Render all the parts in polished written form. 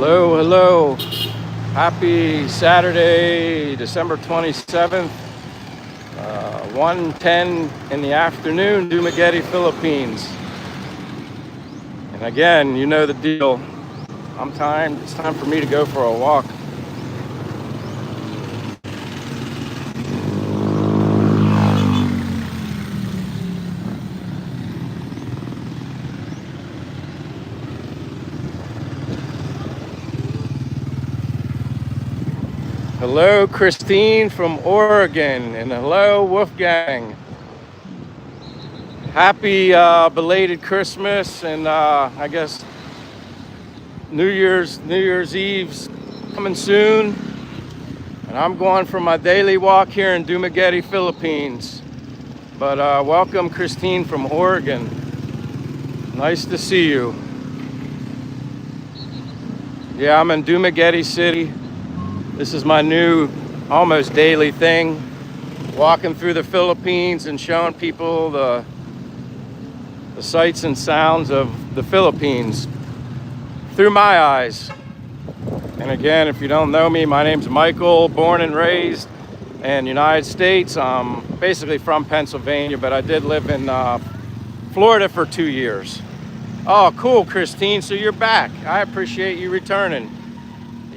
Hello, hello. Happy Saturday, December 27th, 1:10 in the afternoon, Dumaguete, Philippines. And again, you know the deal. It's time for me to go for a walk. Hello, Christine from Oregon, and hello, Wolfgang. Happy belated Christmas, and I guess New Year's Eve's coming soon. And I'm going for my daily walk here in Dumaguete, Philippines. But welcome, Christine from Oregon. Nice to see you. Yeah, I'm in Dumaguete City. This is my new almost daily thing, walking through the Philippines and showing people the sights and sounds of the Philippines through my eyes. And again, if you don't know me, my name's Michael, born and raised in the United States. I'm basically from Pennsylvania, but I did live in Florida for 2 years. Oh, cool, Christine, so you're back. I appreciate you returning.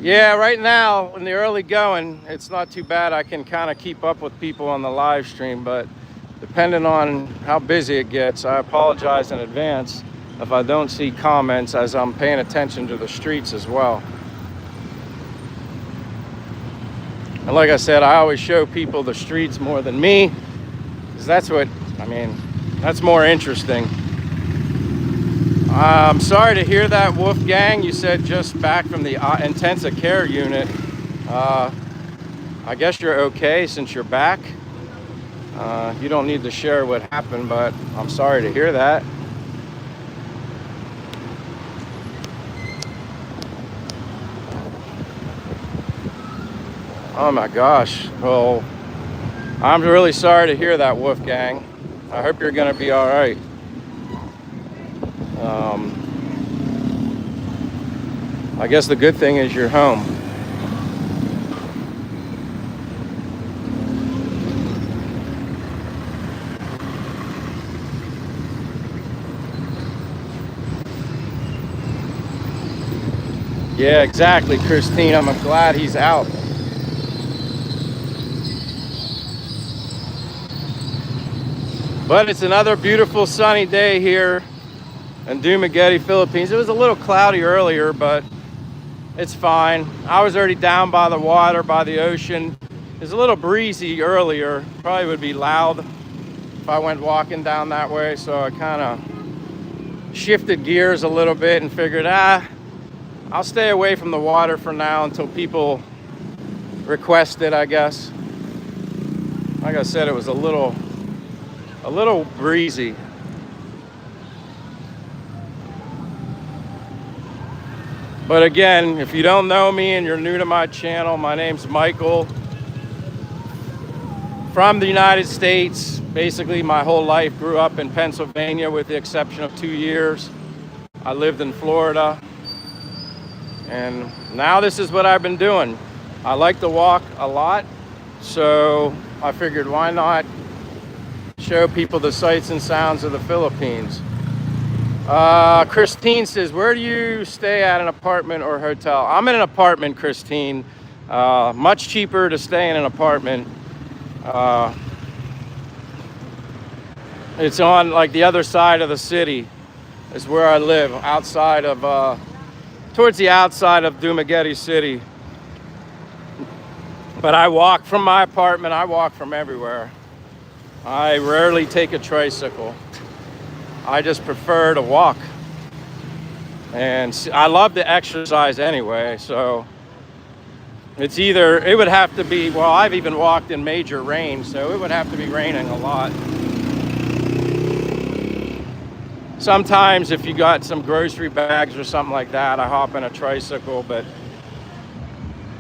Yeah, right now in the early going, it's not too bad. I can kind of keep up with people on the live stream, but depending on how busy it gets, I apologize in advance if I don't see comments, as I'm paying attention to the streets as well. And like I said, I always show people the streets more than me, because that's more interesting. I'm sorry to hear that, Wolfgang. You said just back from the intensive care unit. I guess you're okay since you're back. You don't need to share what happened, but I'm sorry to hear that. Oh my gosh. Well, I'm really sorry to hear that, Wolfgang. I hope you're going to be all right. I guess the good thing is you're home. Yeah, exactly, Christine. I'm glad he's out. But it's another beautiful sunny day here in Dumaguete, Philippines. It was a little cloudy earlier, but it's fine. I was already down by the water, by the ocean. It was a little breezy earlier. Probably would be loud if I went walking down that way. So I kind of shifted gears a little bit and figured, I'll stay away from the water for now until people request it, I guess. Like I said, it was a little breezy. But again, if you don't know me and you're new to my channel, my name's Michael. From the United States, basically my whole life grew up in Pennsylvania with the exception of 2 years. I lived in Florida. And now this is what I've been doing. I like to walk a lot, so I figured why not show people the sights and sounds of the Philippines. Christine says, where do you stay at, an apartment or hotel? I'm in an apartment, Christine. Much cheaper to stay in an apartment. It's on like the other side of the city is where I live, outside of, towards the outside of Dumaguete City. But I walk from my apartment, I walk from everywhere. I rarely take a tricycle. I just prefer to walk. And I love to exercise anyway, so it's either, it would have to be, well, I've even walked in major rain, so it would have to be raining a lot. Sometimes if you got some grocery bags or something like that, I hop in a tricycle, but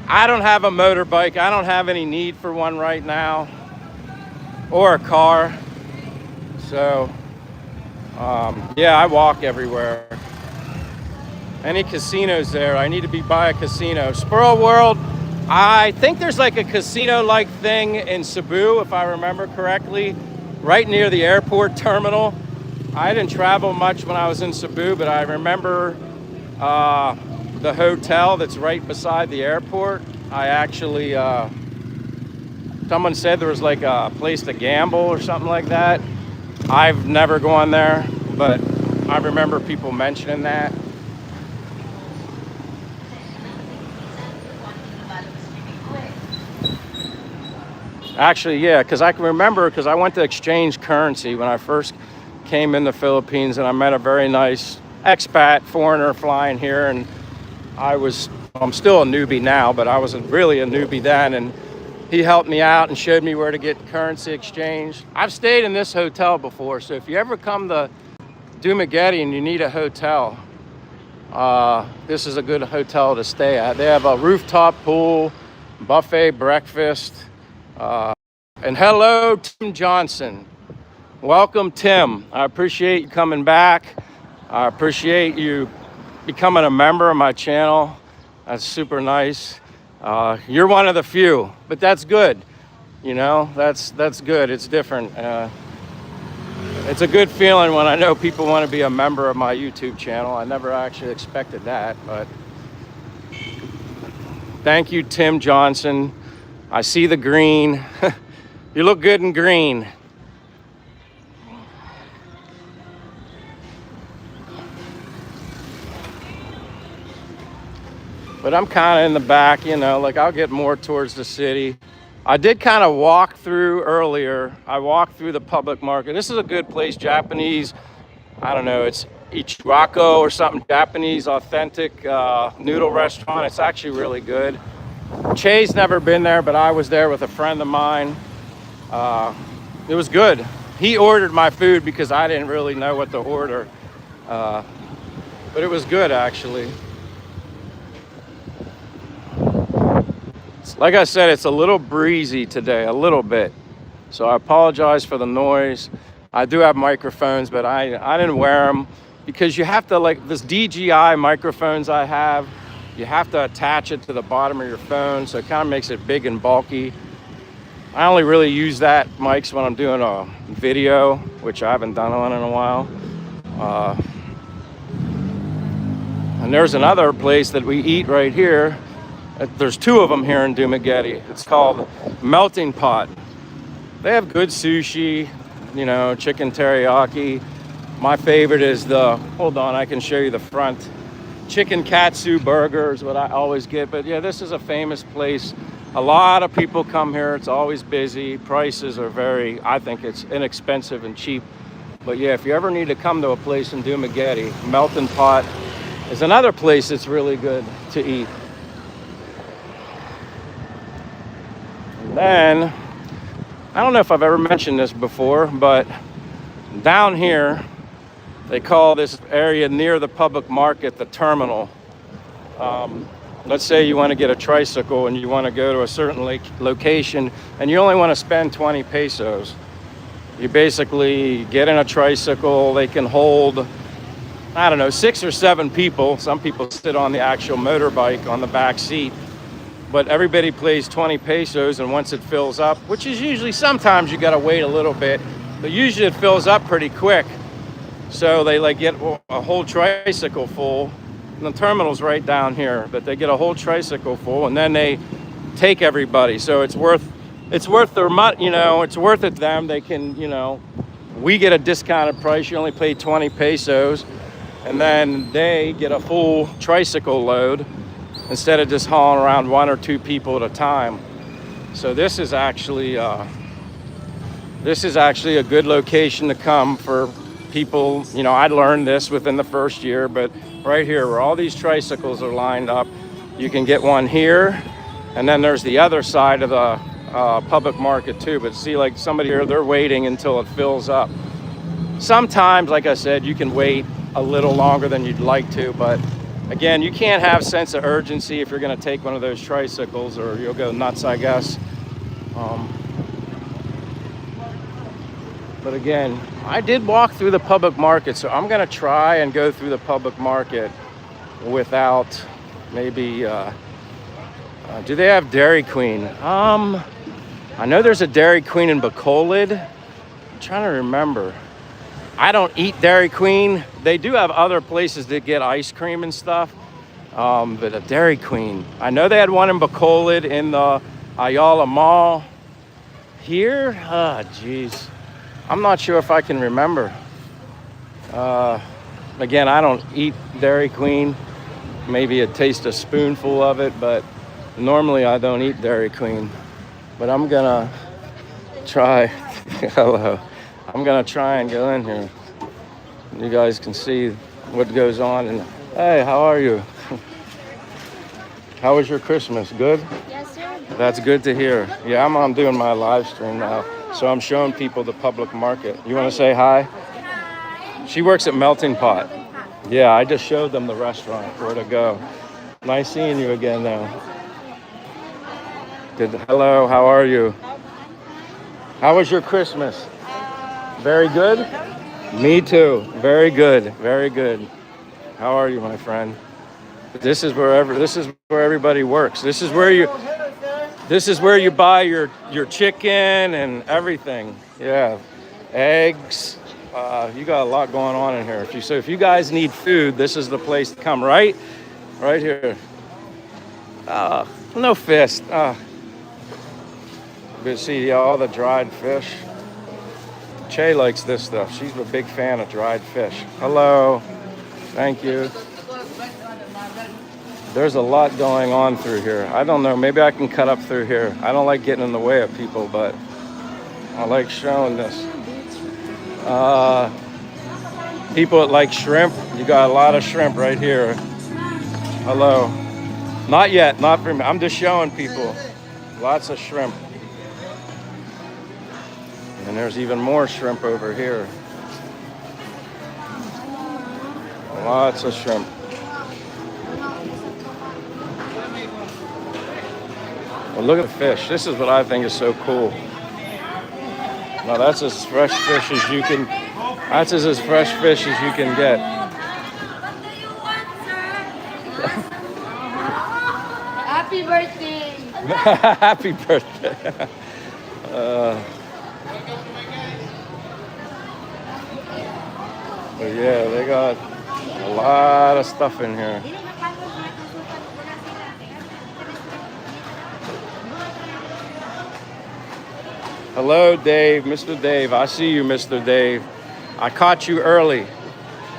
I don't have a motorbike. I don't have any need for one right now, or a car. So yeah, I walk everywhere. Any casinos there? I need to be by a casino. Squirrel World, I think there's like a casino-like thing in Cebu, if I remember correctly, right near the airport terminal. I didn't travel much when I was in Cebu, but I remember the hotel that's right beside the airport. I actually, someone said there was like a place to gamble or something like that. I've never gone there, but I remember people mentioning that. Actually, yeah, because I can remember, because I went to exchange currency when I first came in the Philippines, and I met a very nice expat foreigner flying here, and I'm still a newbie now, but I wasn't really a newbie then, and he helped me out and showed me where to get currency exchange. I've stayed in this hotel before, so if you ever come to Dumaguete and you need a hotel, this is a good hotel to stay at. They have a rooftop pool, buffet breakfast, and hello, Tim Johnson. Welcome, Tim. I appreciate you coming back. I appreciate you becoming a member of my channel. That's super nice. You're one of the few, but that's good. You know, that's good. It's different. It's a good feeling when I know people want to be a member of my YouTube channel. I never actually expected that, but thank you, Tim Johnson. I see the green. You look good in green. But I'm kind of in the back, you know, like I'll get more towards the city. I did kind of walk through earlier. I walked through the public market. This is a good place, Japanese. I don't know, it's Ichirako or something, Japanese authentic noodle restaurant. It's actually really good. Che's never been there, but I was there with a friend of mine. It was good. He ordered my food because I didn't really know what to order. But it was good, actually. Like I said, it's a little breezy today, a little bit. So I apologize for the noise. I do have microphones, but I didn't wear them because you have to, like this DJI microphones I have, you have to attach it to the bottom of your phone, so it kind of makes it big and bulky. I only really use that mics when I'm doing a video, which I haven't done one in a while. And there's another place that we eat right here. There's two of them here in Dumaguete. It's called Melting Pot. They have good sushi, you know, chicken teriyaki. My favorite is hold on, I can show you the front. Chicken katsu burger is what I always get. But yeah, this is a famous place. A lot of people come here. It's always busy. Prices are I think it's inexpensive and cheap. But yeah, if you ever need to come to a place in Dumaguete, Melting Pot is another place that's really good to eat. And then, I don't know if I've ever mentioned this before, but down here, they call this area near the public market the terminal. Let's say you want to get a tricycle and you want to go to a certain location and you only want to spend 20 pesos. You basically get in a tricycle. They can hold, I don't know, 6 or 7 people. Some people sit on the actual motorbike on the back seat. But everybody pays 20 pesos, and once it fills up, which is usually, sometimes you got to wait a little bit, but usually it fills up pretty quick. So they like get a whole tricycle full. And the terminal's right down here, but they get a whole tricycle full, and then they take everybody. So it's worth their money, you know, it's worth it to them. They can, you know, we get a discounted price. You only pay 20 pesos, and then they get a full tricycle load instead of just hauling around 1 or 2 people at a time. So this is actually a good location to come for people. You know, I learned this within the first year, but right here where all these tricycles are lined up, you can get one here, and then there's the other side of the public market too. But see, like somebody here, they're waiting until it fills up. Sometimes, like I said, you can wait a little longer than you'd like to, but again, you can't have sense of urgency if you're going to take one of those tricycles, or you'll go nuts, I guess. But again, I did walk through the public market, so I'm going to try and go through the public market without maybe, do they have Dairy Queen? I know there's a Dairy Queen in Bacolod. I'm trying to remember. I don't eat Dairy Queen. They do have other places that get ice cream and stuff. But a Dairy Queen. I know they had one in Bacolod in the Ayala Mall. Here? Geez. I'm not sure if I can remember. Again, I don't eat Dairy Queen. Maybe I taste a spoonful of it, but normally I don't eat Dairy Queen. But I'm gonna try. Hello. I'm gonna try and go in here. You guys can see what goes on. And hey, how are you? How was your Christmas? Good? Yes, sir. That's good to hear. Yeah, I'm doing my live stream now. So I'm showing people the public market. You want to say hi? She works at Melting Pot. Yeah, I just showed them the restaurant, where to go. Nice seeing you again now. Hello, how are you? How was your Christmas? Very good? Me too. Very good. Very good. How are you, my friend? This is where everybody works. This is where you buy your chicken and everything. Yeah. Eggs. You got a lot going on in here. If you guys need food, this is the place to come, right? Right here. No fist. Good to see all the dried fish. Che likes this stuff. She's a big fan of dried fish. Hello. Thank you. There's a lot going on through here. I don't know. Maybe I can cut up through here. I don't like getting in the way of people, but I like showing this. People that like shrimp, you got a lot of shrimp right here. Hello. Not yet. Not for me. I'm just showing people. Lots of shrimp. And there's even more shrimp over here. Lots of shrimp. Well, look at the fish. This is what I think is so cool. Now that's as fresh fish as you can. That's as fresh fish as you can get. Happy birthday! Happy birthday! But yeah, they got a lot of stuff in here. Hello, Dave. Mr. Dave. I see you, Mr. Dave. I caught you early.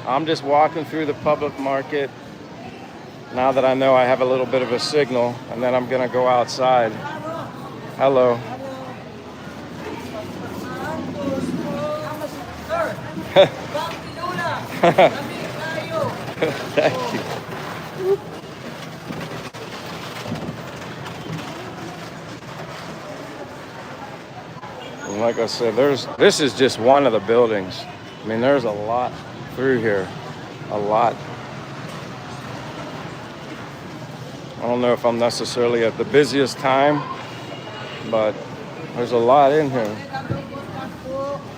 I'm just walking through the public market now that I know I have a little bit of a signal, and then I'm going to go outside. Hello. Thank you. And like I said, this is just one of the buildings. I mean, there's a lot through here. A lot. I don't know if I'm necessarily at the busiest time, but there's a lot in here.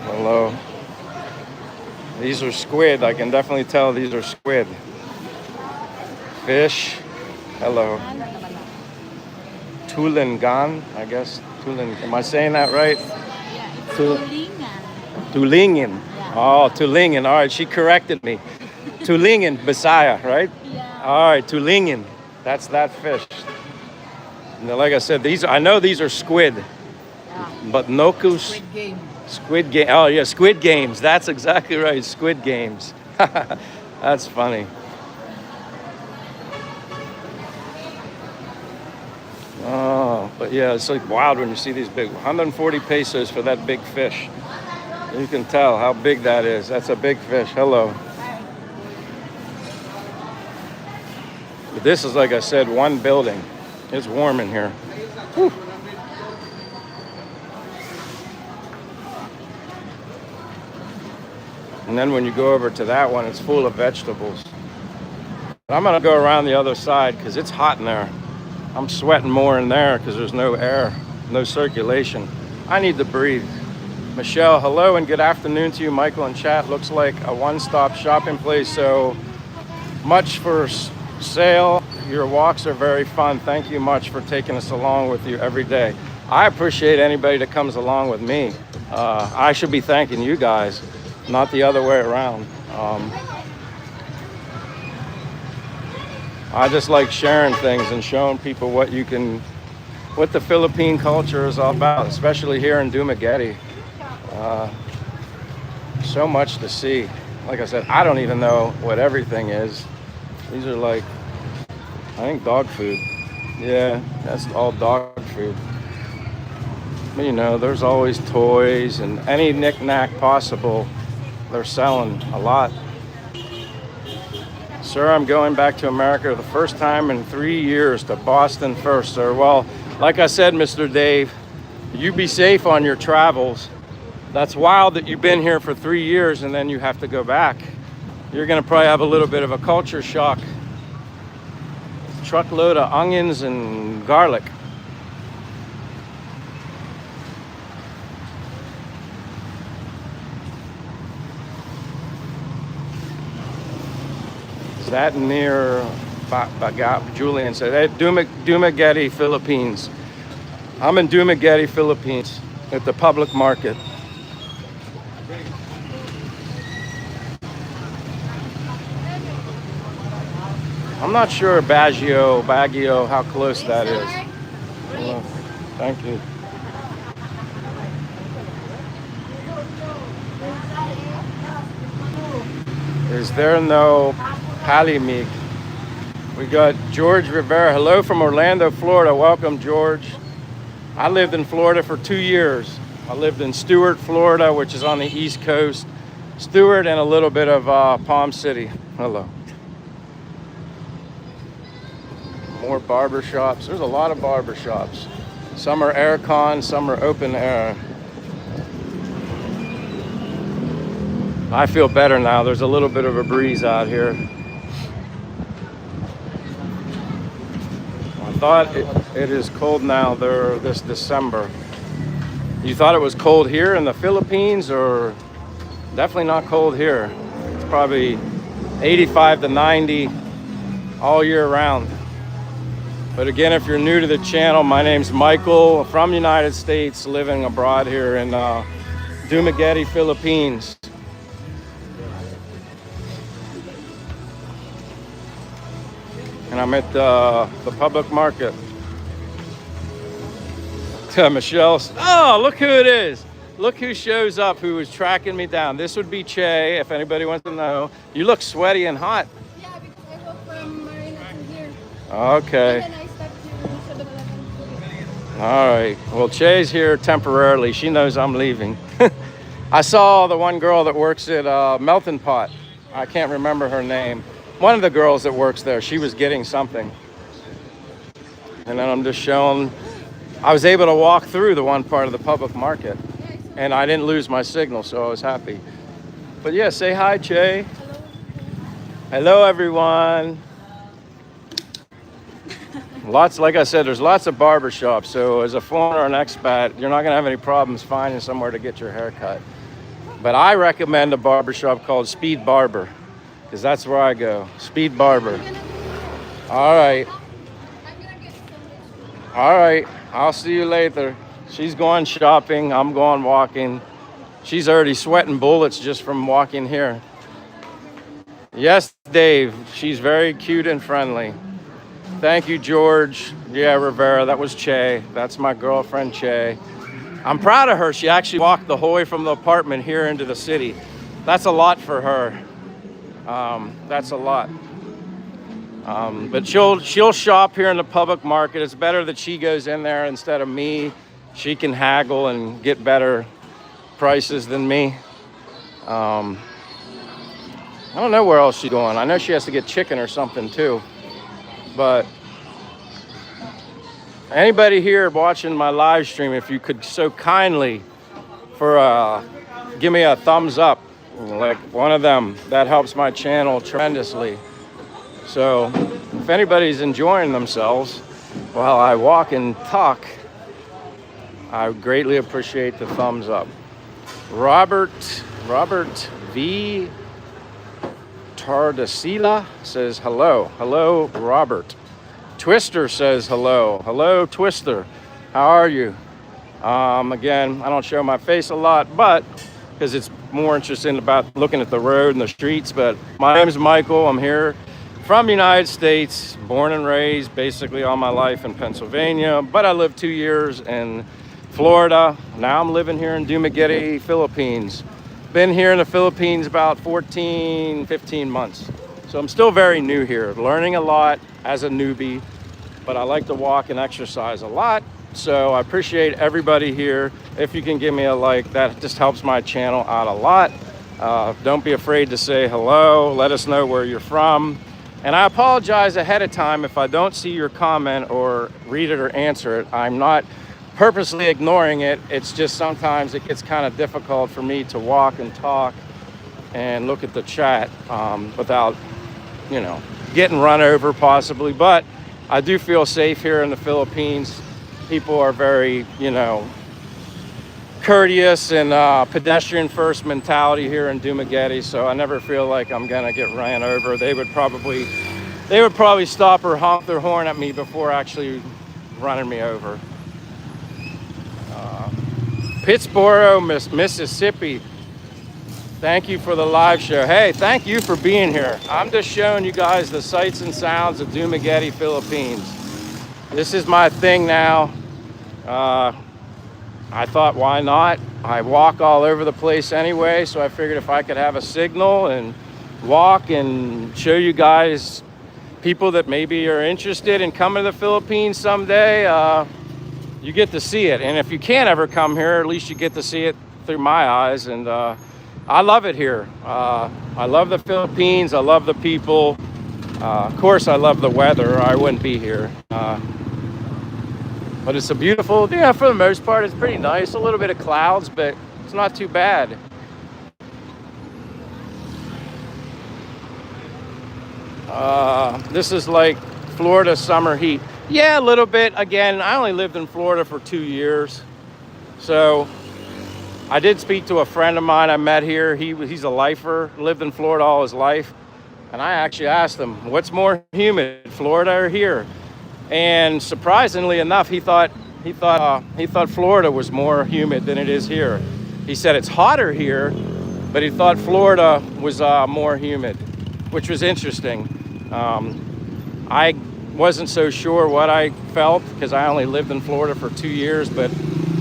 Hello. These are squid. I can definitely tell these are squid. Fish. Hello. Tulingan, I guess. Am I saying that right? Yeah, it's Tulingan. Tulingan. Oh, Tulingan. All right, she corrected me. Tulingan, Bisaya, right? Yeah. All right, Tulingan. That's that fish. And like I said, I know these are squid. Yeah. But Nokus. Squid Game. Squid Game. Oh, yeah, Squid Games. That's exactly right. Squid Games. That's funny. Oh, but yeah, it's like wild when you see these big 140 pesos for that big fish. You can tell how big that is. That's a big fish. Hello. But this is, like I said, one building. It's warm in here. Whew. And then when you go over to that one, it's full of vegetables. But I'm gonna go around the other side because it's hot in there. I'm sweating more in there because there's no air, no circulation. I need to breathe. Michelle, hello and good afternoon to you. Michael in chat. Looks like a one-stop shopping place. So much for sail. Your walks are very fun. Thank you much for taking us along with you every day. I appreciate anybody that comes along with me. I should be thanking you guys, not the other way around. I just like sharing things and showing people what the Philippine culture is all about, especially here in Dumaguete. So much to see. Like I said, I don't even know what everything is. These are like, I think dog food. Yeah, that's all dog food. But you know, there's always toys and any knick-knack possible. They're selling a lot. Sir, I'm going back to America the first time in 3 years, to Boston first, sir. Well, like I said, Mr. Dave, you be safe on your travels. That's wild that you've been here for 3 years and then you have to go back. You're gonna probably have a little bit of a culture shock. Truckload of onions and garlic. Is that near Julian said, hey, Dumaguete, Philippines. I'm in Dumaguete, Philippines at the public market. I'm not sure Baguio, how close that is. Well, thank you. Is there no Halimig? We got George Rivera. Hello from Orlando, Florida. Welcome, George. I lived in Florida for 2 years. I lived in Stuart, Florida, which is on the East Coast. Stuart and a little bit of Palm City. Hello. More barber shops. There's a lot of barber shops. Some are aircon, some are open air. I feel better now. There's a little bit of a breeze out here. I thought it is cold now there this December. You thought it was cold here in the Philippines, or definitely not cold here. It's probably 85 to 90 all year round. But again, if you're new to the channel, my name's Michael from the United States, living abroad here in Dumaguete, Philippines. And I'm at the public market. Michelle, oh, look who it is. Look who shows up, who is tracking me down. This would be Che, if anybody wants to know. You look sweaty and hot. Yeah, because I walk from Marina to here. Okay. And then I stepped to Dumaguete. All right. Well, Che's here temporarily. She knows I'm leaving. I saw the one girl that works at Melting Pot. I can't remember her name. One of the girls that works there, she was getting something. And then I'm just showing, I was able to walk through the one part of the public market. And I didn't lose my signal, so I was happy. But yeah, say hi, Che. Hello, everyone. Lots, like I said, there's lots of barber shops. So as a foreigner or an expat, you're not gonna have any problems finding somewhere to get your hair cut. But I recommend a barber shop called Speed Barber, because that's where I go. Speed Barber. All right. All right. I'll see you later. She's going shopping. I'm going walking. She's already sweating bullets just from walking here. Yes, Dave. She's very cute and friendly. Thank you, George. Yeah, Rivera. That was Che. That's my girlfriend, Che. I'm proud of her. She actually walked the whole way from the apartment here into the city. That's a lot for her. That's a lot. But she'll shop here in the public market. It's better that she goes in there instead of me. She can haggle and get better prices than me. I don't know where else she's going. I know she has to get chicken or something too. But anybody here watching my live stream, if you could so kindly give me a thumbs up, like one of them, that helps my channel tremendously. So if anybody's enjoying themselves while I walk and talk, I greatly appreciate the thumbs up. Robert V. Tardasila says hello. Hello, Robert. Twister says hello. Hello, Twister. How are you? Again, I don't show my face a lot, but because it's more interesting about looking at the road and the streets. But my name is Michael. I'm here from the United States, born and raised basically all my life in Pennsylvania, but I lived 2 years in Florida. Now I'm living here in Dumaguete, Philippines. Been here in the Philippines about 14, 15 months. So I'm still very new here, learning a lot as a newbie, but I like to walk and exercise a lot. So I appreciate everybody here. If you can give me a like, that just helps my channel out a lot. Don't be afraid to say hello. Let us know where you're from. And I apologize ahead of time if I don't see your comment or read it or answer it. I'm not purposely ignoring it. It's just sometimes it gets kind of difficult for me to walk and talk and look at the chat without, you know, getting run over possibly. But I do feel safe here in the Philippines. People are very, you know, courteous and pedestrian first mentality here in Dumaguete. So I never feel like I'm gonna get ran over. They would probably stop or honk their horn at me before actually running me over. Pittsboro, Mississippi. Thank you for the live show. Hey, thank you for being here. I'm just showing you guys the sights and sounds of Dumaguete, Philippines. This is my thing now. I thought, why not? I walk all over the place anyway, so I figured if I could have a signal and walk and show you guys people that maybe are interested in coming to the Philippines someday, you get to see it. And if you can't ever come here, at least you get to see it through my eyes. And I love it here. I love the Philippines. I love the people. Of course, I love the weather, or I wouldn't be here. But it's a beautiful, yeah, for the most part, it's pretty nice. A little bit of clouds, but it's not too bad. This is like Florida summer heat. Yeah, a little bit. Again, I only lived in Florida for 2 years. So I did speak to a friend of mine I met here. He's a lifer, lived in Florida all his life. And I actually asked him, what's more humid, Florida or here? And surprisingly enough, he thought Florida was more humid than it is here. He said it's hotter here, but he thought Florida was more humid, which was interesting. I wasn't so sure what I felt because I only lived in Florida for 2 years, but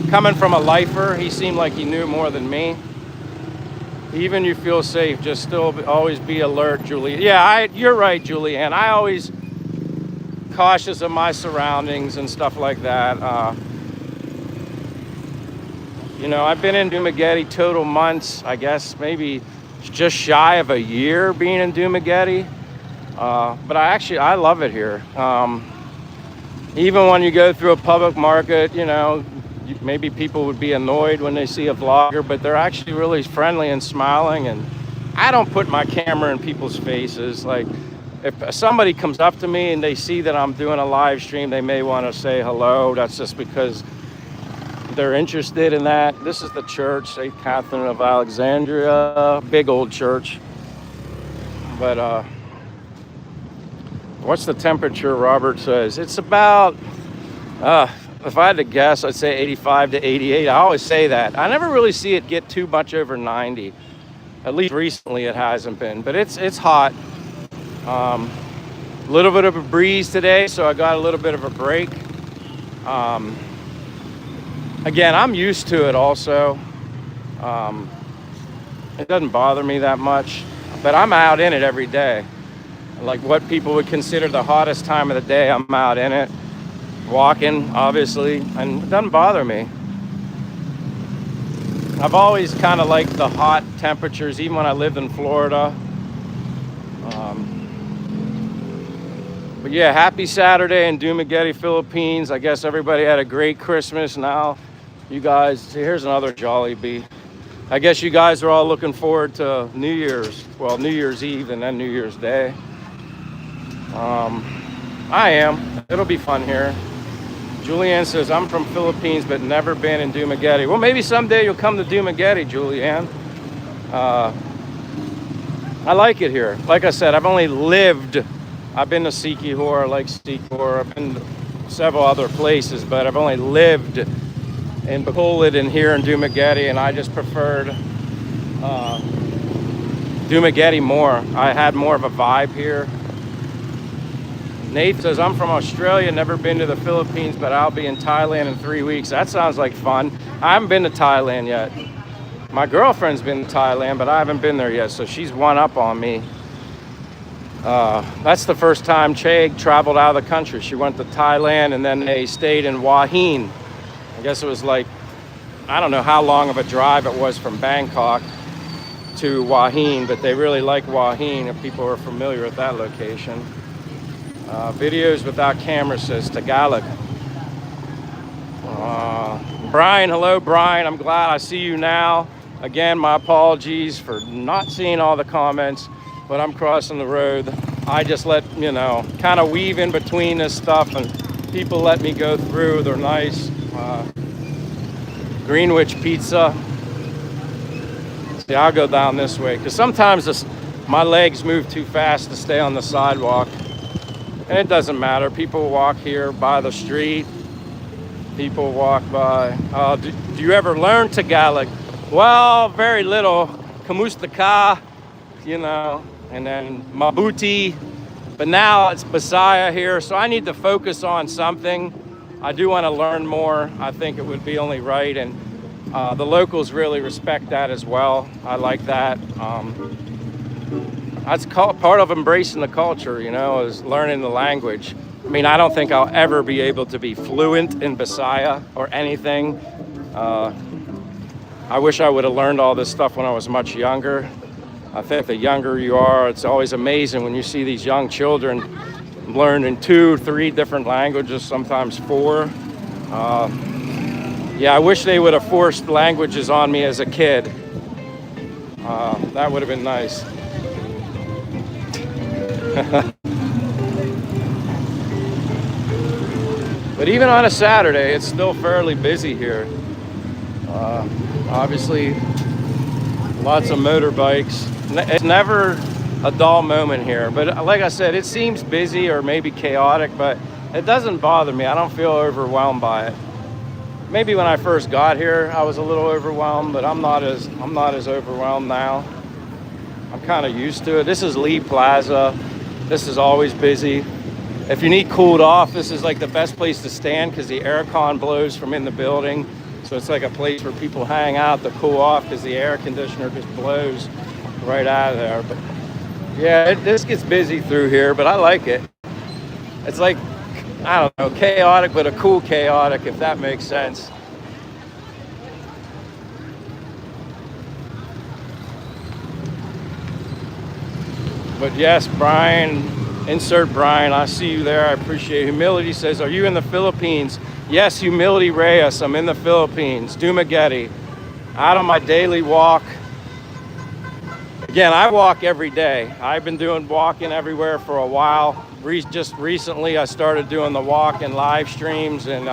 coming from a lifer, he seemed like he knew more than me. Even you feel safe, just still always be alert, Julie. Yeah, you're right, Julianne. I always cautious of my surroundings and stuff like that. You know, I've been in Dumaguete total months, I guess maybe just shy of a year being in Dumaguete. But I love it here. Even when you go through a public market, you know, maybe people would be annoyed when they see a vlogger, but they're actually really friendly and smiling. And I don't put my camera in people's faces. Like, if somebody comes up to me and they see that I'm doing a live stream, they may want to say hello. That's just because they're interested in that. This is the church, St. Catherine of Alexandria, big old church. But what's the temperature, Robert says? It's about, if I had to guess, I'd say 85 to 88. I always say that. I never really see it get too much over 90. At least recently it hasn't been, but it's hot. A little bit of a breeze today, so I got a little bit of a break. Again, I'm used to it also. It doesn't bother me that much, but I'm out in it every day. Like what people would consider the hottest time of the day, I'm out in it, walking, obviously, and it doesn't bother me. I've always kind of liked the hot temperatures, even when I lived in Florida. But yeah, happy Saturday in Dumaguete, Philippines. I guess everybody had a great Christmas. Now you guys, here's another Jollibee. I guess you guys are all looking forward to New Year's. Well, New Year's Eve and then New Year's Day. I am. It'll be fun here. Julianne says, I'm from Philippines, but never been in Dumaguete. Well, maybe someday you'll come to Dumaguete, Julianne. I like it here. Like I said, I've been to Sikihor, like Sikihor, I've been to several other places, but I've only lived in Bacolod and here in Dumaguete, and I just preferred Dumaguete more. I had more of a vibe here. Nate says, I'm from Australia, never been to the Philippines, but I'll be in Thailand in 3 weeks. That sounds like fun. I haven't been to Thailand yet. My girlfriend's been to Thailand, but I haven't been there yet, so she's one up on me. That's the first time Che traveled out of the country. She went to Thailand, and then they stayed in Hua Hin. I guess it was like, I don't know how long of a drive it was from Bangkok to Hua Hin, but they really like Hua Hin if people are familiar with that location. Videos without camera, says Tagalog. Brian, hello Brian, I'm glad I see you now. Again, my apologies for not seeing all the comments, but I'm crossing the road. I just let, kind of weave in between this stuff, and people let me go through. They're nice. Greenwich Pizza. See, I'll go down this way, because sometimes my legs move too fast to stay on the sidewalk. And it doesn't matter. People walk here by the street. People walk by. Do you ever learn Tagalog? Well, very little. Kamusta ka, and then Mabuti. But now it's Bisaya here, so I need to focus on something. I do want to learn more. I think it would be only right, and the locals really respect that as well. I like that. That's part of embracing the culture, is learning the language. I mean, I don't think I'll ever be able to be fluent in Bisaya or anything. I wish I would have learned all this stuff when I was much younger. I think the younger you are, it's always amazing when you see these young children learning 2, 3 different languages, sometimes 4. Yeah, I wish they would have forced languages on me as a kid. That would have been nice. But even on a Saturday, it's still fairly busy here. Obviously, lots of motorbikes. It's never a dull moment here. But like I said, it seems busy or maybe chaotic, but it doesn't bother me. I don't feel overwhelmed by it. Maybe when I first got here, I was a little overwhelmed, but I'm not as overwhelmed now. I'm kind of used to it. This is Lee Plaza. This is always busy. If you need cooled off, this is like the best place to stand because the aircon blows from in the building. So it's like a place where people hang out to cool off because the air conditioner just blows right out of there. But yeah, this gets busy through here, but I like it. It's like, I don't know, chaotic, but a cool chaotic, if that makes sense. But yes, Brian, insert Brian, I see you there, I appreciate it. Humility says, are you in the Philippines? Yes, Humility Reyes, I'm in the Philippines, Dumaguete, out on my daily walk. Again, I walk every day. I've been doing walking everywhere for a while. Just recently, I started doing the walk and live streams, and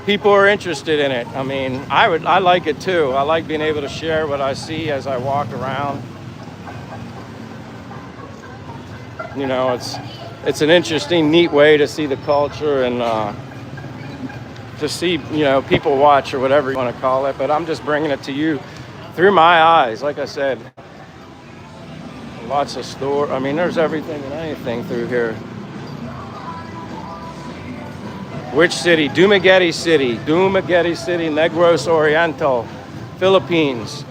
people are interested in it. I mean, I like it too. I like being able to share what I see as I walk around. It's an interesting, neat way to see the culture and to see, people watch or whatever you want to call it. But I'm just bringing it to you through my eyes. Like I said, lots of store. I mean, there's everything and anything through here. Which city? Dumaguete City. Dumaguete City, Negros Oriental, Philippines.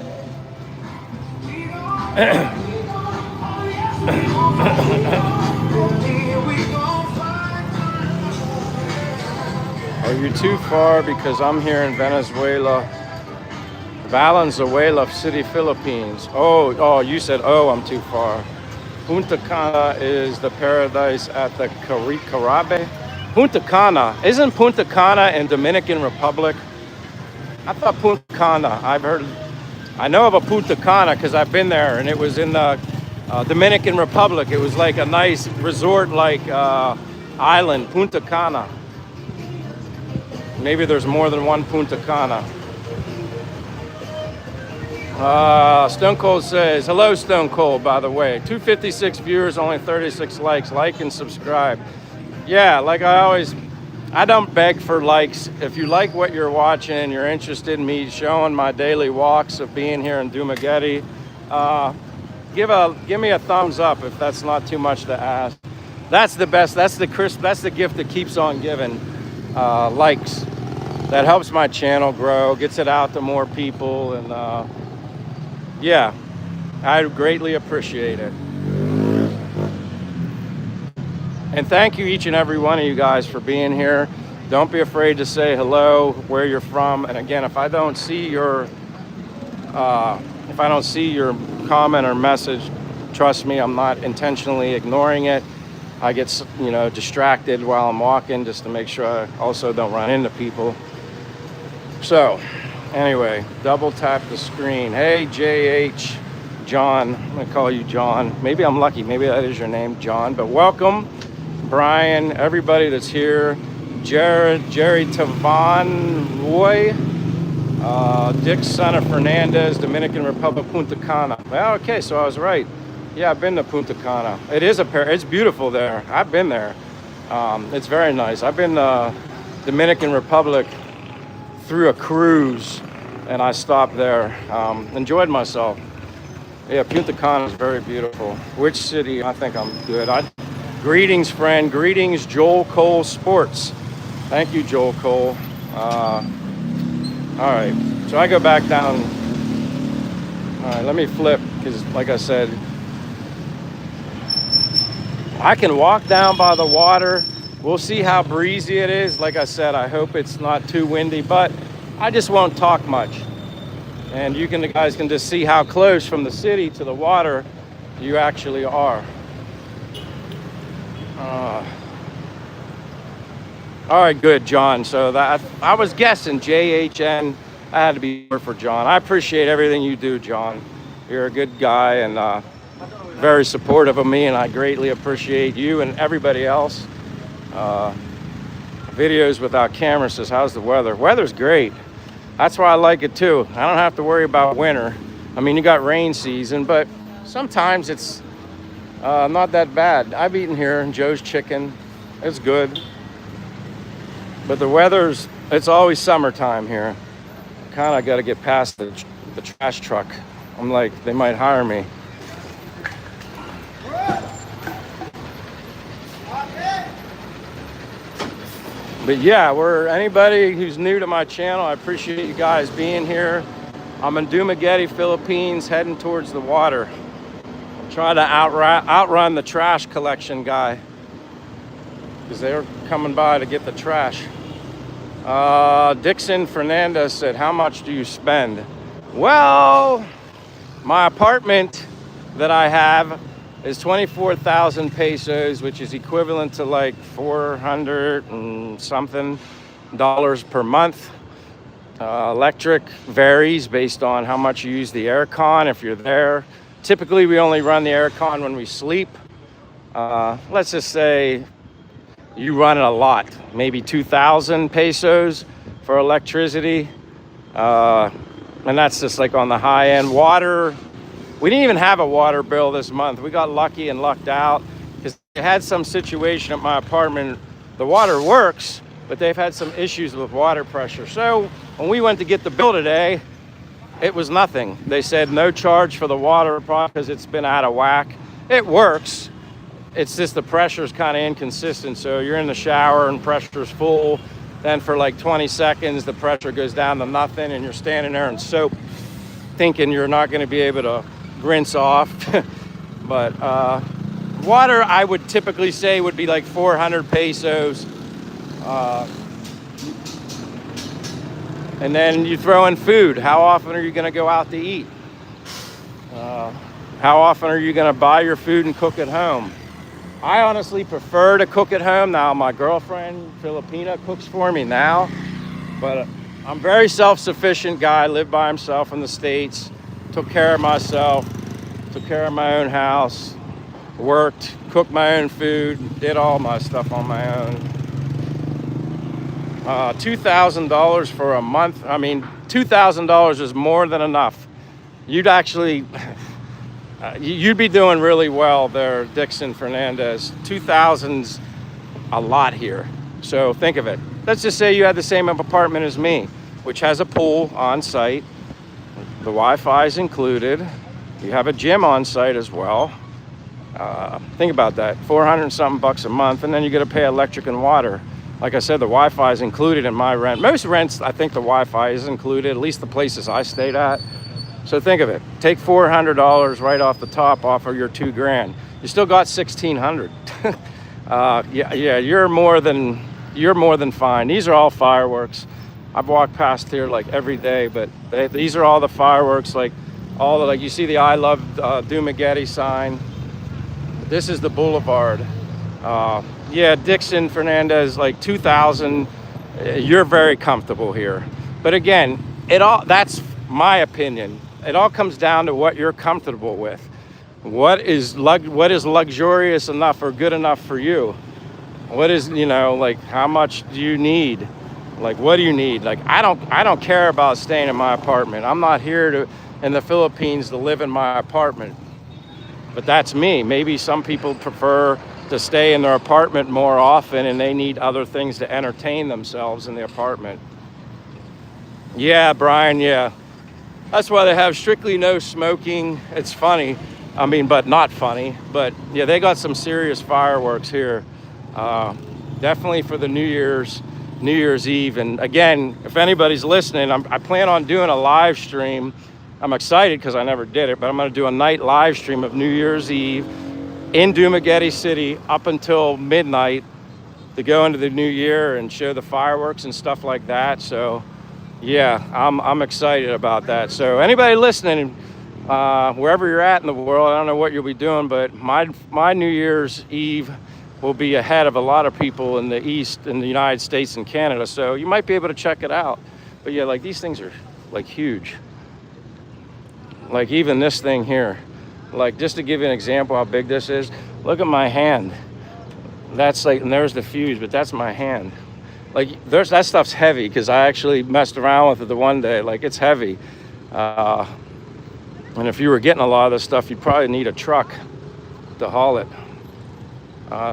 Are you too far? Because I'm here in Venezuela. Valenzuela City, Philippines. Oh, you said, I'm too far. Punta Cana is the paradise at the Caribe. Punta Cana. Isn't Punta Cana in Dominican Republic? I thought Punta Cana. I know of a Punta Cana because I've been there, and it was in the Dominican Republic. It was like a nice resort-like island, Punta Cana. Maybe there's more than one Punta Cana. Stone Cold says, hello, Stone Cold, by the way. 256 viewers, only 36 likes. Like and subscribe. Yeah, like I don't beg for likes. If you like what you're watching and you're interested in me showing my daily walks of being here in Dumaguete, give me a thumbs up if that's not too much to ask. That's the best. That's the gift that keeps on giving. Likes. That helps my channel grow, gets it out to more people, and yeah, I greatly appreciate it. And thank you, each and every one of you guys, for being here. Don't be afraid to say hello, where you're from. And again, if I don't see your comment or message, trust me, I'm not intentionally ignoring it. I get, distracted while I'm walking just to make sure I also don't run into people. So, anyway, double tap the screen. Hey, JH, John. I'm gonna call you John. Maybe I'm lucky. Maybe that is your name, John. But welcome. Brian, everybody that's here, Jared, Jerry Tavan, Roy, Dick, son of Fernandez, Dominican Republic, Punta Cana. Well, okay, so I was right. Yeah, I've been to Punta Cana. It's beautiful there. I've been there. It's very nice. I've been to Dominican Republic through a cruise, and I stopped there. Enjoyed myself. Yeah, Punta Cana is very beautiful. Which city? I think I'm good. Greetings, friend. Greetings, Joel Cole Sports. Thank you, Joel Cole. All right, so I go back down. All right, let me flip, because like I said, I can walk down by the water. We'll see how breezy it is. Like I said, I hope it's not too windy, but I just won't talk much. And you guys can just see how close from the city to the water you actually are. All right, good, John. So that I was guessing JHN. I had to be here for John. I appreciate everything you do, John. You're a good guy and very supportive of me, and I greatly appreciate you and everybody else. Videos without camera says, how's the weather? Weather's great. That's why I like it too. I don't have to worry about winter. I mean, you got rain season, but sometimes it's not that bad. I've eaten here in Joe's Chicken. It's good. But the it's always summertime here. Kind of got to get past the trash truck. I'm like, they might hire me. But yeah, anybody who's new to my channel, I appreciate you guys being here. I'm in Dumaguete, Philippines, heading towards the water. I'm trying to outrun the trash collection guy, because they're coming by to get the trash. Dixon Fernandez said, how much do you spend? Well, my apartment that I have is 24,000 pesos, which is equivalent to like 400 and something dollars per month. Electric varies based on how much you use the aircon if you're there. Typically, we only run the aircon when we sleep. Let's just say you run it a lot, maybe 2,000 pesos for electricity. And that's just like on the high end. Water, we didn't even have a water bill this month. We got lucky and lucked out because I had some situation at my apartment. The water works, but they've had some issues with water pressure. So when we went to get the bill today, it was nothing. They said no charge for the water because it's been out of whack. It works. It's just the pressure is kind of inconsistent. So you're in the shower and pressure's full. Then for like 20 seconds, the pressure goes down to nothing and you're standing there in soap thinking you're not going to be able to rinse off. But water, I would typically say would be like 400 pesos. And then you throw in food. How often are you going to go out to eat? How often are you going to buy your food and cook at home? I honestly prefer to cook at home. Now, my girlfriend, Filipina, cooks for me now. But I'm a very self-sufficient guy, lived by himself in the States, took care of myself, took care of my own house, worked, cooked my own food, did all my stuff on my own. $2,000 for a month. I mean, $2,000 is more than enough you'd actually, you'd be doing really well there, Dixon Fernandez. 2,000's a lot here. So think of it. Let's just say you had the same apartment as me, which has a pool on site. The Wi-Fi is included. You have a gym on site as well. Think about that, 400 and something bucks a month, and then you got to pay electric and water. Like I said, the Wi-Fi is included in my rent. Most rents, I think the Wi-Fi is included, at least the places I stayed at. So think of it, take $400 right off the top off of your $2,000. You still got $1,600. Yeah, you're more than fine. These are all fireworks. I've walked past here like every day, but these are all the fireworks, like you see the I love Dumaguete sign. This is the boulevard. Yeah, Dixon Fernandez, like 2,000. You're very comfortable here. But again, that's my opinion. It all comes down to what you're comfortable with. What is luxurious enough or good enough for you? What is, like, how much do you need? Like, what do you need? Like, I don't care about staying in my apartment. I'm not here in the Philippines to live in my apartment. But that's me. Maybe some people prefer to stay in their apartment more often and they need other things to entertain themselves in the apartment. Yeah, Brian, yeah. That's why they have strictly no smoking. It's funny. I mean, but not funny. But yeah, they got some serious fireworks here. Definitely for the New Year's Eve. And again, if anybody's listening, I plan on doing a live stream. I'm excited because I never did it, but I'm going to do a night live stream of New Year's Eve in Dumaguete City up until midnight to go into the new year and show the fireworks and stuff like that. So yeah, I'm excited about that. So anybody listening, wherever you're at in the world, I don't know what you'll be doing, but my New Year's Eve will be ahead of a lot of people in the East, in the United States and Canada. So you might be able to check it out. But yeah, like these things are like huge. Like even this thing here, like just to give you an example how big this is, look at my hand. That's like, and there's the fuse, but that's my hand. Like that stuff's heavy because I actually messed around with it the one day. Like it's heavy. And if you were getting a lot of this stuff, you'd probably need a truck to haul it.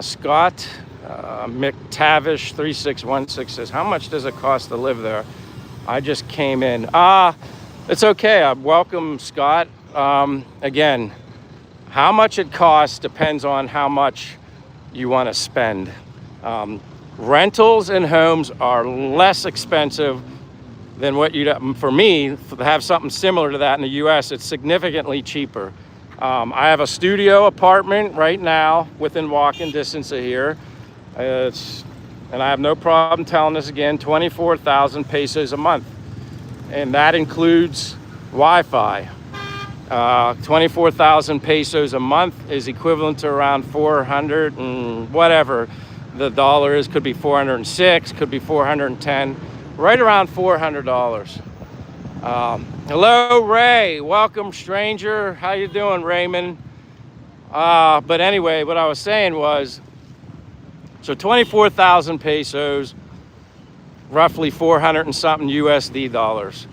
Scott McTavish 3616 says, how much does it cost to live there? I just came in. It's okay. I welcome Scott. Again, how much it costs depends on how much you want to spend. Rentals and homes are less expensive than what for me, to have something similar to that in the US, it's significantly cheaper. I have a studio apartment right now within walking distance of here. And I have no problem telling this again, 24,000 pesos a month. And that includes Wi-Fi. 24,000 pesos a month is equivalent to around 400 and whatever the dollar is. Could be 406, could be 410, right around $400. Hello, Ray. Welcome, stranger. How you doing, Raymond? But anyway, what I was saying was, so 24,000 pesos, roughly 400 and something USD dollars.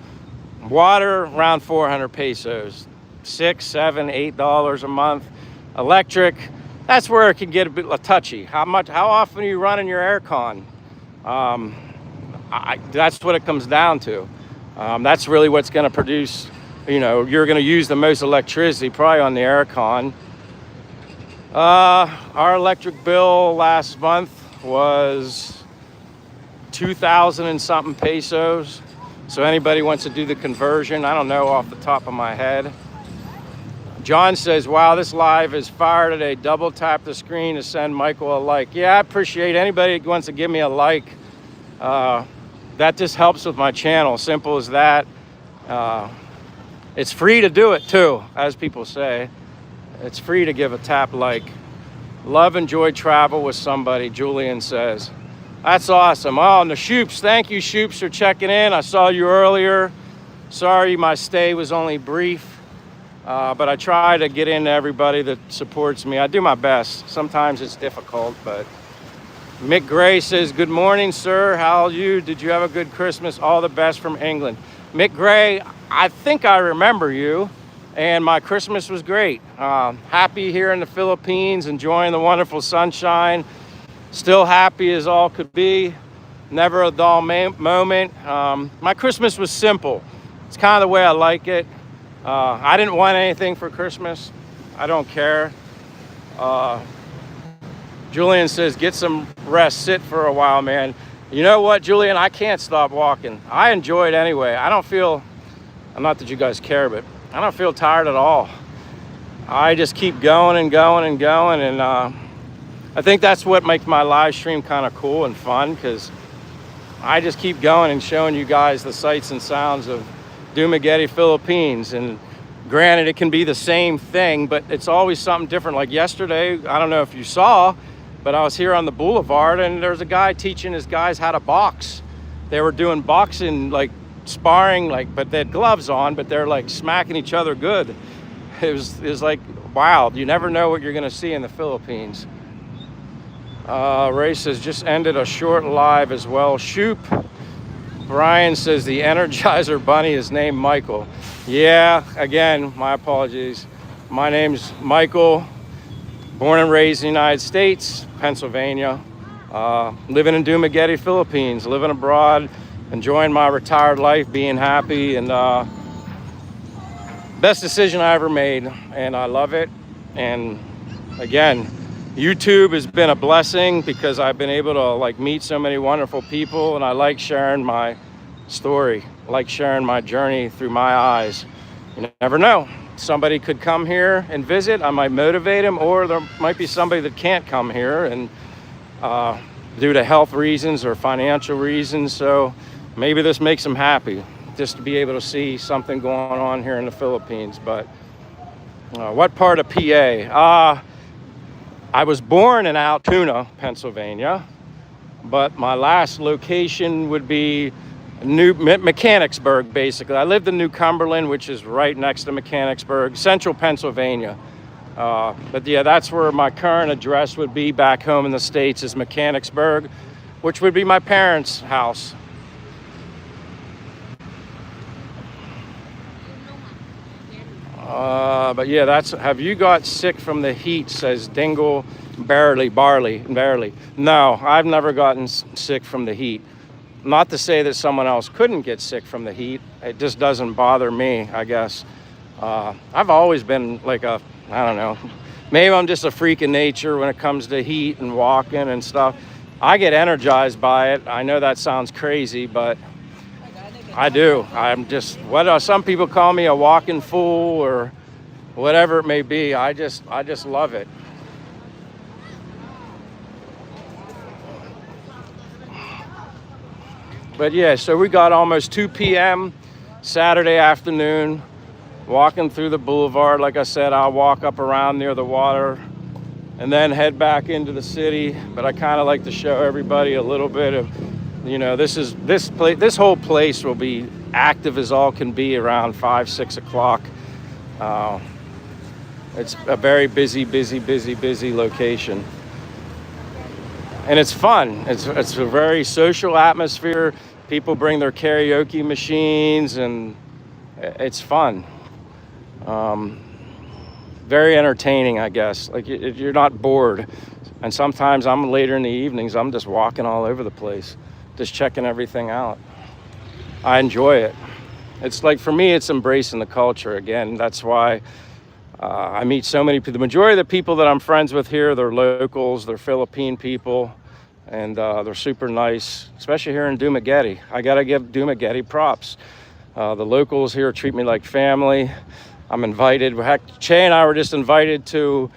Water, around 400 pesos. $6, $7, $8 a month. Electric, that's where it can get a bit touchy. How often are you running your aircon? That's what it comes down to. That's really what's going to produce, you're going to use the most electricity probably on the aircon. Our electric bill last month was 2,000 and something pesos. So anybody wants to do the conversion, I don't know off the top of my head. John says, wow, this live is fire today. Double tap the screen to send Michael a like. Yeah, I appreciate anybody who wants to give me a like. That just helps with my channel, simple as that. It's free to do it too, as people say. It's free to give a tap like. Love, enjoy, travel with somebody, Julian says. That's awesome. Oh, and the Shoops, thank you, Shoops, for checking in. I saw you earlier. Sorry my stay was only brief, but I try to get into everybody that supports me. I do my best. Sometimes it's difficult, but Mick Gray says, good morning, sir. How are you? Did you have a good Christmas? All the best from England. Mick Gray, I think I remember you. And my Christmas was great. Happy here in the Philippines, enjoying the wonderful sunshine. Still happy as all could be. Never a dull moment. My Christmas was simple. It's kind of the way I like it. I didn't want anything for Christmas. I don't care. Julian says, get some rest, sit for a while, man. You know what, Julian? I can't stop walking. I enjoy it anyway. I don't feel, not that you guys care, but I don't feel tired at all. I just keep going and going and going. And I think that's what makes my live stream kind of cool and fun, because I just keep going and showing you guys the sights and sounds of Dumaguete, Philippines. And granted, it can be the same thing, but it's always something different. Like yesterday, I don't know if you saw, but I was here on the boulevard and there's a guy teaching his guys how to box. They were doing boxing, like sparring, like, but they had gloves on, but they're like smacking each other good. It was like, wow, you never know what you're gonna see in the Philippines. Ray says, just ended a short live as well. Shoop. Brian says, the Energizer Bunny is named Michael. Yeah, again, my apologies. My name's Michael, born and raised in the United States, Pennsylvania. Living in Dumaguete, Philippines, living abroad, enjoying my retired life, being happy, and best decision I ever made, and I love it. And again, YouTube has been a blessing because I've been able to like meet so many wonderful people, and I like sharing my story, I like sharing my journey through my eyes. You never know. Somebody could come here and visit. I might motivate them, or there might be somebody that can't come here and due to health reasons or financial reasons. So maybe this makes them happy just to be able to see something going on here in the Philippines. But what part of PA? I was born in Altoona, Pennsylvania, but my last location would be Mechanicsburg, basically. I lived in New Cumberland, which is right next to Mechanicsburg, central Pennsylvania. But yeah, that's where my current address would be back home in the States, is Mechanicsburg, which would be my parents' house. But yeah, that's, have you got sick from the heat, says Dingle Barely. No, I've never gotten sick from the heat. Not to say that someone else couldn't get sick from the heat. It just doesn't bother me, I guess. I've always been like I don't know, maybe I'm just a freak of nature when it comes to heat and walking and stuff. I get energized by it. I know that sounds crazy, but I do. I'm just, what some people call me, a walking fool or whatever it may be. I just love it. But yeah, so we got almost 2 p.m. Saturday afternoon, walking through the boulevard. Like I said, I'll walk up around near the water and then head back into the city. But I kind of like to show everybody a little bit of, you know, this whole place will be active as all can be around 5-6 o'clock. It's a very busy location. And it's fun. It's a very social atmosphere. People bring their karaoke machines and it's fun. Very entertaining, I guess. Like you're not bored. And sometimes I'm later in the evenings, I'm just walking all over the place, just checking everything out. I enjoy it. It's like, for me, it's embracing the culture. Again, that's why I meet so many people. The majority of the people that I'm friends with here, they're locals, they're Philippine people, and they're super nice, especially here in Dumaguete. I gotta give Dumaguete props. The locals here treat me like family. I'm invited. Heck, Che and I were just invited to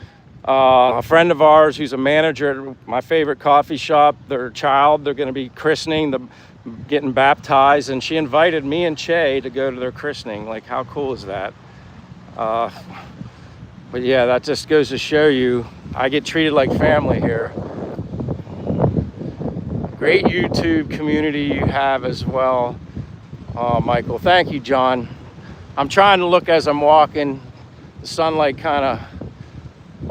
a friend of ours who's a manager at my favorite coffee shop. Their child, they're gonna be christening, getting baptized, and she invited me and Che to go to their christening. Like, how cool is that? But yeah, that just goes to show you, I get treated like family here. Great YouTube community you have as well, Michael. Thank you, John. I'm trying to look as I'm walking. The sunlight kind of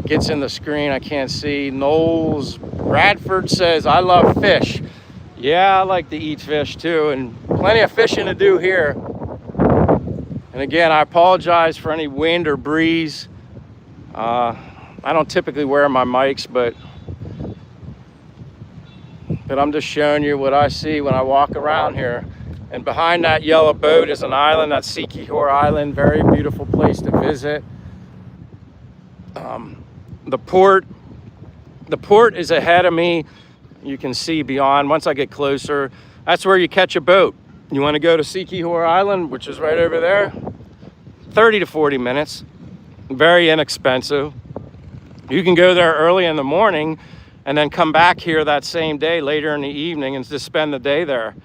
gets in the screen. I can't see. Knowles Bradford says, I love fish. Yeah, I like to eat fish too, and plenty of fishing to do here And again, I apologize for any wind or breeze. I don't typically wear my mics, but I'm just showing you what I see when I walk around here. And behind that yellow boat is an island, that's Sikihor Island. Very beautiful place to visit. The port is ahead of me. You can see beyond. Once I get closer, that's where you catch a boat. You want to go to Sikihor Island, which is right over there. 30 to 40 minutes. Very inexpensive. You can go there early in the morning and then come back here that same day later in the evening and just spend the day there.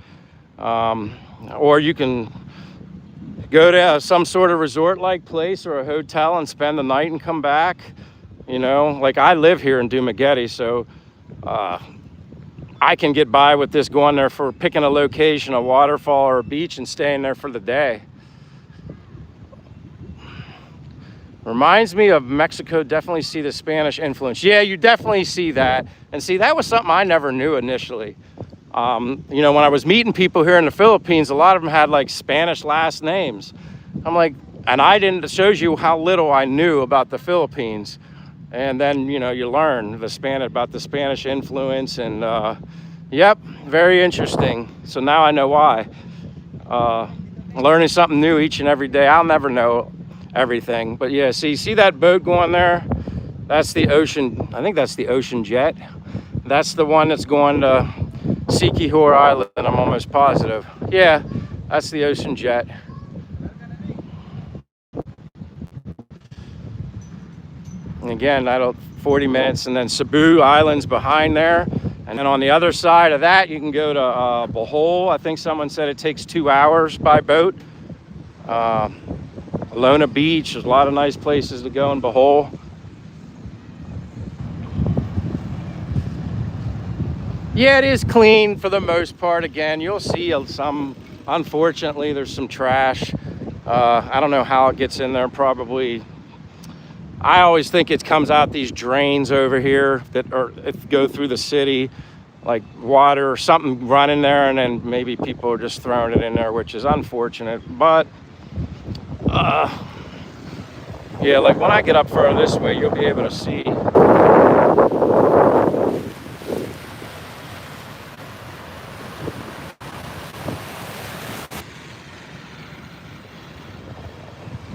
Or you can go to some sort of resort-like place or a hotel and spend the night and come back. You know, like I live here in Dumaguete, so I can get by with this going there for picking a location, a waterfall or a beach, and staying there for the day. Reminds me of Mexico. Definitely see the Spanish influence. Yeah, you definitely see that. And see, that was something I never knew initially. You know, when I was meeting people here in the Philippines, a lot of them had like Spanish last names. I'm like, and I didn't, it shows you how little I knew about the Philippines. And then, you know, you learn about the Spanish influence, and yep, very interesting. So now I know why. Learning something new each and every day. I'll never know everything, but yeah, see that boat going there? That's the ocean. I think that's the Ocean Jet. That's the one that's going to Sikihor Island. I'm almost positive. Yeah, that's the Ocean Jet. And again, that'll 40 minutes, and then Cebu Island's behind there. And then on the other side of that, you can go to Bohol. I think someone said it takes 2 hours by boat. Lona Beach, there's a lot of nice places to go in Bohol. Yeah, it is clean for the most part. Again, you'll see some, unfortunately, there's some trash. I don't know how it gets in there, probably. I always think it comes out these drains over here that go through the city, like water or something running there, and then maybe people are just throwing it in there, which is unfortunate. But yeah, like when I get up further this way, you'll be able to see.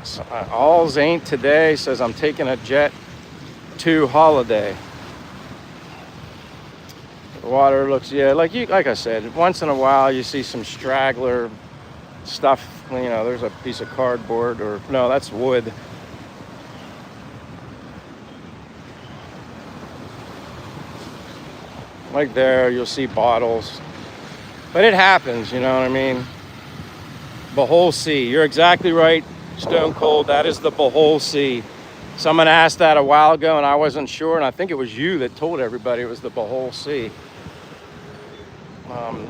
So, all's ain't today says I'm taking a jet to holiday. The water looks, yeah, like I said, once in a while you see some straggler stuff. You know, there's a piece of cardboard, or no, that's wood. Like there, you'll see bottles, but it happens, you know what I mean? Bohol Sea, you're exactly right, Stone Cold, that is the Bohol Sea. Someone asked that a while ago and I wasn't sure, and I think it was you that told everybody it was the Bohol Sea.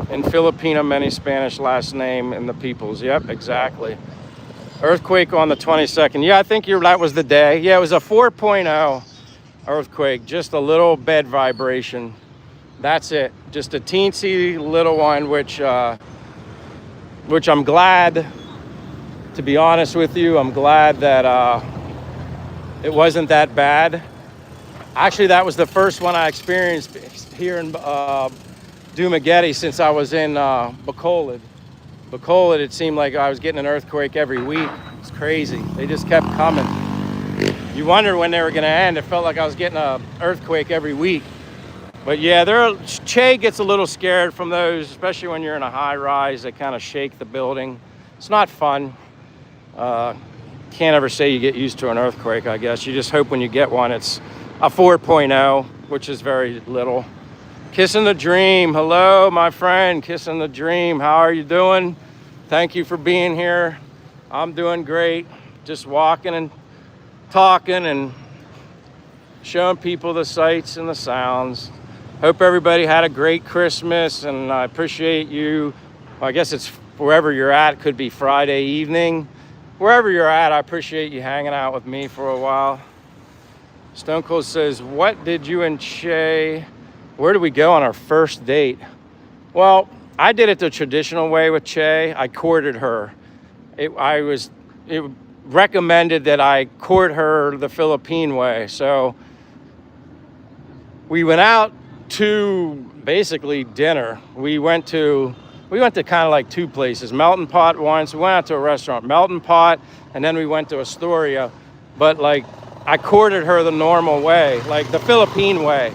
In Filipino, many Spanish last name in the peoples. Yep, exactly. Earthquake on the 22nd. Yeah, I think that was the day. Yeah, it was a 4.0 earthquake, just a little bed vibration. That's it. Just a teensy little one, which I'm glad, to be honest with you, I'm glad that it wasn't that bad. Actually, that was the first one I experienced here in Dumaguete since I was in Bacolod. Bacolod, it seemed like I was getting an earthquake every week. It's crazy. They just kept coming. You wonder when they were going to end. It felt like I was getting an earthquake every week. But yeah, Che gets a little scared from those, especially when you're in a high rise. They kind of shake the building. It's not fun. Can't ever say you get used to an earthquake, I guess. You just hope when you get one, it's a 4.0, which is very little. Kissing the Dream. Hello, my friend. Kissing the Dream. How are you doing? Thank you for being here. I'm doing great. Just walking and talking and showing people the sights and the sounds. Hope everybody had a great Christmas, and I appreciate you. Well, I guess it's wherever you're at. It could be Friday evening. Wherever you're at, I appreciate you hanging out with me for a while. Stone Cold says, what did you and Che, where did we go on our first date? Well, I did it the traditional way with Che. I courted her. I was it recommended that I court her the Philippine way. So we went out to basically dinner. We went to kind of like two places. Melting Pot once. We went out to a restaurant, Melting Pot, and then we went to Astoria. But like, I courted her the normal way, like the Philippine way.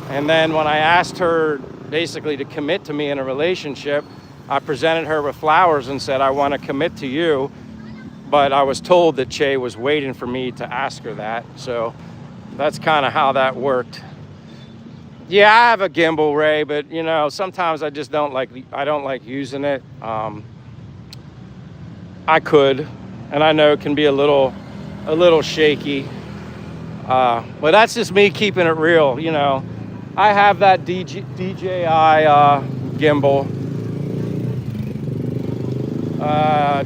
And then when I asked her basically to commit to me in a relationship, I presented her with flowers and said, I want to commit to you. But I was told that Che was waiting for me to ask her that. So that's kind of how that worked. Yeah, I have a gimbal, Ray, but you know, sometimes I just don't like using it. I could, and I know it can be a little shaky. But that's just me keeping it real, you know. I have that DJI gimbal.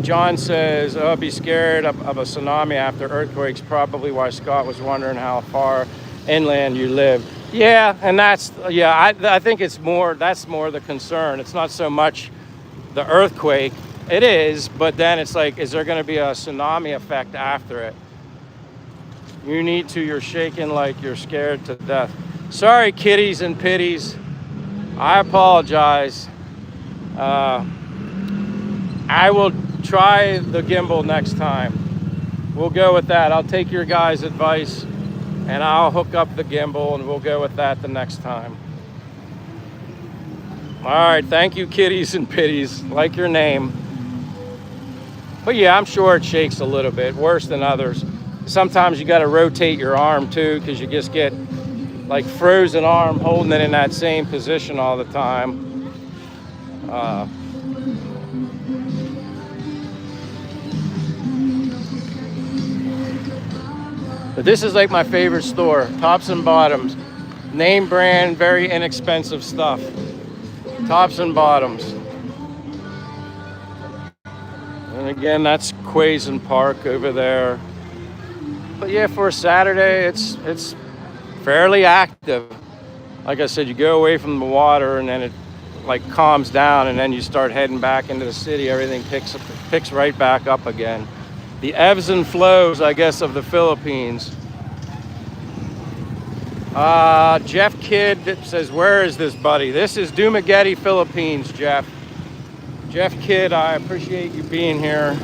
John says, oh, be scared of a tsunami after earthquakes, probably why Scott was wondering how far inland you live. Yeah, and I think that's more the concern. It's not so much the earthquake. It is, but then it's like, is there going to be a tsunami effect after it? You're shaking like you're scared to death. Sorry, kitties and pitties. I apologize. I will try the gimbal next time. We'll go with that. I'll take your guys' advice and I'll hook up the gimbal and we'll go with that the next time. All right, thank you, kitties and pitties, like your name. But yeah, I'm sure it shakes a little bit, worse than others. Sometimes you got to rotate your arm too, because you just get like frozen arm holding it in that same position all the time. But this is like my favorite store, Tops and Bottoms. Name brand, very inexpensive stuff. Tops and Bottoms. And again, that's Quaison Park over there. But yeah, for a Saturday, it's fairly active. Like I said, you go away from the water and then it like calms down and then you start heading back into the city. Everything picks right back up again. The ebbs and flows, I guess, of the Philippines. Jeff Kidd says, where is this, buddy? This is Dumaguete, Philippines, Jeff. Jeff Kidd, I appreciate you being here.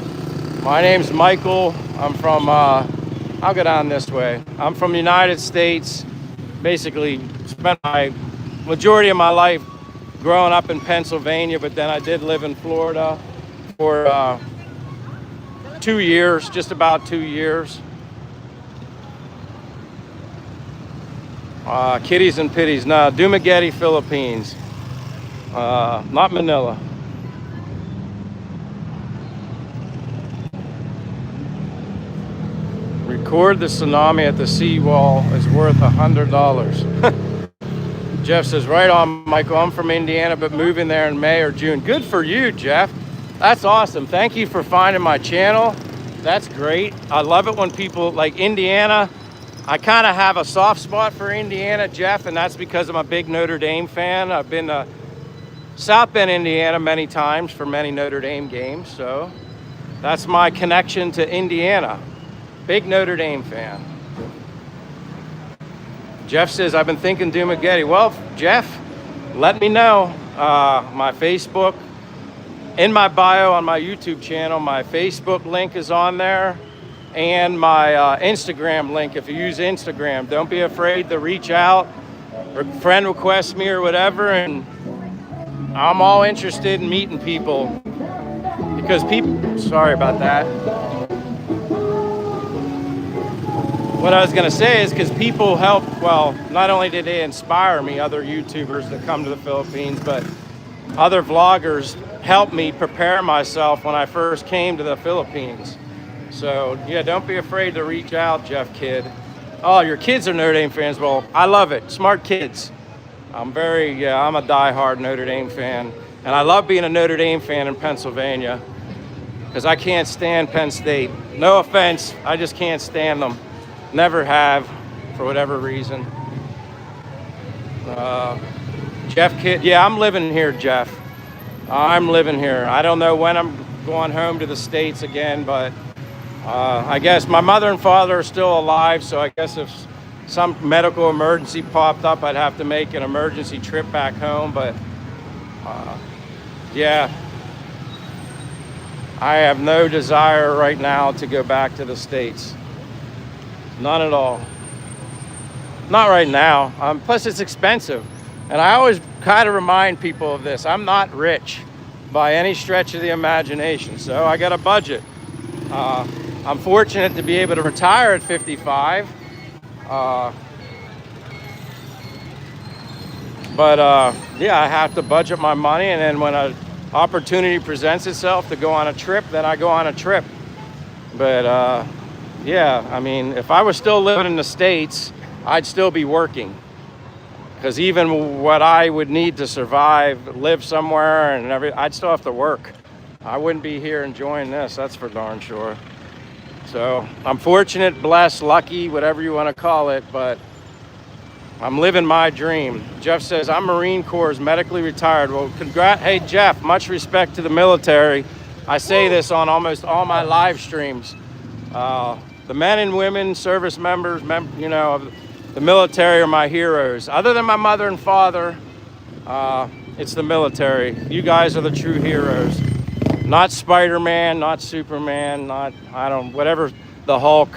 My name's Michael. I'm from, I'll go down this way. I'm from the United States. Basically, spent my majority of my life growing up in Pennsylvania, but then I did live in Florida for 2 years, just about 2 years. Kitties and pitties. No, Dumaguete, Philippines. Not Manila. Record the tsunami at the seawall is worth $100. Jeff says, right on, Michael. I'm from Indiana, but moving there in May or June. Good for you, Jeff. That's awesome. Thank you for finding my channel. That's great. I love it when people like Indiana. I kind of have a soft spot for Indiana, Jeff, and that's because I'm a big Notre Dame fan. I've been to South Bend, Indiana many times for many Notre Dame games, so that's my connection to Indiana. Big Notre Dame fan. Jeff says, I've been thinking Dumaguete. Well, Jeff, let me know. My Facebook, in my bio on my YouTube channel, my Facebook link is on there. And my Instagram link, if you use Instagram, don't be afraid to reach out or friend request me or whatever. And I'm all interested in meeting people because people, sorry about that. What I was going to say is because people help, well, not only did they inspire me, other YouTubers that come to the Philippines, but other vloggers helped me prepare myself when I first came to the Philippines. So, yeah, don't be afraid to reach out, Jeff Kidd. Oh, your kids are Notre Dame fans. Well, I love it. Smart kids. I'm a diehard Notre Dame fan. And I love being a Notre Dame fan in Pennsylvania because I can't stand Penn State. No offense, I just can't stand them. Never have, for whatever reason. Jeff Kidd, yeah, I'm living here, Jeff. I'm living here. I don't know when I'm going home to the States again, but I guess my mother and father are still alive, so I guess if some medical emergency popped up, I'd have to make an emergency trip back home. But yeah, I have no desire right now to go back to the States. None at all. Not right now. Plus, it's expensive. And I always kind of remind people of this. I'm not rich by any stretch of the imagination, so I got a budget. I'm fortunate to be able to retire at 55. Yeah, I have to budget my money, and then when an opportunity presents itself to go on a trip, then I go on a trip. But yeah, I mean, if I was still living in the States, I'd still be working. Because even what I would need to survive, live somewhere and everything, I'd still have to work. I wouldn't be here enjoying this, that's for darn sure. So I'm fortunate, blessed, lucky, whatever you want to call it, but I'm living my dream. Jeff says, I'm Marine Corps, medically retired. Well, hey Jeff, much respect to the military. I say this on almost all my live streams. The men and women, service members, you know, of the military are my heroes. Other than my mother and father, it's the military. You guys are the true heroes. Not Spider-Man, not Superman, not, whatever, the Hulk.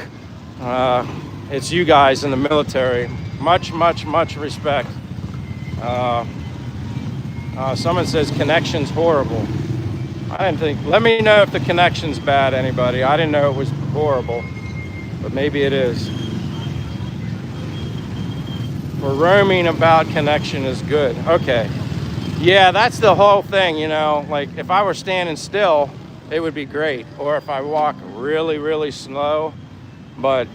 It's you guys in the military. Much, much, much respect. Someone says connection's horrible. I didn't think, let me know if the connection's bad, anybody. I didn't know it was horrible, but maybe it is. For roaming about, connection is good. Okay. Yeah, that's the whole thing, you know, like if I were standing still, it would be great. Or if I walk really, really slow, but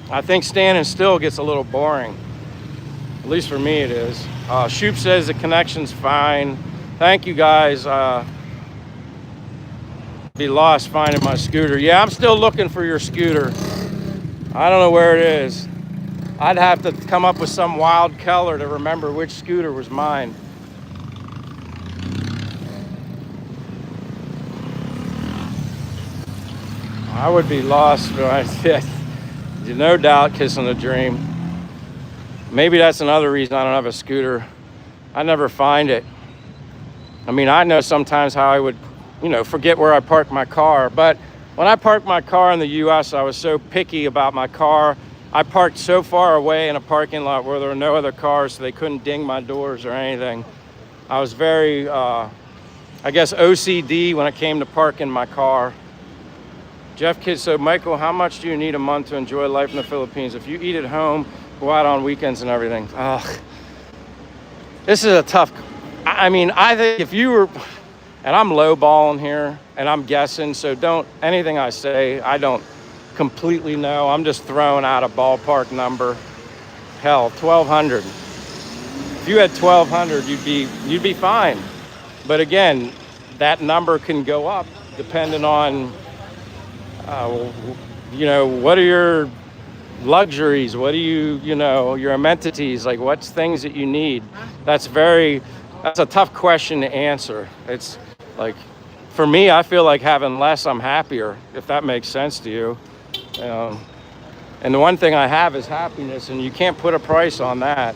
I think standing still gets a little boring. At least for me it is. Shoop says the connection's fine. Thank you guys. Be lost finding my scooter. Yeah, I'm still looking for your scooter. I don't know where it is. I'd have to come up with some wild color to remember which scooter was mine. I would be lost, but no doubt kissing a dream. Maybe that's another reason I don't have a scooter. I never find it. I mean, I know sometimes how I would, you know, forget where I park my car. But when I parked my car in the US, I was so picky about my car. I parked so far away in a parking lot where there were no other cars, so they couldn't ding my doors or anything. I was very, I guess, OCD when it came to parking my car. Jeff Kidd, so Michael, how much do you need a month to enjoy life in the Philippines? If you eat at home, go out on weekends and everything. Ugh. This is a tough, I mean, I think if you were, and I'm lowballing here, and I'm guessing, so don't, anything I say, I don't completely know. I'm just throwing out a ballpark number. Hell, 1,200. If you had 1,200, you'd be fine. But again, that number can go up depending on, you know, what are your luxuries? What do you know, your amenities? Like, what's things that you need? That's a tough question to answer. It's like, for me, I feel like having less, I'm happier, if that makes sense to you. And the one thing I have is happiness, and you can't put a price on that.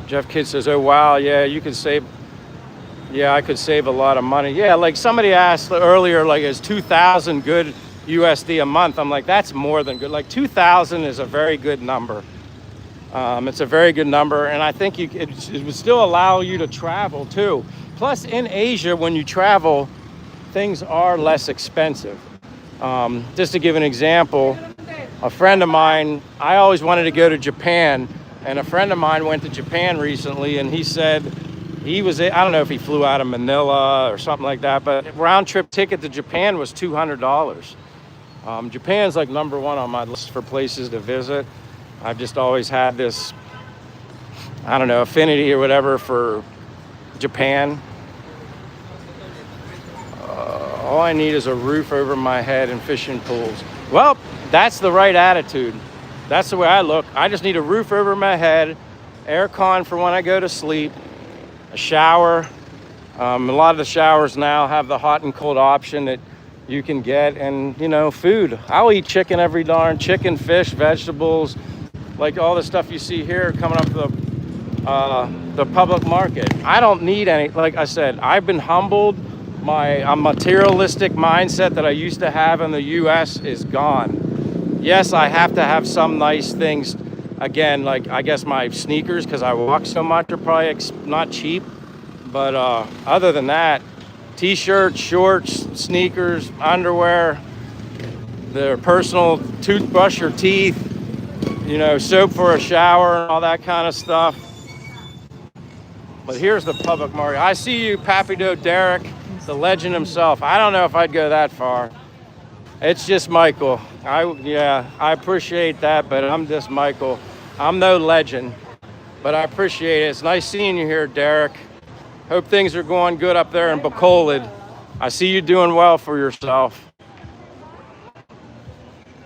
Jeff Kidd says, oh, wow, yeah, you could save. Yeah, I could save a lot of money. Yeah, like somebody asked earlier, like, is 2,000 good USD a month? I'm like, that's more than good. Like 2,000 is a very good number. It's a very good number, and I think it would still allow you to travel too. Plus, in Asia, when you travel, things are less expensive. Just to give an example, a friend of mine, I always wanted to go to Japan, and a friend of mine went to Japan recently, and he said he was, I don't know if he flew out of Manila or something like that, but round trip ticket to Japan was $200. Japan's like number one on my list for places to visit. I've just always had this, I don't know, affinity or whatever for Japan. All I need is a roof over my head and fishing pools. Well, that's the right attitude. That's the way I look. I just need a roof over my head, air con for when I go to sleep, a shower, A lot of the showers now have the hot and cold option that you can get, and you know, food. I'll eat chicken every darn chicken, fish, vegetables, like all the stuff you see here coming up the public market. I don't need any. Like I said, I've been humbled. My materialistic mindset that I used to have in the U.S. is gone. Yes, I have to have some nice things. Again, like I guess my sneakers, because I walk so much, are probably not cheap. But other than that, t-shirts, shorts, sneakers, underwear, their personal toothbrush your teeth, you know, soap for a shower and all that kind of stuff. But here's the public market. I see you, Papido Derek, the legend himself. I don't know if I'd go that far. It's just Michael. I appreciate that, but I'm just Michael. I'm no legend, but I appreciate it. It's nice seeing you here, Derek. Hope things are going good up there in Bacolod. I see you doing well for yourself.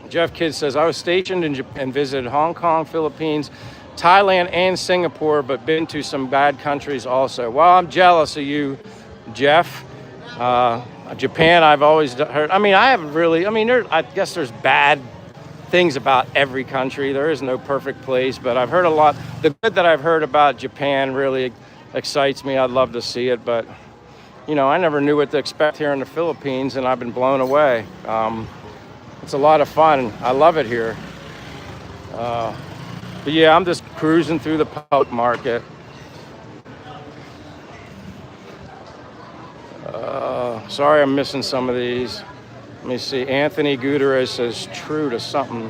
Jeff Kidd says, I was stationed in Japan and visited Hong Kong, Philippines, Thailand, and Singapore, but been to some bad countries also. Well, I'm jealous of you, Jeff. Japan, I've always heard. I mean, I haven't really. I mean, I guess there's bad things about every country. There is no perfect place, but I've heard a lot. The good that I've heard about Japan really excites me. I'd love to see it, but you know, I never knew what to expect here in the Philippines, and I've been blown away. It's a lot of fun. I love it here. But yeah, I'm just cruising through the public market. Sorry, I'm missing some of these. Let me see. Anthony Gutierrez says, true to something.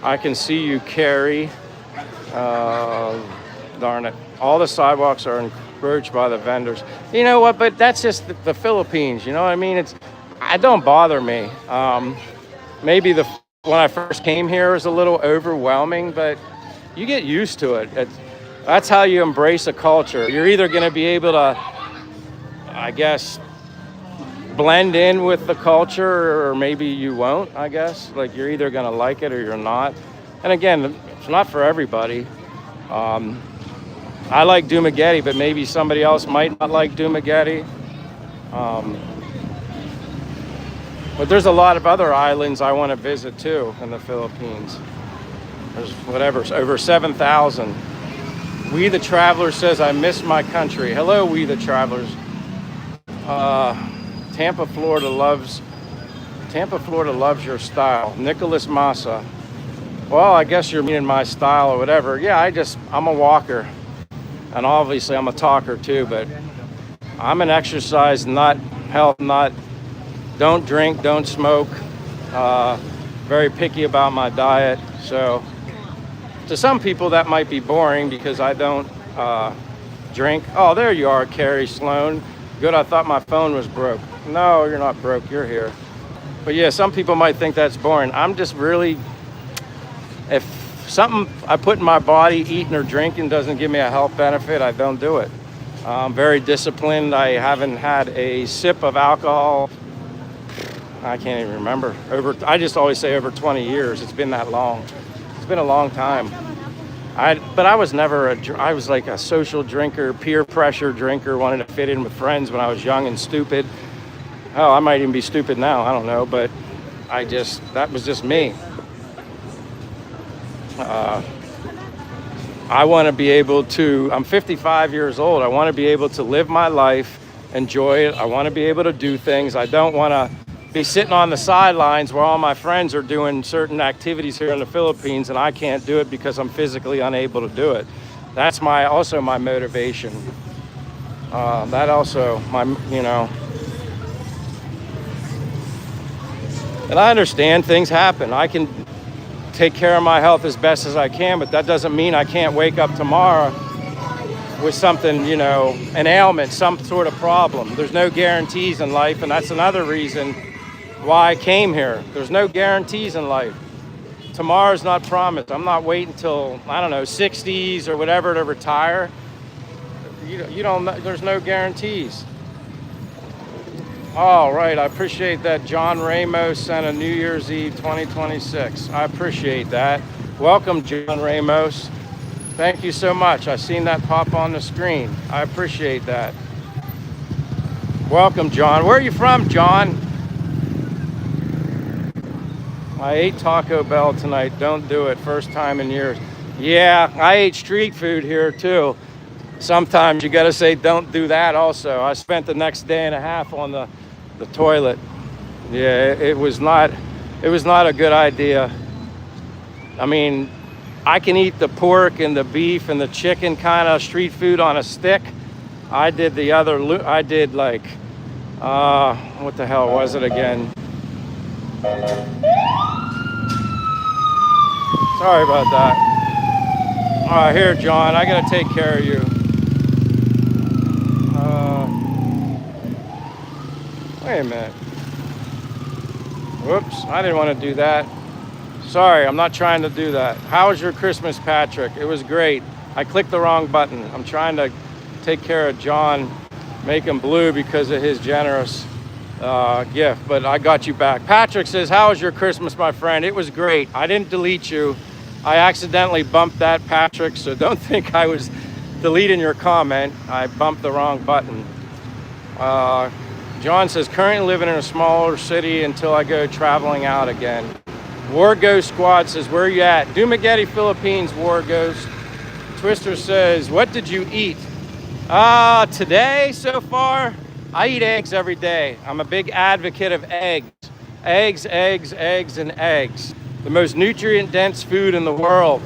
I can see you, Carrie. Darn it. All the sidewalks are encroached by the vendors. You know what? But that's just the Philippines. You know what I mean? It don't bother me. Maybe when I first came here, it was a little overwhelming, but you get used to it. That's how you embrace a culture. You're either going to be able to, I guess, blend in with the culture, or maybe you won't, I guess. Like, you're either going to like it or you're not. And again, it's not for everybody. I like Dumaguete, but maybe somebody else might not like Dumaguete. But there's a lot of other islands I want to visit too in the Philippines. There's over 7,000. We the Traveler says, I miss my country. Hello, We the Travelers. Tampa, Florida loves your style. Nicholas Massa. Well, I guess you're meaning my style or whatever. Yeah, I'm a walker. And obviously I'm a talker too, but I'm an exercise nut, health nut. Don't drink, don't smoke. Very picky about my diet. So to some people that might be boring because I don't drink. Oh, there you are, Carrie Sloan. Good, I thought my phone was broke. No, you're not broke, you're here. But yeah, some people might think that's boring. I'm just really, if something I put in my body, eating or drinking, doesn't give me a health benefit, I don't do it. I'm very disciplined. I haven't had a sip of alcohol. I can't even remember. I just always say over 20 years. It's been that long. It's been a long time. But I was never I was like a social drinker, peer pressure drinker, wanted to fit in with friends when I was young and stupid. Oh, I might even be stupid now. I don't know, but that was just me. I want to be able to, I'm 55 years old. I want to be able to live my life, enjoy it. I want to be able to do things. I don't want to be sitting on the sidelines where all my friends are doing certain activities here in the Philippines and I can't do it because I'm physically unable to do it. That's also my motivation. That also, and I understand things happen. I can take care of my health as best as I can, but that doesn't mean I can't wake up tomorrow with something, an ailment, some sort of problem. There's no guarantees in life, and that's another reason why I came here. There's no guarantees in life. Tomorrow's not promised. I'm not waiting till, 60s or whatever to retire. You don't know, there's no guarantees. All right, I appreciate that. John Ramos sent a New Year's Eve 2026. I appreciate that. Welcome, John Ramos. Thank you so much. I seen that pop on the screen. I appreciate that. Welcome, John. Where are you from, John? I ate Taco Bell tonight. Don't do it. First time in years. Yeah, I ate street food here too. Sometimes you got to say don't do that also. I spent the next day and a half on the toilet. Yeah, it was not a good idea. I mean, I can eat the pork and the beef and the chicken kind of street food on a stick. I did the other, I did like, what the hell was it again? Sorry about that. All right, here, John, I gotta take care of you. Wait a minute. Whoops, I didn't want to do that. Sorry, I'm not trying to do that. How was your Christmas, Patrick? It was great. I clicked the wrong button. I'm trying to take care of John, make him blue because of his generous gift, but I got you back. Patrick says, how was your Christmas, my friend? It was great. I didn't delete you. I accidentally bumped that, Patrick, so don't think I was deleting your comment. I bumped the wrong button. John says, currently living in a smaller city until I go traveling out again. War Ghost Squad says, where are you at? Dumaguete, Philippines, War Ghost. Twister says, what did you eat? Today so far, I eat eggs every day. I'm a big advocate of eggs. Eggs, eggs, eggs, and eggs. The most nutrient-dense food in the world.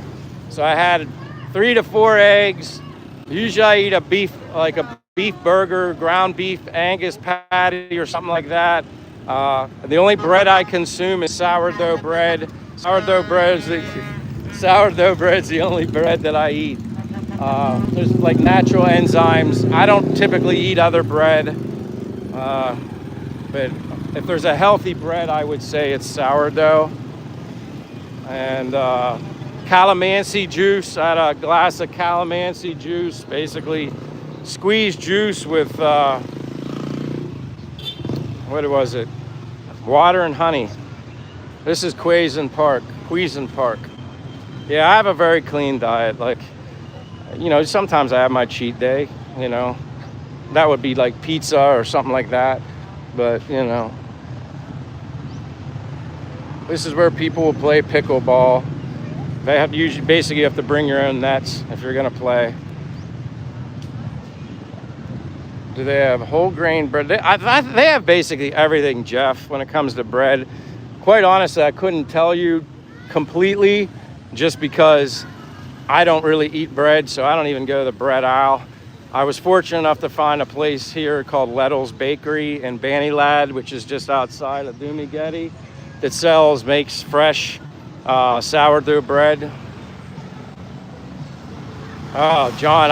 So I had 3 to 4 eggs. Usually I eat a beef, like a beef burger, ground beef Angus patty or something like that. The only bread I consume is sourdough bread. Sourdough bread's the only bread that I eat. There's like natural enzymes. I don't typically eat other bread, but if there's a healthy bread, I would say it's sourdough. And calamansi juice. I had a glass of calamansi juice, basically squeezed juice with what was it? Water and honey. This is Quezon Park. Yeah, I have a very clean diet. Like, you know, sometimes I have my cheat day, you know. That would be like pizza or something like that. But, you know, this is where people will play pickleball. They have usually, basically you have to bring your own nets if you're gonna play. Do they have whole grain bread? They have basically everything, Jeff, when it comes to bread. Quite honestly, I couldn't tell you completely just because I don't really eat bread, so I don't even go to the bread aisle. I was fortunate enough to find a place here called Lettle's Bakery in Bannylad, which is just outside of Dumaguete, that makes fresh sourdough bread. Oh, John,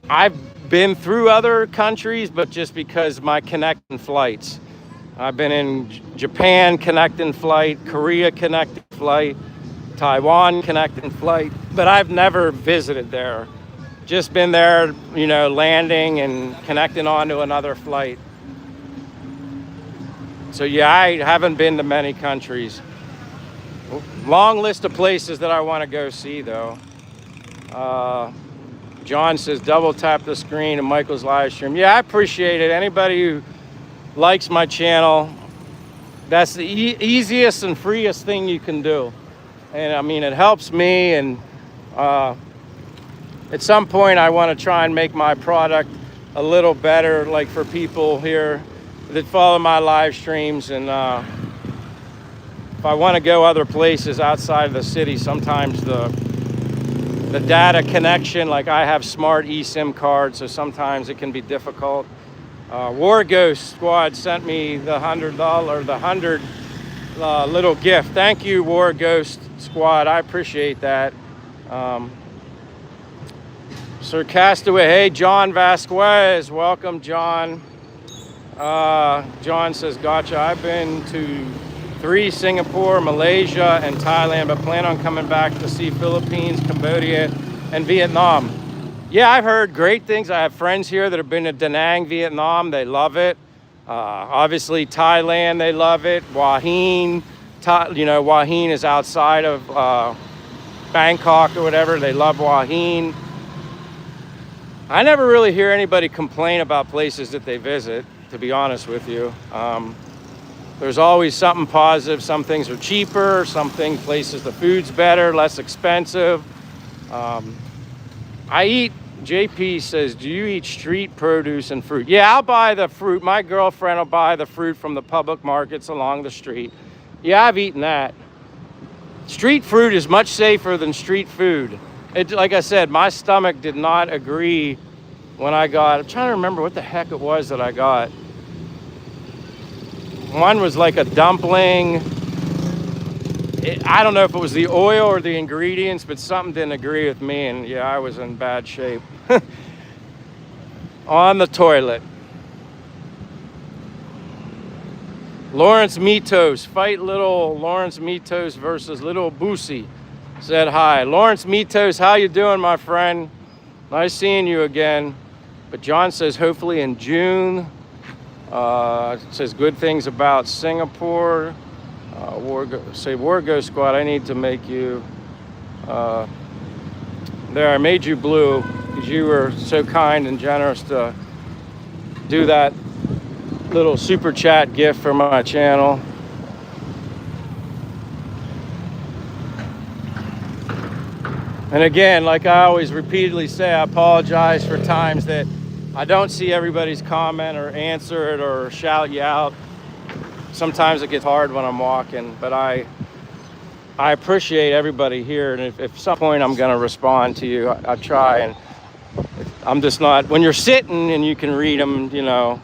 I've been through other countries, but just because my connecting flights. I've been in Japan connecting flight, Korea connecting flight, Taiwan connecting flight, but I've never visited there. Just been there, you know, landing and connecting onto another flight. So yeah, I haven't been to many countries. Long list of places that I want to go see though. John says double tap the screen in Michael's live stream. Yeah, I appreciate it. Anybody who likes my channel, that's the easiest and freest thing you can do. And I mean, it helps me, and at some point I want to try and make my product a little better, like for people here that follow my live streams. And if I want to go other places outside of the city, sometimes the data connection, like I have smart eSIM cards, so sometimes it can be difficult. War Ghost Squad sent me the $100 little gift. Thank you, War Ghost Squad. I appreciate that. Sir Castaway, hey, John Vasquez. Welcome, John. John says, gotcha. I've been to 3, Singapore, Malaysia, and Thailand, but plan on coming back to see Philippines, Cambodia, and Vietnam. Yeah, I've heard great things. I have friends here that have been to Da Nang, Vietnam. They love it. Obviously, Thailand, they love it. Hua Hin, Hua Hin is outside of Bangkok or whatever. They love Hua Hin. I never really hear anybody complain about places that they visit. to be honest with you. There's always something positive. Some things are cheaper, places the food's better, less expensive. JP says, do you eat street produce and fruit? Yeah, I'll buy the fruit. My girlfriend will buy the fruit from the public markets along the street. Yeah, I've eaten that. Street fruit is much safer than street food. Like I said, my stomach did not agree when I'm trying to remember what the heck it was that I got. One was like a dumpling. I don't know if it was the oil or the ingredients, but something didn't agree with me, and yeah, I was in bad shape. On the toilet. Lawrence Mitos, fight little Lawrence Mitos versus little Boosie. Said hi. Lawrence Mitos, how you doing, my friend? Nice seeing you again. But John says hopefully in June. Says good things about Singapore. Wargo Squad, I need to make you. There, I made you blue because you were so kind and generous to do that little super chat gift for my channel. And again, like I always repeatedly say, I apologize for times that I don't see everybody's comment or answer it or shout you out. Sometimes it gets hard when I'm walking, but I appreciate everybody here. And if at some point I'm going to respond to you, I try. And I'm just not, when you're sitting and you can read them, you know,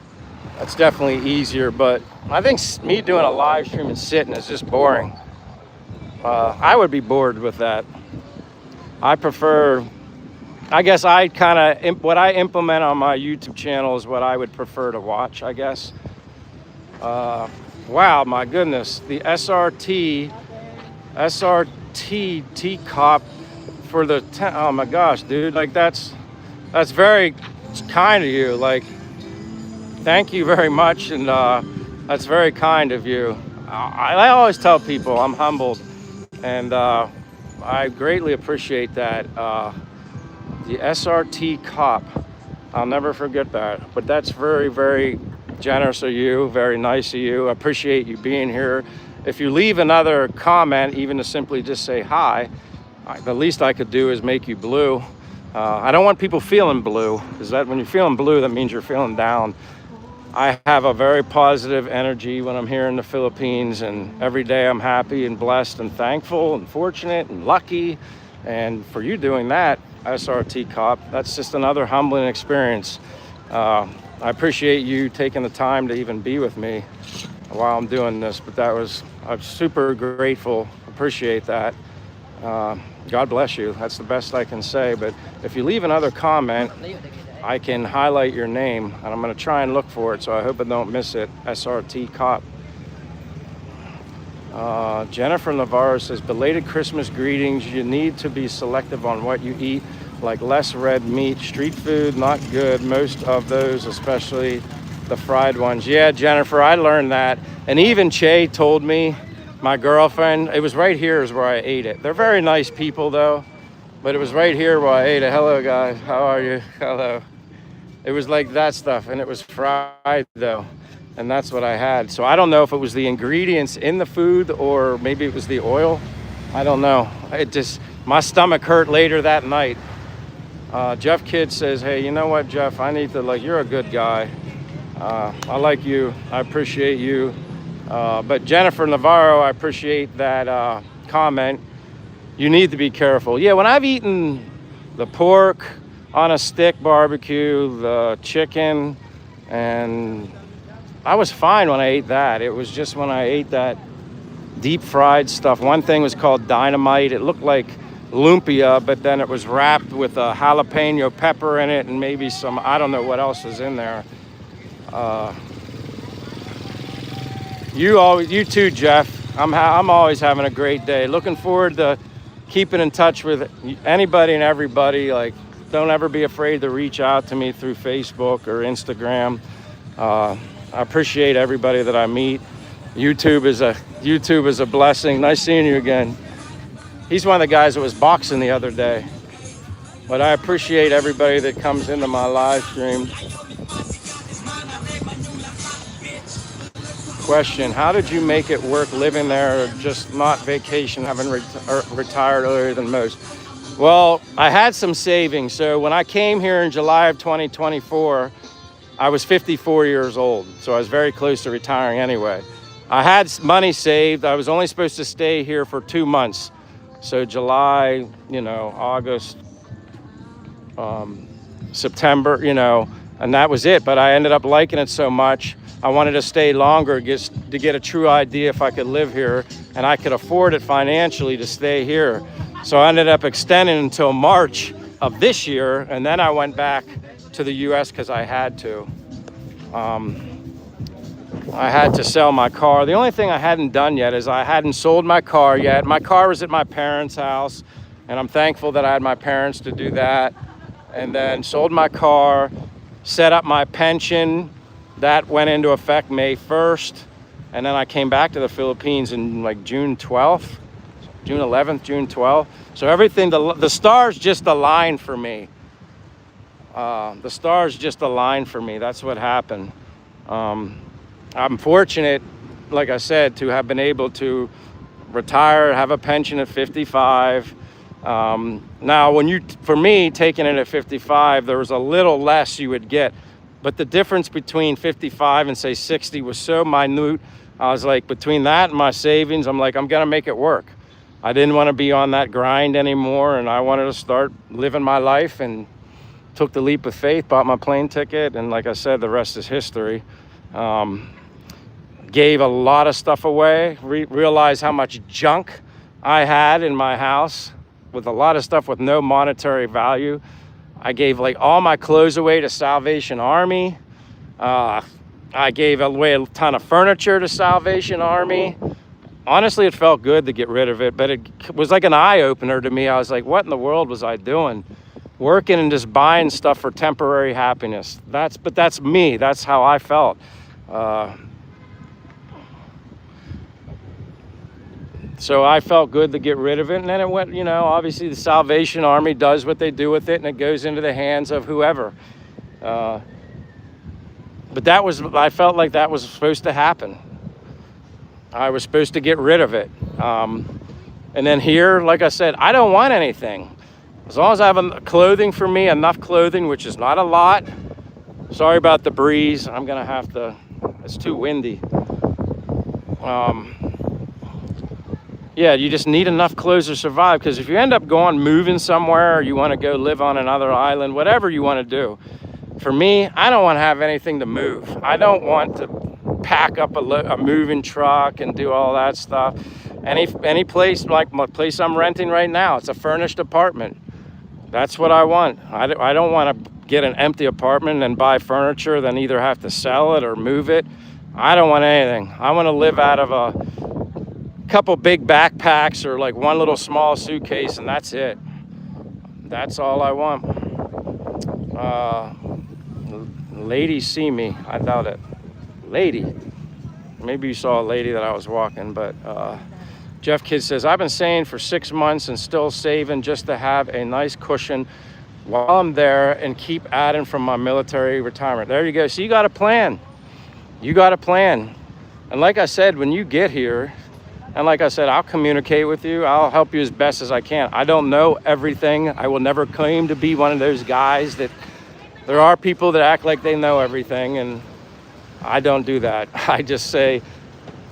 that's definitely easier. But I think me doing a live stream and sitting is just boring. I would be bored with that. I prefer, I guess what I implement on my YouTube channel is what I would prefer to watch, I guess. Wow, my goodness, the SRT teacup for the, oh my gosh, dude, like that's very kind of you. Like, thank you very much, and that's very kind of you. I always tell people I'm humbled, and I greatly appreciate that. The SRT cop, I'll never forget that. But that's very, very generous of you, very nice of you. I appreciate you being here. If you leave another comment, even to simply just say hi, the least I could do is make you blue. I don't want people feeling blue, because that when you're feeling blue, that means you're feeling down. I have a very positive energy when I'm here in the Philippines, and every day I'm happy and blessed and thankful and fortunate and lucky. And for you doing that, SRT Cop, that's just another humbling experience. I appreciate you taking the time to even be with me while I'm doing this, but I'm super grateful, appreciate that. God bless you, that's the best I can say. But if you leave another comment, I can highlight your name, and I'm going to try and look for it, so I hope I don't miss it. SRT Cop. Jennifer Navarro says, belated Christmas greetings. You need to be selective on what you eat, like less red meat. Street food, not good. Most of those, especially the fried ones. Yeah, Jennifer, I learned that. And even Che told me, my girlfriend, it was right here is where I ate it. They're very nice people, though. But it was right here where I ate it. Hello, guys. How are you? Hello. It was like that stuff, and it was fried, though. And that's what I had. So I don't know if it was the ingredients in the food or maybe it was the oil. I don't know. My stomach hurt later that night. Jeff Kidd says, hey, you know what, Jeff? I need to, you're a good guy. I like you. I appreciate you. But Jennifer Navarro, I appreciate that comment. You need to be careful. Yeah, when I've eaten the pork on a stick barbecue, the chicken, and I was fine when I ate that. It was just when I ate that deep fried stuff. One thing was called dynamite. It looked like lumpia, but then it was wrapped with a jalapeno pepper in it and maybe some, I don't know what else was in there. You too, Jeff. I'm always having a great day. Looking forward to keeping in touch with anybody and everybody. Don't ever be afraid to reach out to me through Facebook or Instagram. I appreciate everybody that I meet. YouTube is a blessing. Nice seeing you again. He's one of the guys that was boxing the other day. But I appreciate everybody that comes into my live stream. question. How did you make it work living there, just not vacation, having retired earlier than most? Well, I had some savings. So when I came here in July of 2024, I was 54 years old. So I was very close to retiring anyway. I had money saved. I was only supposed to stay here for 2 months. So July, August, September, and that was it. But I ended up liking it so much. I wanted to stay longer just to get a true idea if I could live here and I could afford it financially to stay here. So I ended up extending until March of this year, and then I went back to the US because I had to. I had to sell my car. The only thing I hadn't done yet is I hadn't sold my car yet. My car was at my parents' house, and I'm thankful that I had my parents to do that. And then sold my car, set up my pension. That went into effect May 1st. And then I came back to the Philippines in like June 12th, June 11th, June 12th. So everything, the stars just aligned for me. The stars just aligned for me. That's what happened. I'm fortunate, like I said, to have been able to retire, have a pension at 55. Now, for me, taking it at 55, there was a little less you would get. But the difference between 55 and say 60 was so minute. I was like, between that and my savings, I'm like, I'm gonna make it work. I didn't want to be on that grind anymore, and I wanted to start living my life, and took the leap of faith, bought my plane ticket, and like I said, the rest is history. Gave a lot of stuff away, realized how much junk I had in my house with a lot of stuff with no monetary value. I gave like all my clothes away to Salvation Army. I gave away a ton of furniture to Salvation Army. Honestly, it felt good to get rid of it, but it was like an eye-opener to me. I was like, what in the world was I doing? Working and just buying stuff for temporary happiness. But that's me. That's how I felt. So I felt good to get rid of it. And then it went, obviously the Salvation Army does what they do with it, and it goes into the hands of whoever. But I felt like that was supposed to happen. I was supposed to get rid of it. And then here, like I said, I don't want anything. As long as I have clothing for me, enough clothing, which is not a lot. Sorry about the breeze. I'm going to have to, it's too windy. Yeah, you just need enough clothes to survive, because if you end up moving somewhere, or you want to go live on another island, whatever you want to do. For me, I don't want to have anything to move. I don't want to pack up a moving truck and do all that stuff. Any place, like my place I'm renting right now, it's a furnished apartment. That's what I want. I don't want to get an empty apartment and buy furniture, then either have to sell it or move it. I don't want anything. I want to live out of a couple big backpacks or like one little small suitcase, and that's it. That's all I want. Ladies see me. I doubt it. Lady. Maybe you saw a lady that I was walking, but Jeff Kidd says, I've been saying for 6 months and still saving just to have a nice cushion while I'm there and keep adding from my military retirement. There you go. So you got a plan. You got a plan. And like I said, when you get here, and like I said, I'll communicate with you. I'll help you as best as I can. I don't know everything. I will never claim to be one of those guys that there are people that act like they know everything, and I don't do that. I just say,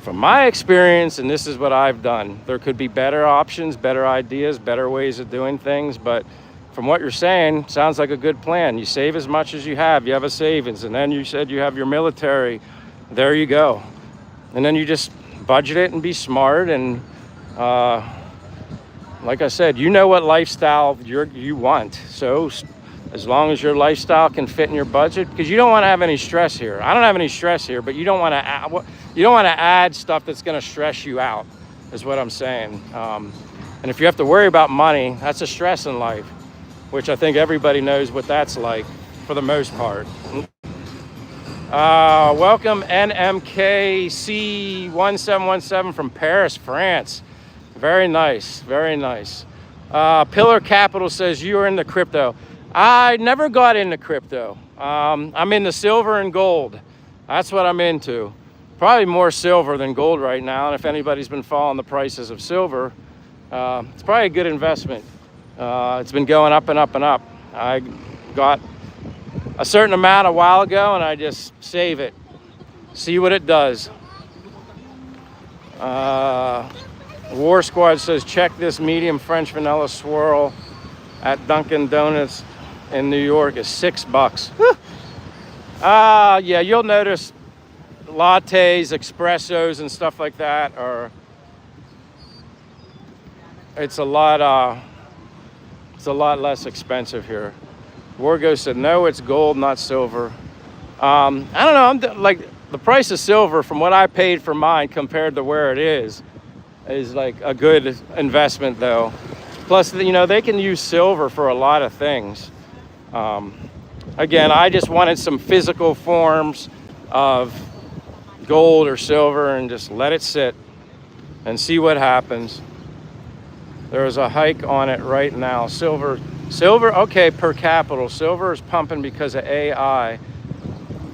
from my experience, and this is what I've done, there could be better options, better ideas, better ways of doing things. But from what you're saying, sounds like a good plan. You save as much as you have a savings, and then you said you have your military. There you go. And then you just budget it and be smart. And like I said, you know what lifestyle you want. So as long as your lifestyle can fit in your budget, because you don't want to have any stress here. I don't have any stress here, but you don't want to add stuff that's going to stress you out, is what I'm saying. And if you have to worry about money, that's a stress in life, which I think everybody knows what that's like for the most part. Welcome NMKC1717 from Paris, France. Very nice, very nice. Pillar Capital says you are into crypto. I never got into crypto. I'm into silver and gold. That's what I'm into. probably more silver than gold right now. And if anybody's been following the prices of silver, it's probably a good investment. It's been going up and up and up. I got a certain amount a while ago and I just save it, see what it does. War Squad says, check this medium French vanilla swirl at Dunkin' Donuts in New York is $6. Yeah, you'll notice lattes, espressos, and stuff like that it's a lot less expensive here. Wargo said, no, it's gold, not silver. I don't know, like the price of silver from what I paid for mine compared to where it is like a good investment though. Plus, you know, they can use silver for a lot of things. Again, I just wanted some physical forms of gold or silver and just let it sit and see what happens. There's a hike on it right now. Silver, okay, per capita. Silver is pumping because of AI.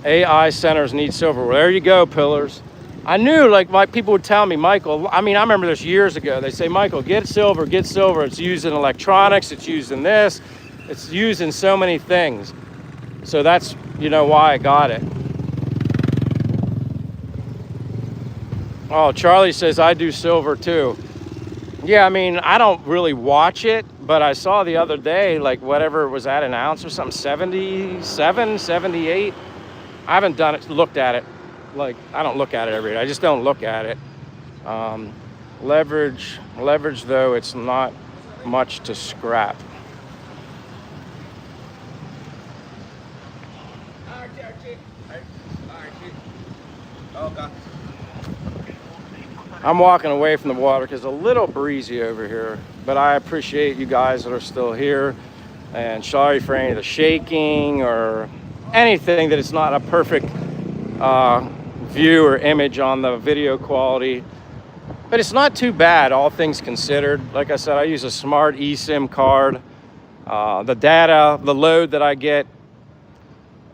AI centers need silver. Well, there you go, pillars. I knew, like, my people would tell me, Michael, I mean, I remember this years ago. They say, Michael, get silver, get silver. It's used in electronics. It's used in this. It's used in so many things. So that's, you know, why I got it. Oh, Charlie says, I do silver too. Yeah, I mean, I don't really watch it, but I saw the other day, like, whatever it was at an ounce or something, 77, 78. I haven't done it, looked at it. Like, I don't look at it every day. I just don't look at it. Leverage though, it's not much to scrap. I'm walking away from the water because it's a little breezy over here, but I appreciate you guys that are still here, and sorry for any of the shaking or anything that it's not a perfect view or image on the video quality, but it's not too bad, all things considered. Like I said, I use a smart eSIM card. The data, the load that I get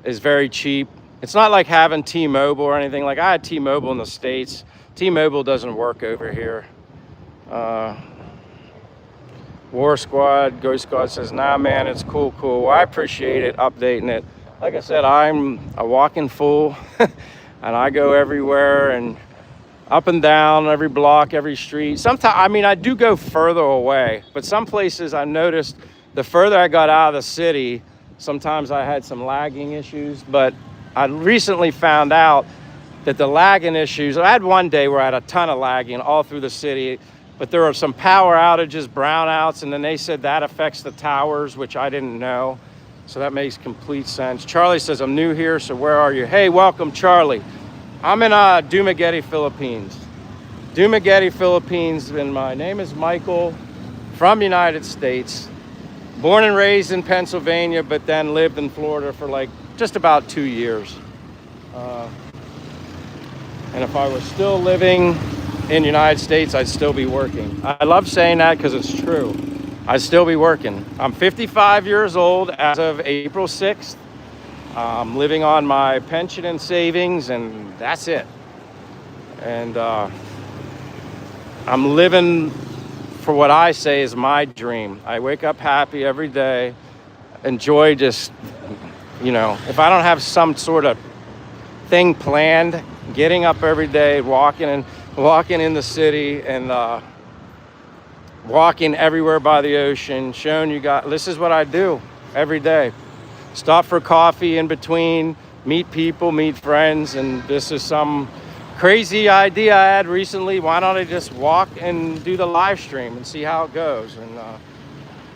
is very cheap. It's not like having T-Mobile or anything. Like, I had T-Mobile in the States. T-Mobile doesn't work over here. War Squad, Ghost Squad says, nah, man, it's cool. Well, I appreciate it, updating it. Like I said, I'm a walking fool, and I go everywhere and up and down every block, every street. Sometimes, I mean, I do go further away, but some places I noticed the further I got out of the city, sometimes I had some lagging issues, but I recently found out that the lagging issues, I had one day where I had a ton of lagging all through the city, but there were some power outages, brownouts, and then they said that affects the towers, which I didn't know. So that makes complete sense. Charlie says, I'm new here, so where are you? Hey, welcome, Charlie. I'm in Dumaguete, Philippines. Dumaguete, Philippines, and my name is Michael, from United States. Born and raised in Pennsylvania, but then lived in Florida for like just about 2 years. And if I was still living in the United States, I'd still be working. I love saying that because it's true. I'd still be working. I'm 55 years old as of April 6th. I'm living on my pension and savings, and that's it. And I'm living for what I say is my dream. I wake up happy every day, enjoy just, you know, if I don't have some sort of thing planned, getting up every day, walking in the city, and walking everywhere by the ocean, showing you guys, this is what I do every day. Stop for coffee in between, meet people, meet friends, and this is some crazy idea I had recently. Why don't I just walk and do the live stream and see how it goes? And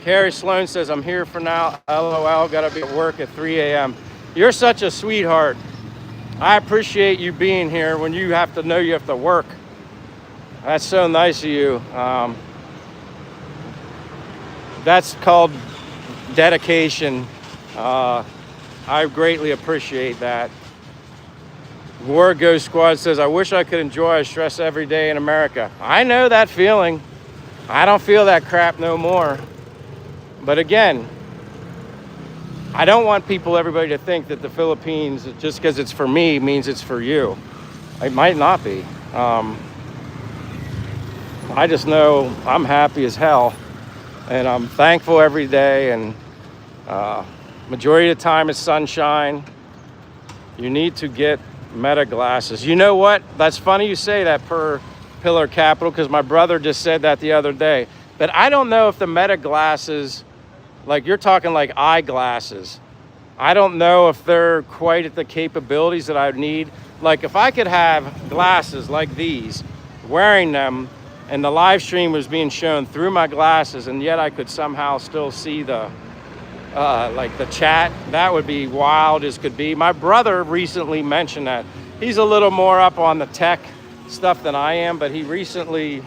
Carrie Sloan says, I'm here for now, LOL, gotta be at work at 3 a.m. You're such a sweetheart. I appreciate you being here when you have to know you have to work. That's so nice of you. That's called dedication. I greatly appreciate that. War Ghost Squad says, I wish I could enjoy stress every day in America. I know that feeling. I don't feel that crap no more. But again, I don't want everybody to think that the Philippines, just because it's for me, means it's for you. It might not be. I just know I'm happy as hell, and I'm thankful every day, and majority of the time it's sunshine. You need to get Meta glasses. You know what? That's funny you say that, per Pillar Capital, because my brother just said that the other day. But I don't know if the Meta glasses, like you're talking like eyeglasses, I don't know if they're quite at the capabilities that I would need. Like if I could have glasses like these, wearing them, and the live stream was being shown through my glasses, and yet I could somehow still see the like the chat, that would be wild as could be. My brother recently mentioned that. He's a little more up on the tech stuff than I am, but he recently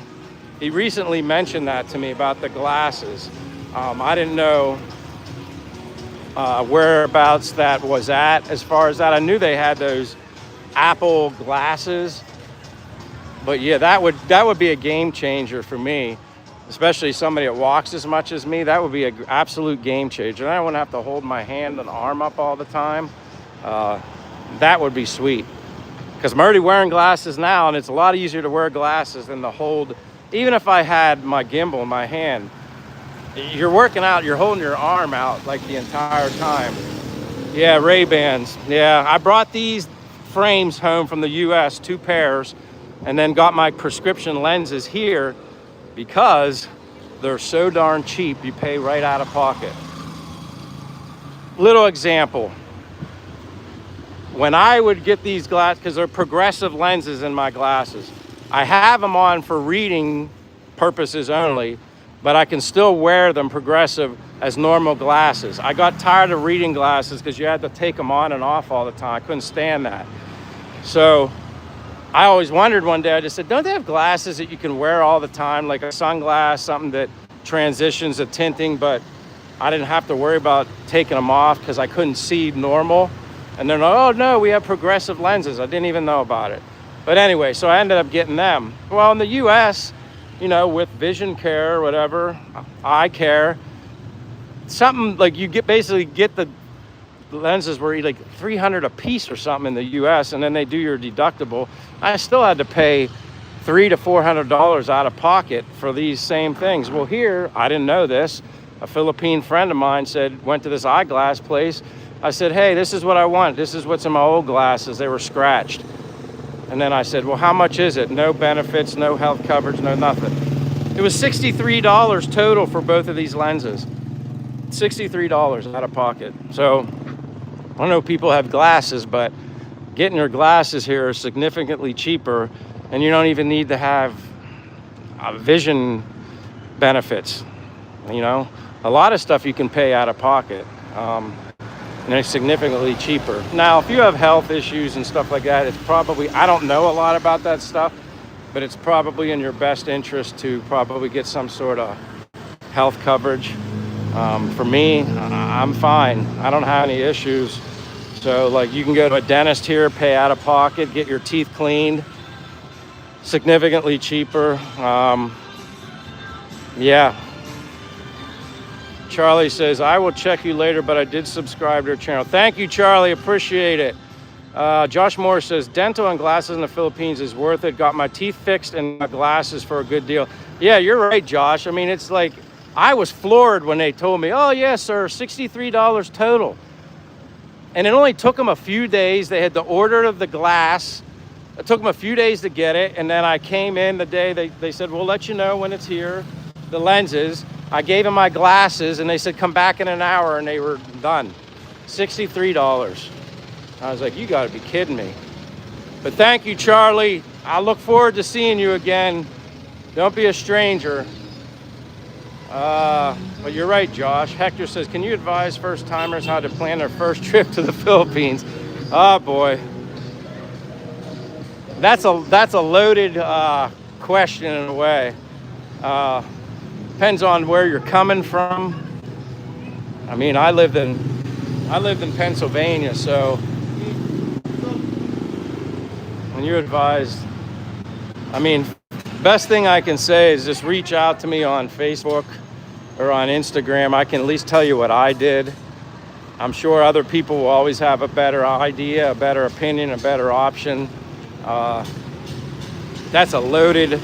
mentioned that to me about the glasses. I didn't know whereabouts that was at as far as that. I knew they had those Apple glasses, but yeah, that would be a game changer for me, especially somebody that walks as much as me. That would be an absolute game changer. I wouldn't have to hold my hand and arm up all the time. That would be sweet, because I'm already wearing glasses now, and it's a lot easier to wear glasses than to hold. Even if I had my gimbal in my hand, you're working out, you're holding your arm out like the entire time. Yeah, Ray-Bans. Yeah, I brought these frames home from the US, 2 pairs, and then got my prescription lenses here because they're so darn cheap, you pay right out of pocket. Little example. When I would get these glasses, because they're progressive lenses in my glasses, I have them on for reading purposes only, but I can still wear them progressive as normal glasses. I got tired of reading glasses because you had to take them on and off all the time. I couldn't stand that. So I always wondered one day, I just said, don't they have glasses that you can wear all the time, like a sunglass, something that transitions the tinting, but I didn't have to worry about taking them off because I couldn't see normal. And they're like, oh no, we have progressive lenses. I didn't even know about it. But anyway, so I ended up getting them. Well, in the US, you know, with vision care or whatever, eye care, something like you basically get the lenses were like $300 a piece or something in the US, and then they do your deductible. I still had to pay $300 to $400 out of pocket for these same things. Well, here, I didn't know this. A Philippine friend of mine went to this eyeglass place. I said, hey, this is what I want. This is what's in my old glasses. They were scratched. And then I said, well, how much is it? No benefits, no health coverage, no nothing. It was $63 total for both of these lenses. $63 out of pocket. So I don't know if people have glasses, but getting your glasses here is significantly cheaper, and you don't even need to have vision benefits. You know, a lot of stuff you can pay out of pocket. And it's significantly cheaper. Now, if you have health issues and stuff like that, it's probably, I don't know a lot about that stuff, but it's probably in your best interest to probably get some sort of health coverage. For me, I'm fine. I don't have any issues. So like you can go to a dentist here, pay out of pocket, get your teeth cleaned, significantly cheaper. Yeah. Charlie says, I will check you later, but I did subscribe to your channel. Thank you, Charlie. Appreciate it. Josh Moore says, dental and glasses in the Philippines is worth it. Got my teeth fixed and my glasses for a good deal. Yeah, you're right, Josh. I mean, it's like, I was floored when they told me, oh, yes, sir, $63 total. And it only took them a few days. They had the order of the glass. It took them a few days to get it. And then I came in the day they said, we'll let you know when it's here, the lenses. I gave them my glasses, and they said, come back in an hour, and they were done. $63. I was like, you got to be kidding me. But thank you, Charlie. I look forward to seeing you again. Don't be a stranger. But you're right, Josh. Hector says, can you advise first-timers how to plan their first trip to the Philippines? Oh, boy. That's a loaded question in a way. Depends on where you're coming from. I mean, I lived in Pennsylvania, so when you advised, I mean, best thing I can say is just reach out to me on Facebook or on Instagram. I can at least tell you what I did. I'm sure other people will always have a better idea, a better opinion, a better option. That's a loaded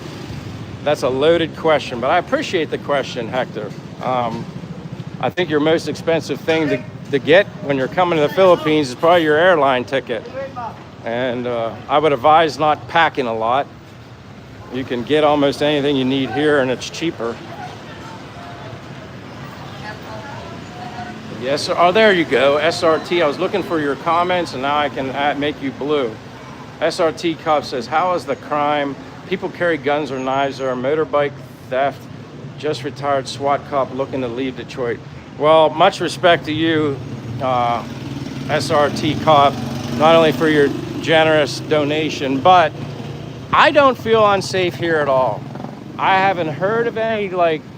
question, but I appreciate the question, Hector. I think your most expensive thing to get when you're coming to the Philippines is probably your airline ticket. And I would advise not packing a lot. You can get almost anything you need here, and it's cheaper. Yes, oh, there you go, SRT. I was looking for your comments, and now I can make you blue. SRT Cop says, how is the crime? People carry guns or knives, or a motorbike theft. Just retired SWAT cop looking to leave Detroit. Well, much respect to you, SRT Cop, not only for your generous donation, but I don't feel unsafe here at all. I haven't heard of any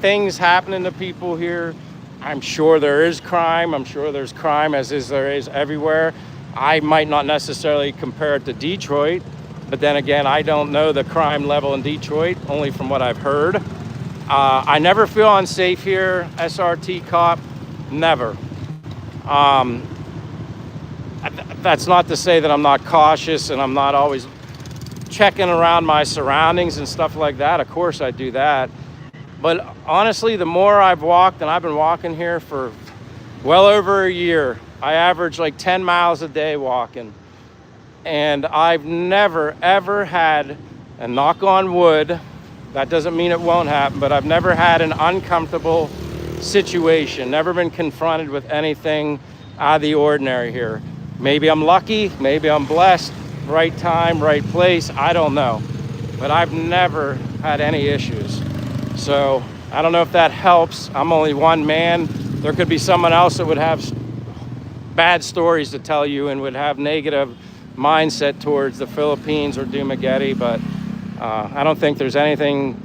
things happening to people here. I'm sure there is crime. I'm sure there's crime as there is everywhere. I might not necessarily compare it to Detroit, but then again, I don't know the crime level in Detroit, only from what I've heard. I never feel unsafe here, SRT Cop, never. That's not to say that I'm not cautious and I'm not always checking around my surroundings and stuff like that. Of course I do that. But honestly, the more I've walked, and I've been walking here for well over a year, I average 10 miles a day walking. And I've never, ever had, and knock on wood, that doesn't mean it won't happen, but I've never had an uncomfortable situation, never been confronted with anything out of the ordinary here. Maybe I'm lucky, maybe I'm blessed, right time, right place, I don't know. But I've never had any issues. So I don't know if that helps. I'm only one man. There could be someone else that would have bad stories to tell you and would have negative mindset towards the Philippines or Dumaguete, but I don't think there's anything,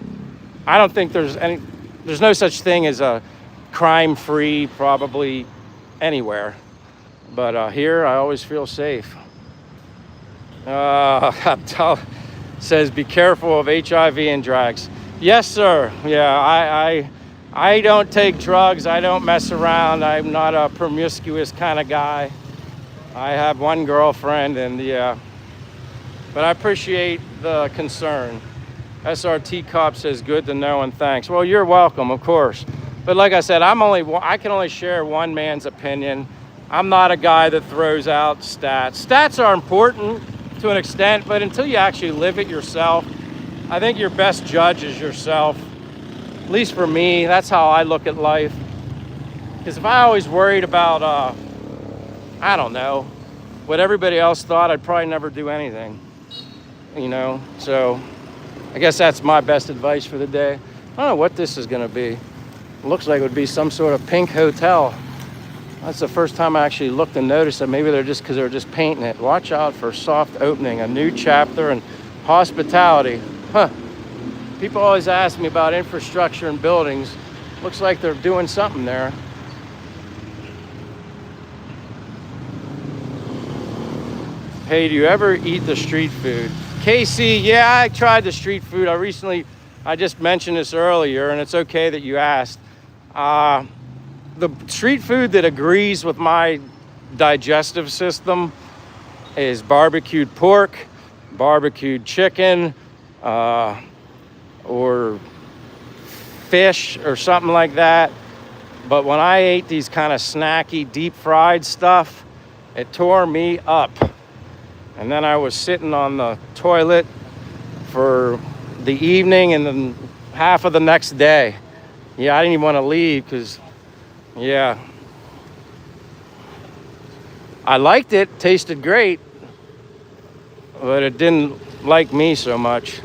there's no such thing as a crime-free probably anywhere. But here I always feel safe. Abdal says, be careful of HIV and drugs. Yes, sir. Yeah, I don't take drugs. I don't mess around. I'm not a promiscuous kind of guy. I have one girlfriend, and yeah. But I appreciate the concern. SRT Cop says, good to know and thanks. Well, you're welcome, of course. But like I said, I can only share one man's opinion. I'm not a guy that throws out stats. Stats are important to an extent, but until you actually live it yourself, I think your best judge is yourself. At least for me, that's how I look at life. Because if I always worried about, I don't know, what everybody else thought, I'd probably never do anything. So I guess that's my best advice for the day. I don't know what this is going to be. It looks like it would be some sort of pink hotel. That's the first time I actually looked and noticed that. Maybe they're just painting it. Watch out for soft opening, a new chapter in hospitality. Huh. People always ask me about infrastructure and buildings. Looks like they're doing something there. Hey, do you ever eat the street food? Casey, yeah, I tried the street food. I just mentioned this earlier, and it's okay that you asked. The street food that agrees with my digestive system is barbecued pork, barbecued chicken, or fish or something like that. But when I ate these kind of snacky, deep fried stuff, it tore me up. And then I was sitting on the toilet for the evening and then half of the next day. Yeah, I didn't even want to leave because, yeah. I liked it, tasted great, but it didn't like me so much.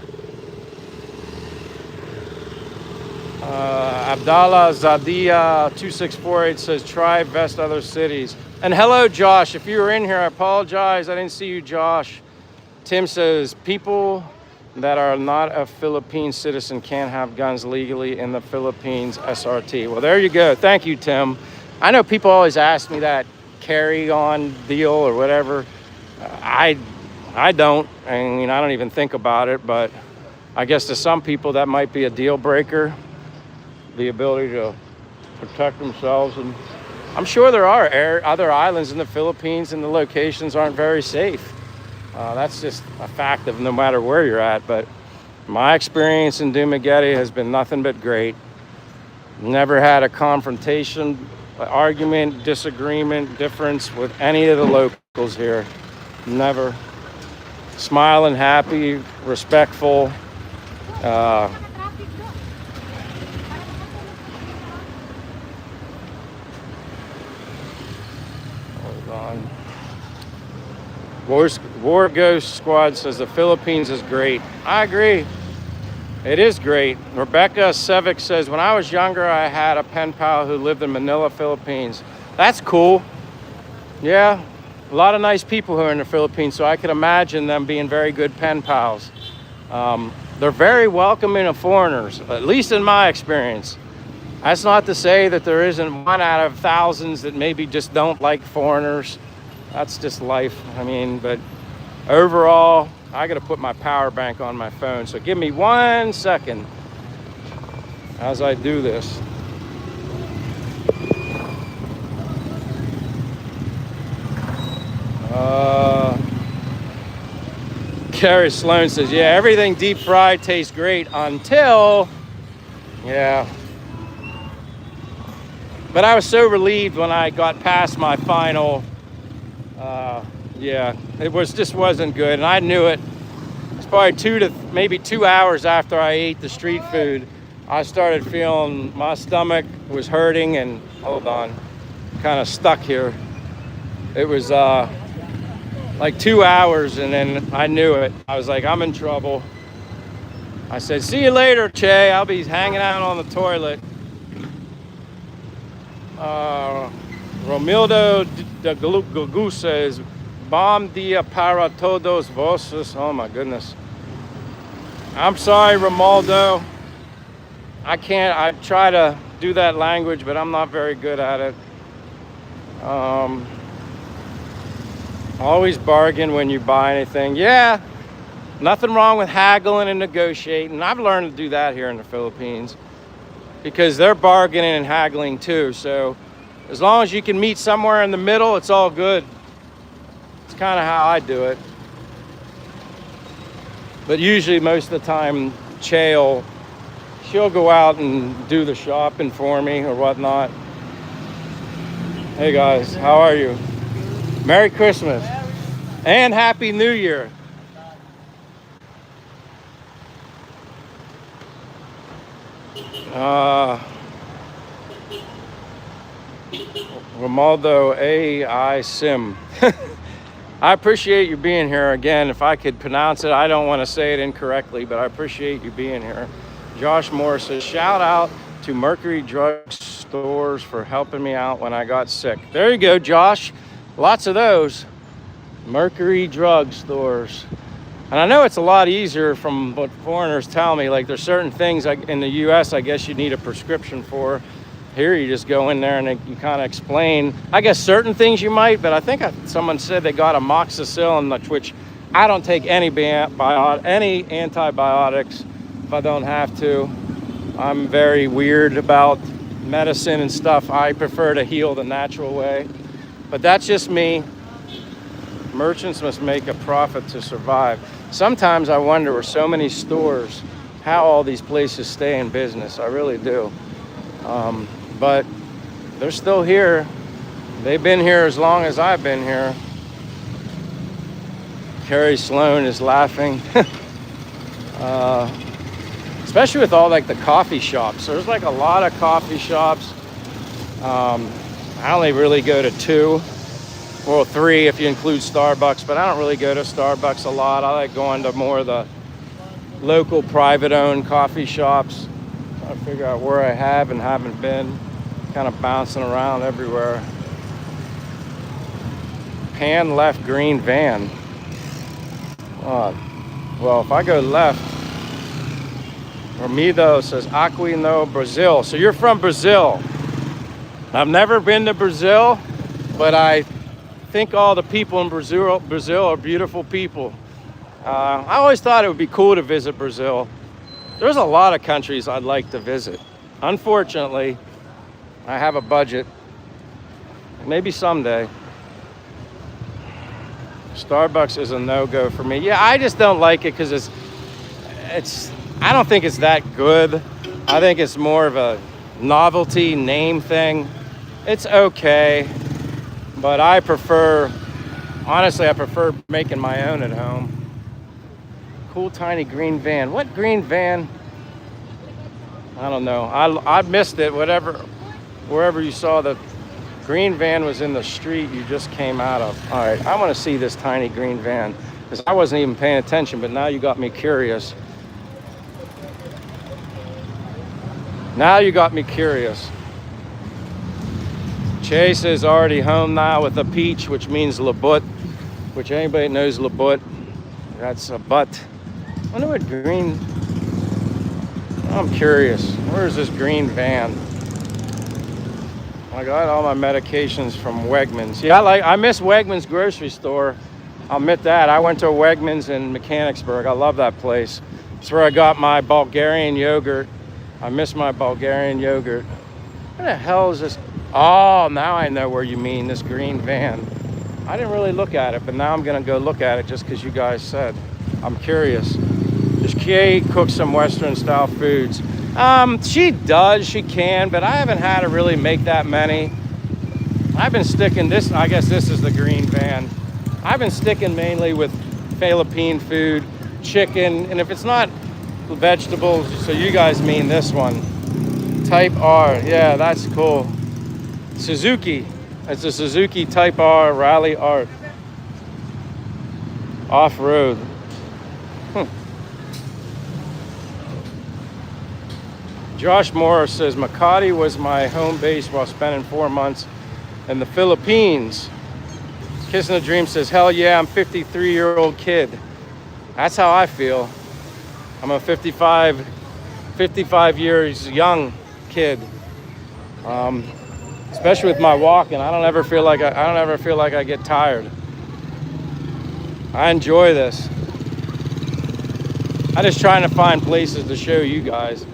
Abdallah Zadia 2648 says, try best other cities. And hello, Josh. If you were in here, I apologize. I didn't see you, Josh. Tim says, people that are not a Philippine citizen can't have guns legally in the Philippines, SRT. Well, there you go. Thank you, Tim. I know people always ask me that carry-on deal or whatever. I don't. I mean, I don't even think about it, but I guess to some people that might be a deal breaker, the ability to protect themselves. And I'm sure there are other islands in the Philippines and the locations aren't very safe. That's just a fact of no matter where you're at. But my experience in Dumaguete has been nothing but great. Never had a confrontation, argument, disagreement, difference with any of the locals here. Never. Smiling, happy, respectful. Hold on. War Ghost Squad says the Philippines is great. I agree. It is great. Rebecca Sevic says, when I was younger, I had a pen pal who lived in Manila, Philippines. That's cool. Yeah, a lot of nice people who are in the Philippines, so I could imagine them being very good pen pals. They're very welcoming of foreigners, at least in my experience. That's not to say that there isn't one out of thousands that maybe just don't like foreigners. That's just life. I mean, but overall, I got to put my power bank on my phone. So give me 1 second as I do this. Carrie Sloan says, yeah, everything deep fried tastes great until, yeah. But I was so relieved when I got past my final, yeah, it just wasn't good. And I knew it. It's probably maybe 2 hours after I ate the street food, I started feeling my stomach was hurting and, hold on, kind of stuck here. It was like 2 hours, and then I knew it. I was like, I'm in trouble. I said, see you later, Che. I'll be hanging out on the toilet. Romildo de Gugu says, bom dia para todos vossos. Oh my goodness. I'm sorry, Romaldo. I try to do that language, but I'm not very good at it. Always bargain when you buy anything. Yeah, nothing wrong with haggling and negotiating. I've learned to do that here in the Philippines because they're bargaining and haggling too. So as long as you can meet somewhere in the middle, it's all good. It's kind of how I do it. But usually most of the time, she'll go out and do the shopping for me or whatnot. Hey guys, how are you? Merry Christmas and Happy New Year. Romaldo AI Sim. I appreciate you being here again. If I could pronounce it, I don't want to say it incorrectly, but I appreciate you being here. Josh Moore says, shout out to Mercury Drug Stores for helping me out when I got sick. There you go, Josh. Lots of those. Mercury Drug Stores. And I know it's a lot easier from what foreigners tell me. Like there's certain things like in the US, I guess you need a prescription for. Here you just go in there and you kind of explain. I guess certain things you might, but I think someone said they got amoxicillin, which I don't take any antibiotics if I don't have to. I'm very weird about medicine and stuff. I prefer to heal the natural way. But that's just me. Merchants must make a profit to survive. Sometimes I wonder with so many stores, how all these places stay in business. I really do. But they're still here. They've been here as long as I've been here. Carrie Sloan is laughing. Especially with all like the coffee shops. There's like a lot of coffee shops. I only really go to 2, well 3 if you include Starbucks, but I don't really go to Starbucks a lot. I like going to more of the local private owned coffee shops. Trying to figure out where I have and haven't been. Kind of bouncing around everywhere. Pan left green van. Well, if I go left, Romido says Aquino, Brazil. So you're from Brazil. I've never been to Brazil, but I think all the people in Brazil are beautiful people. I always thought it would be cool to visit Brazil. There's a lot of countries I'd like to visit. Unfortunately, I have a budget. Maybe someday. Starbucks is a no-go for me. Yeah, I just don't like it because I don't think it's that good. I think it's more of a novelty name thing. It's okay, but honestly, I prefer making my own at home. Cool tiny green van. What green van? I don't know. I missed it. Wherever you saw the green van was in the street you just came out of. All right, I want to see this tiny green van because I wasn't even paying attention, but now you got me curious. Now you got me curious. Chase is already home now with a peach, which means Labut, which anybody knows Labut. That's a butt. I wonder what green. I'm curious. Where's this green van? I got all my medications from Wegmans. Yeah, I miss Wegmans grocery store. I'll admit that. I went to Wegmans in Mechanicsburg. I love that place. It's where I got my Bulgarian yogurt. I miss my Bulgarian yogurt. What the hell is this? Oh, now I know where you mean, this green van. I didn't really look at it, but now I'm gonna go look at it just because you guys said. I'm curious. Does Kay cook some Western style foods? She does, she can, but I haven't had her really make that many. I've been sticking this, I guess this is the green van. I've been sticking mainly with Philippine food, chicken, and if it's not vegetables, so you guys mean this one. Type R, yeah, that's cool. Suzuki, it's a Suzuki Type R Rally Art. Off-road. Josh Morris says, Makati was my home base while spending 4 months in the Philippines. Kissing a Dream says, hell yeah, I'm a 53-year-old kid. That's how I feel. I'm a 55 years young kid. Especially with my walking, I don't ever feel like I get tired. I enjoy this. I'm just trying to find places to show you guys.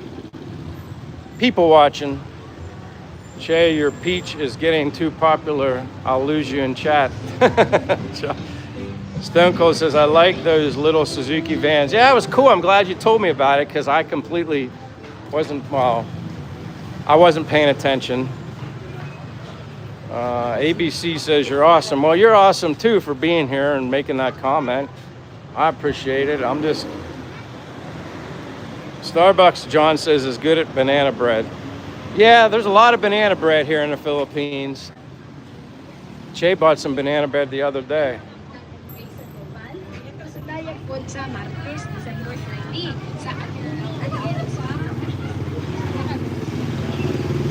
People watching. Shay, your peach is getting too popular. I'll lose you in chat. Stone Cold says, I like those little Suzuki vans. Yeah, it was cool. I'm glad you told me about it because I completely I wasn't paying attention. ABC says, you're awesome. Well, you're awesome too for being here and making that comment. I appreciate it. Starbucks, John says, is good at banana bread. Yeah, there's a lot of banana bread here in the Philippines. Che bought some banana bread the other day.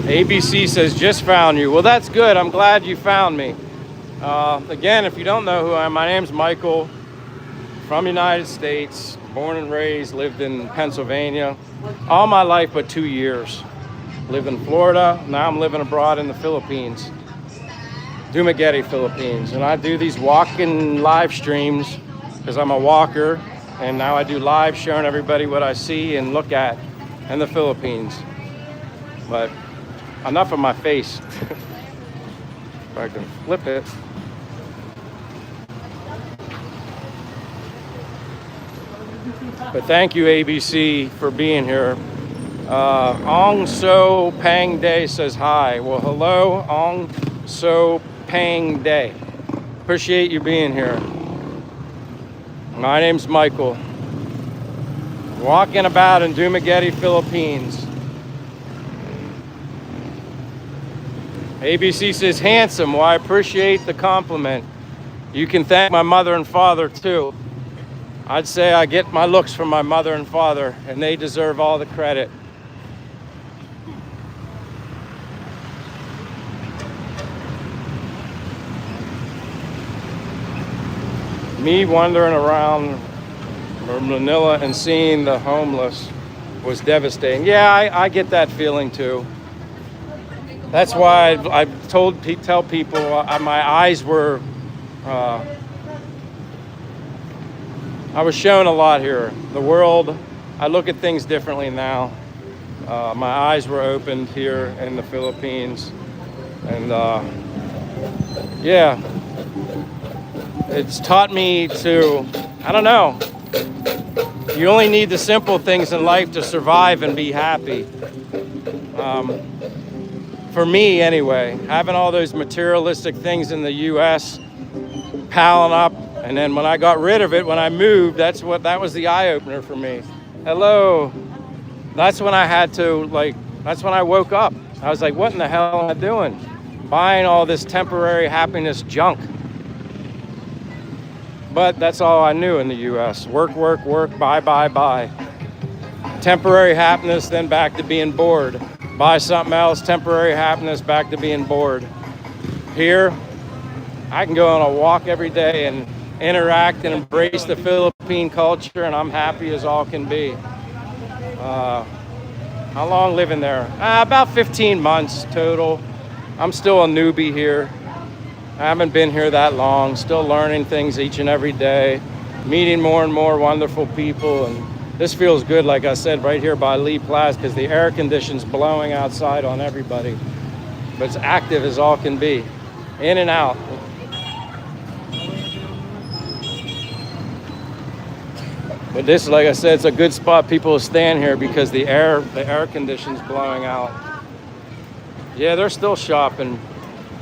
ABC says, just found you. Well, that's good. I'm glad you found me. Again, if you don't know who I am, my name's Michael, from the United States, born and raised, lived in Pennsylvania all my life but 2 years. Lived in Florida, now I'm living abroad in the Philippines, Dumaguete, Philippines. And I do these walking live streams because I'm a walker, and now I do live showing everybody what I see and look at in the Philippines. But enough of my face. If I can flip it. But thank you, ABC, for being here. Ong So Pang Day says hi. Well, hello, Ong So Pang Day. Appreciate you being here. My name's Michael. Walking about in Dumaguete, Philippines. ABC says handsome. Well, I appreciate the compliment. You can thank my mother and father too. I'd say I get my looks from my mother and father, and they deserve all the credit. Me wandering around Manila and seeing the homeless was devastating. Yeah, I get that feeling too. That's why I tell people my eyes were, I was shown a lot here. The world, I look at things differently now. My eyes were opened here in the Philippines. And yeah, it's taught me to, I don't know, you only need the simple things in life to survive and be happy. For me anyway, having all those materialistic things in the US piling up, and then when I got rid of it, when I moved, that was the eye-opener for me. Hello. That's when I had to, like, that's when I woke up. I was like, what in the hell am I doing? Buying all this temporary happiness junk. But that's all I knew in the US. Work, work, work, buy, buy, buy. Temporary happiness, then back to being bored. Buy something else, temporary happiness, back to being bored. Here, I can go on a walk every day and interact and embrace the Philippine culture, and I'm happy as all can be. How long living there? About 15 months total. I'm still a newbie here. I haven't been here that long, still learning things each and every day, meeting more and more wonderful people, and this feels good, like I said, right here by Lee Plaza, because the air conditioning's blowing outside on everybody. But it's active as all can be, in and out. But this, like I said, it's a good spot. People stand here because the air conditioning's blowing out. Yeah, they're still shopping.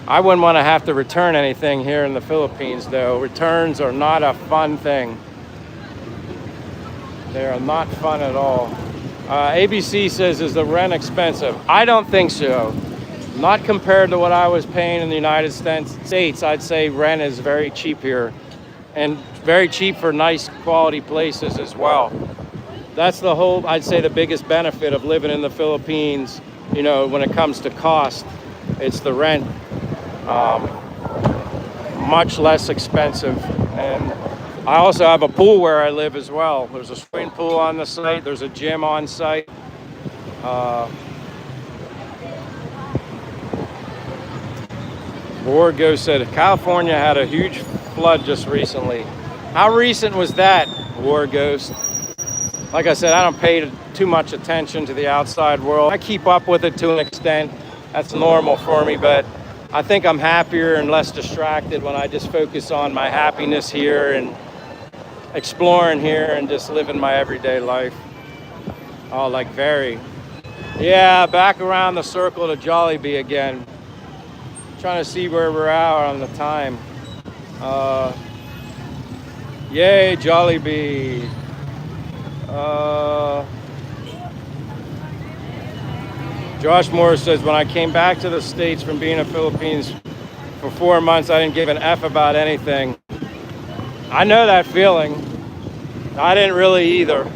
I wouldn't want to have to return anything here in the Philippines, though. Returns are not a fun thing. They are not fun at all. ABC says, is the rent expensive? I don't think so. Not compared to what I was paying in the United States. I'd say rent is very cheap here. And very cheap for nice quality places as well. That's the whole, I'd say, the biggest benefit of living in the Philippines, you know, when it comes to cost. It's the rent. Much less expensive. And I also have a pool where I live as well. There's a swimming pool on the site. There's a gym on site. Borgo said California had a huge flood just recently. How recent was that, War Ghost? Like I said, I don't pay too much attention to the outside world. I keep up with it to an extent. That's normal for me, but I think I'm happier and less distracted when I just focus on my happiness here and exploring here and just living my everyday life. Oh, like very. Yeah, back around the circle to Jollibee again. Trying to see where we're at on the time. Yay, Jollibee. Josh Moore says, when I came back to the States from being in the Philippines for 4 months, I didn't give an F about anything. I know that feeling. I didn't really either.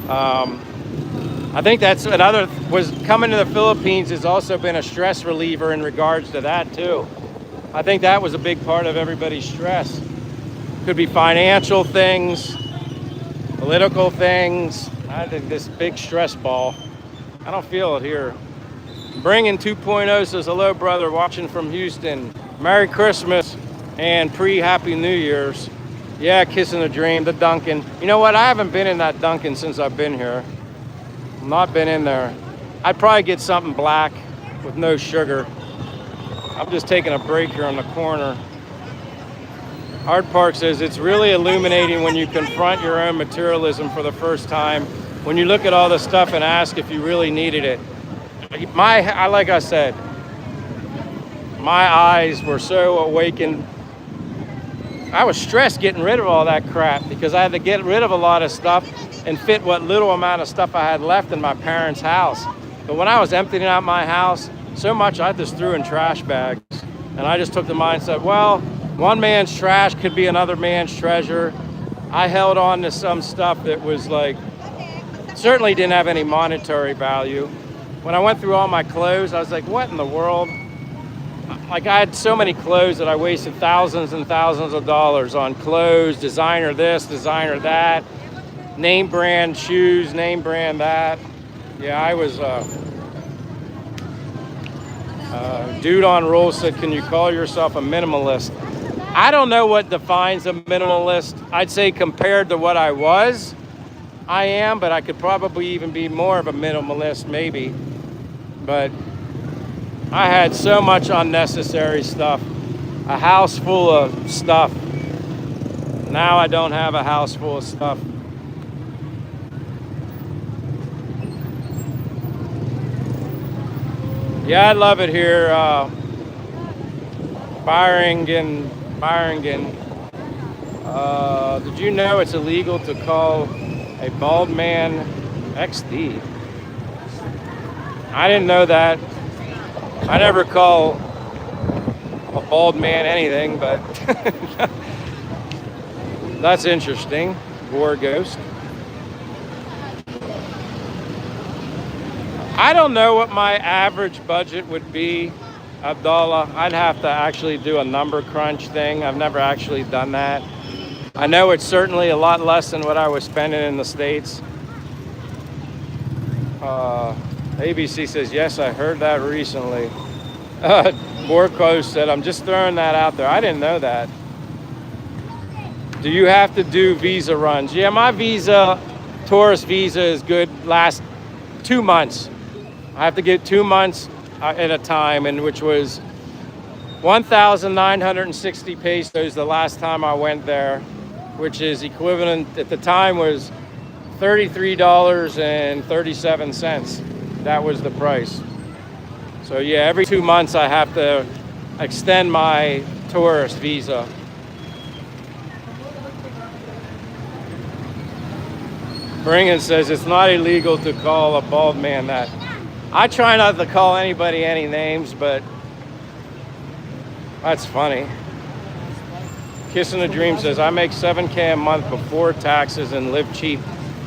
I think that's another, was coming to the Philippines has also been a stress reliever in regards to that too. I think that was a big part of everybody's stress. Could be financial things, political things. I think this big stress ball. I don't feel it here. Bringing 2.0 says, hello, brother, watching from Houston. Merry Christmas and pre-Happy New Year's. Yeah, kissing a dream, the Dunkin'. You know what? I haven't been in that Dunkin' since I've been here. Not been in there. I'd probably get something black with no sugar. I'm just taking a break here on the corner. Hard Park says, it's really illuminating when you confront your own materialism for the first time, when you look at all the stuff and ask if you really needed it. Like I said, my eyes were so awakened. I was stressed getting rid of all that crap because I had to get rid of a lot of stuff and fit what little amount of stuff I had left in my parents' house. But when I was emptying out my house, so much I just threw in trash bags. And I just took the mindset, well, one man's trash could be another man's treasure. I held on to some stuff that was like, certainly didn't have any monetary value. When I went through all my clothes, I was like, what in the world? Like, I had so many clothes that I wasted thousands and thousands of dollars on clothes, designer this, designer that, name brand shoes, name brand that. Yeah, I was, Dude on Roll said, can you call yourself a minimalist? I don't know what defines a minimalist. I'd say compared to what I was, I am, but I could probably even be more of a minimalist, maybe. But I had so much unnecessary stuff, a house full of stuff. Now I don't have a house full of stuff. Yeah, I love it here. Byringen, Byringen. Did you know it's illegal to call a bald man XD? I didn't know that. I never call a bald man anything, but that's interesting. War Ghost. I don't know what my average budget would be, Abdullah. I'd have to actually do a number crunch thing. I've never actually done that. I know it's certainly a lot less than what I was spending in the States. ABC says, yes, I heard that recently. Borco said, I'm just throwing that out there. I didn't know that. Do you have to do visa runs? Yeah, my visa, tourist visa is good, last 2 months. I have to get 2 months at a time, and which was 1,960 pesos the last time I went there, which is equivalent at the time was $33.37. That was the price. So yeah, every 2 months I have to extend my tourist visa. Bringen says it's not illegal to call a bald man that. I try not to call anybody any names, but that's funny. Kissing a Dream says, I make $7K a month before taxes and live cheap.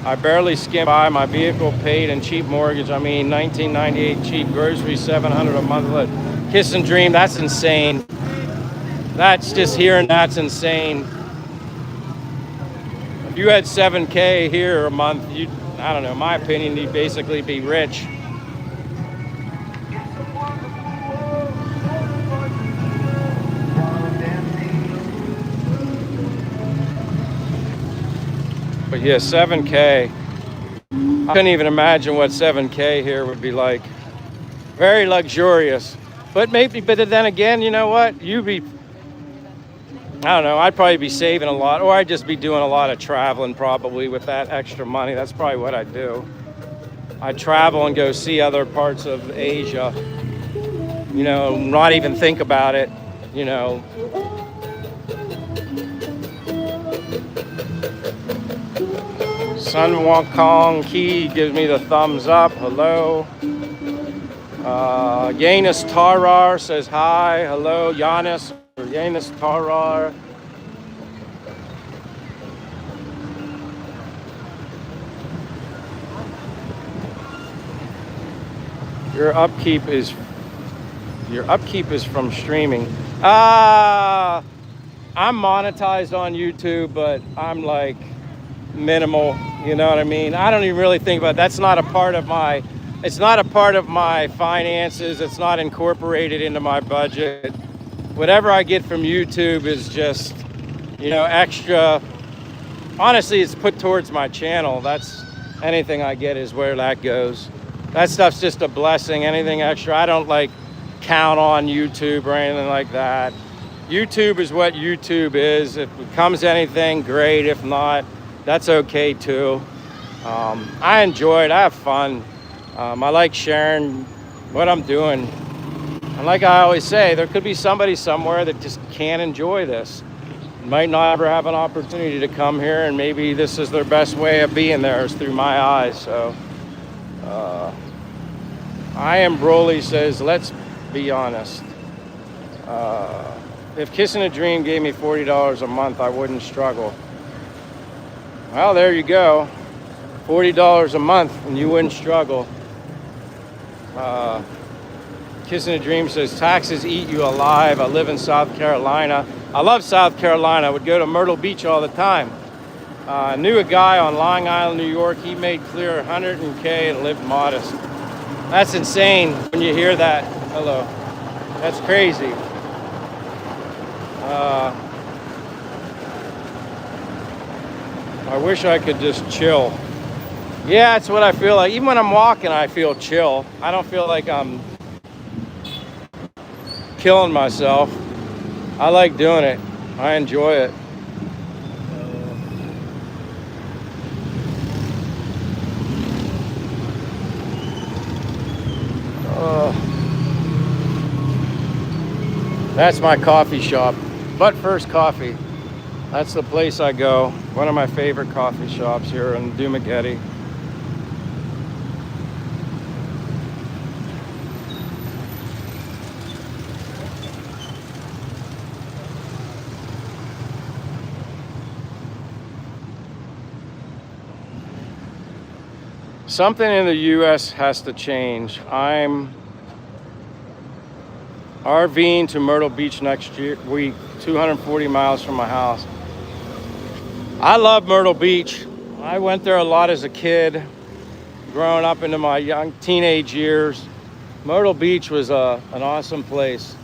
I barely skim by. My vehicle paid and cheap mortgage. I mean, 1998 cheap groceries, $700 a month. Kiss and Dream, that's insane. That's just hearing that's insane. If you had 7K here a month, you'd, I don't know, in my opinion, you'd basically be rich. But yeah, 7K. I couldn't even imagine what 7K here would be like. Very luxurious. But maybe, but then again, you know what? You'd be, I don't know, I'd probably be saving a lot, or I'd just be doing a lot of traveling probably with that extra money. That's probably what I'd do. I'd travel and go see other parts of Asia. You know, not even think about it, you know. Sun Wong Kong Key gives me the thumbs up. Hello. Yanis Tarar says hi. Hello, Yanis. Yanis Tarar. Your upkeep is from streaming. I'm monetized on YouTube, but I'm like minimal, you know what I mean? I don't even really think about it. That's not a part of my, it's not a part of my finances. It's not incorporated into my budget. Whatever I get from YouTube is just, you know, extra. Honestly, it's put towards my channel. That's, anything I get is where that goes. That stuff's just a blessing. Anything extra, I don't like count on YouTube or anything like that. YouTube is what YouTube is. If it becomes anything, great. If not, that's okay too. I enjoy it. I have fun. I like sharing what I'm doing. And like I always say, there could be somebody somewhere that just can't enjoy this. Might not ever have an opportunity to come here, and maybe this is their best way of being there is through my eyes. So, I am Broly says, let's be honest. If Kissing a Dream gave me $40 a month, I wouldn't struggle. Well, there you go. $40 a month and you wouldn't struggle. Kissing a Dream says, taxes eat you alive. I live in South Carolina. I love South Carolina. I would go to Myrtle Beach all the time. I knew a guy on Long Island, New York. He made clear $100K and lived modest. That's insane when you hear that. Hello. That's crazy. I wish I could just chill. Yeah, that's what I feel like. Even when I'm walking, I feel chill. I don't feel like I'm killing myself. I like doing it. I enjoy it. That's my coffee shop. But First Coffee. That's the place I go. One of my favorite coffee shops here in Dumaguete. Something in the U.S. has to change. I'm RVing to Myrtle Beach next week, 240 miles from my house. I love Myrtle Beach. I went there a lot as a kid, growing up into my young teenage years. Myrtle Beach was an awesome place.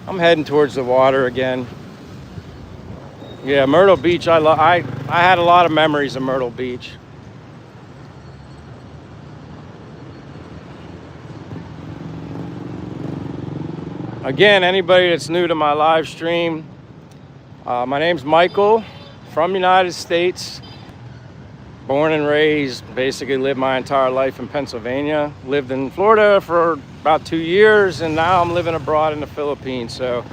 I'm heading towards the water again. Yeah, Myrtle Beach, I had a lot of memories of Myrtle Beach. Again, anybody that's new to my live stream, my name's Michael, from United States, born and raised, basically lived my entire life in Pennsylvania, lived in Florida for about 2 years, and now I'm living abroad in the Philippines. So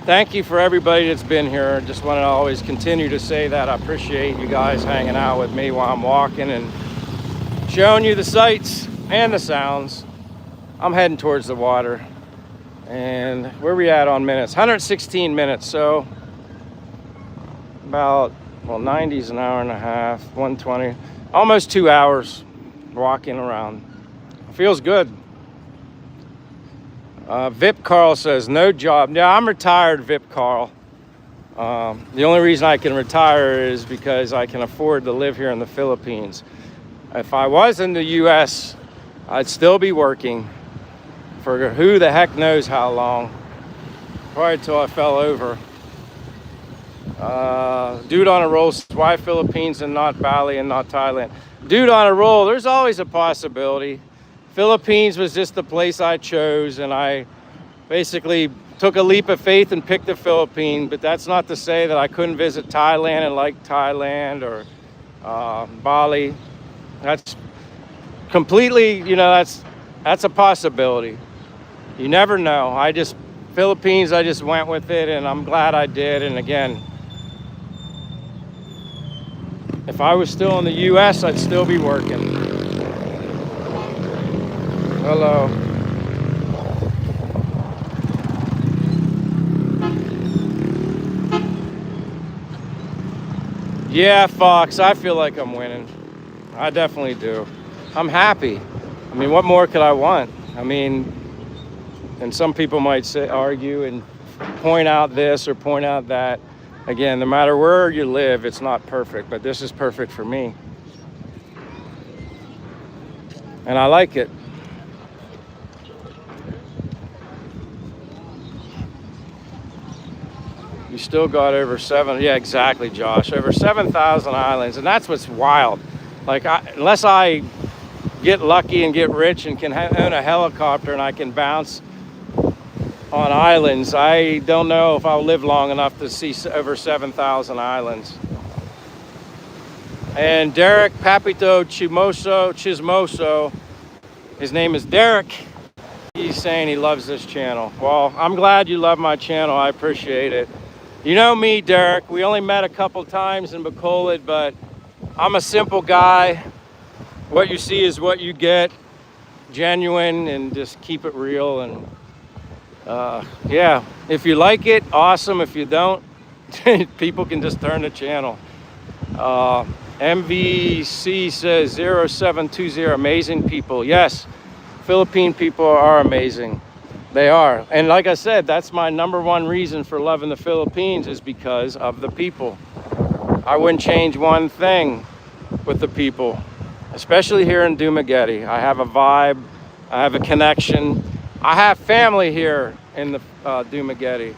thank you for everybody that's been here. Just want to always continue to say that I appreciate you guys hanging out with me while I'm walking and showing you the sights and the sounds. I'm heading towards the water. And where are we at on minutes? 116 minutes, so about, well, 90's an hour and a half, 120, almost 2 hours walking around. Feels good. Vip Carl says, no job. Yeah, I'm retired, Vip Carl. The only reason I can retire is because I can afford to live here in the Philippines. If I was in the US, I'd still be working for who the heck knows how long. Probably till I fell over. Dude on a roll says, why Philippines and not Bali and not Thailand? Dude on a roll, there's always a possibility. Philippines was just the place I chose, and I basically took a leap of faith and picked the Philippines, but that's not to say that I couldn't visit Thailand and like Thailand or Bali. That's completely, that's a possibility. You never know. Philippines, I just went with it, and I'm glad I did. And again, if I was still in the US, I'd still be working. Hello. Yeah, Fox, I feel like I'm winning. I definitely do. I'm happy. I mean, what more could I want? I mean, and some people might argue and point out this or point out that. Again, no matter where you live, it's not perfect, but this is perfect for me. And I like it. You still got over yeah, exactly, Josh. Over 7,000 islands, and that's what's wild. Like, unless I get lucky and get rich and can own a helicopter and I can bounce on islands, I don't know if I'll live long enough to see over 7,000 islands. And Derek Papito Chismoso, his name is Derek. He's saying he loves this channel. Well, I'm glad you love my channel. I appreciate it. You know me, Derek. We only met a couple times in Bacolod, but I'm a simple guy. What you see is what you get. Genuine, and just keep it real. And yeah, if you like it, awesome. If you don't, people can just turn the channel. MVC says 0720, amazing people. Yes, Philippine people are amazing. They are. And like I said, that's my number one reason for loving the Philippines, is because of the people. I wouldn't change one thing with the people, especially here in Dumaguete. I have a vibe, I have a connection. I have family here in the Dumaguete.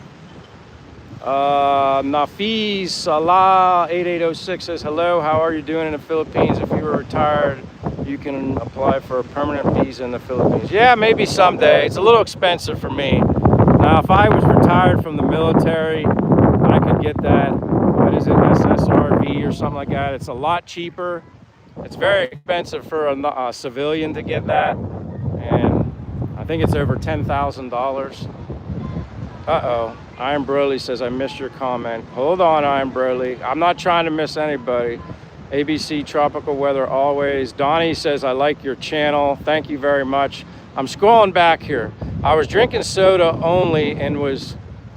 Nafiz Salah 8806 says, hello, how are you doing in the Philippines? If you were retired, you can apply for a permanent visa in the Philippines. Yeah, maybe someday. It's a little expensive for me. Now, if I was retired from the military, I could get that. What is it, SSRV or something like that? It's a lot cheaper. It's very expensive for a civilian to get that. And I think it's over $10,000. Uh-oh. Iron Broly says, I missed your comment. Hold on, Iron Broly. I'm not trying to miss anybody. ABC Tropical Weather always. Donnie says, I like your channel. Thank you very much. I'm scrolling back here. I was drinking soda only and was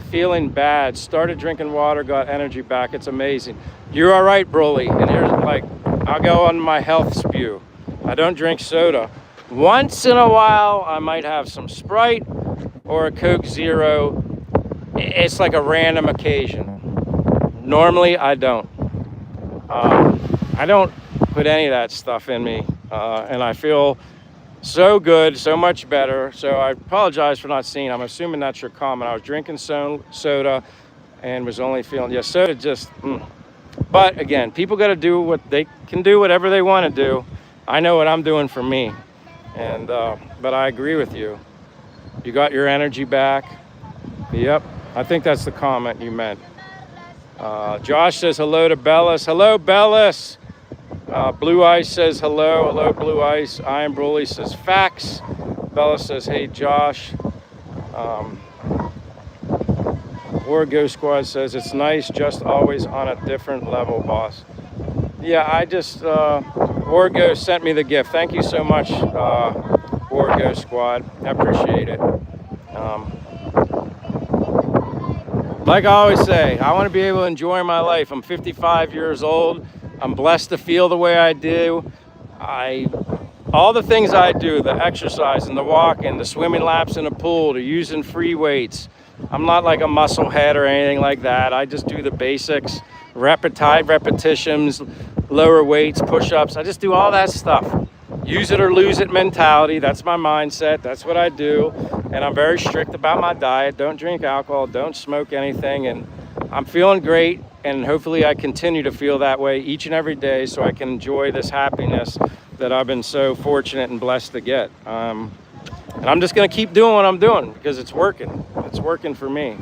feeling bad. Started drinking water, got energy back. It's amazing. You're all right, Broly. And here's like, I'll go on my health spew. I don't drink soda. Once in a while, I might have some Sprite or a Coke Zero. It's like a random occasion. Normally, I don't. I don't put any of that stuff in me. And I feel so good, so much better. So I apologize for not seeing. I'm assuming that's your comment. I was drinking soda and was only feeling, yeah, soda just, But again, people got to do what they can do, whatever they want to do. I know what I'm doing for me. And, but I agree with you. You got your energy back. Yep. I think that's the comment you meant. Josh says hello to Bellis. Hello, Bellis. Blue Ice says hello. Hello, Blue Ice. Iron Broly says facts. Bellis says, hey, Josh. War Ghost Squad says, it's nice, just always on a different level, boss. Yeah, I just, War Ghost sent me the gift. Thank you so much, War Ghost Squad. I appreciate it. Like I always say, I want to be able to enjoy my life. I'm 55 years old. I'm blessed to feel the way I do. All the things I do, the exercise and the walking, the swimming laps in the pool, the using free weights. I'm not like a muscle head or anything like that. I just do the basics, repetitions, lower weights, push-ups. I just do all that stuff. Use it or lose it mentality. That's my mindset. That's what I do. And I'm very strict about my diet. Don't drink alcohol, don't smoke anything. And I'm feeling great. And hopefully I continue to feel that way each and every day so I can enjoy this happiness that I've been so fortunate and blessed to get. And I'm just going to keep doing what I'm doing because it's working. It's working for me.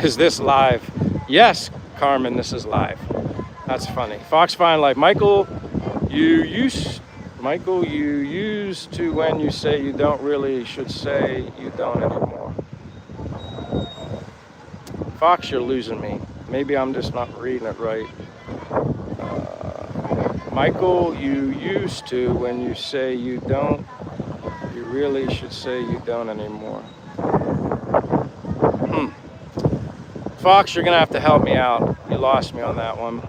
Is this live? Yes, Carmen, this is live. That's funny. Fox Fine Life. Michael, you used to when you say you don't really should say you don't anymore. Fox, you're losing me. Maybe I'm just not reading it right. Michael, you used to when you say you don't, you really should say you don't anymore. Fox, you're gonna have to help me out. You lost me on that one.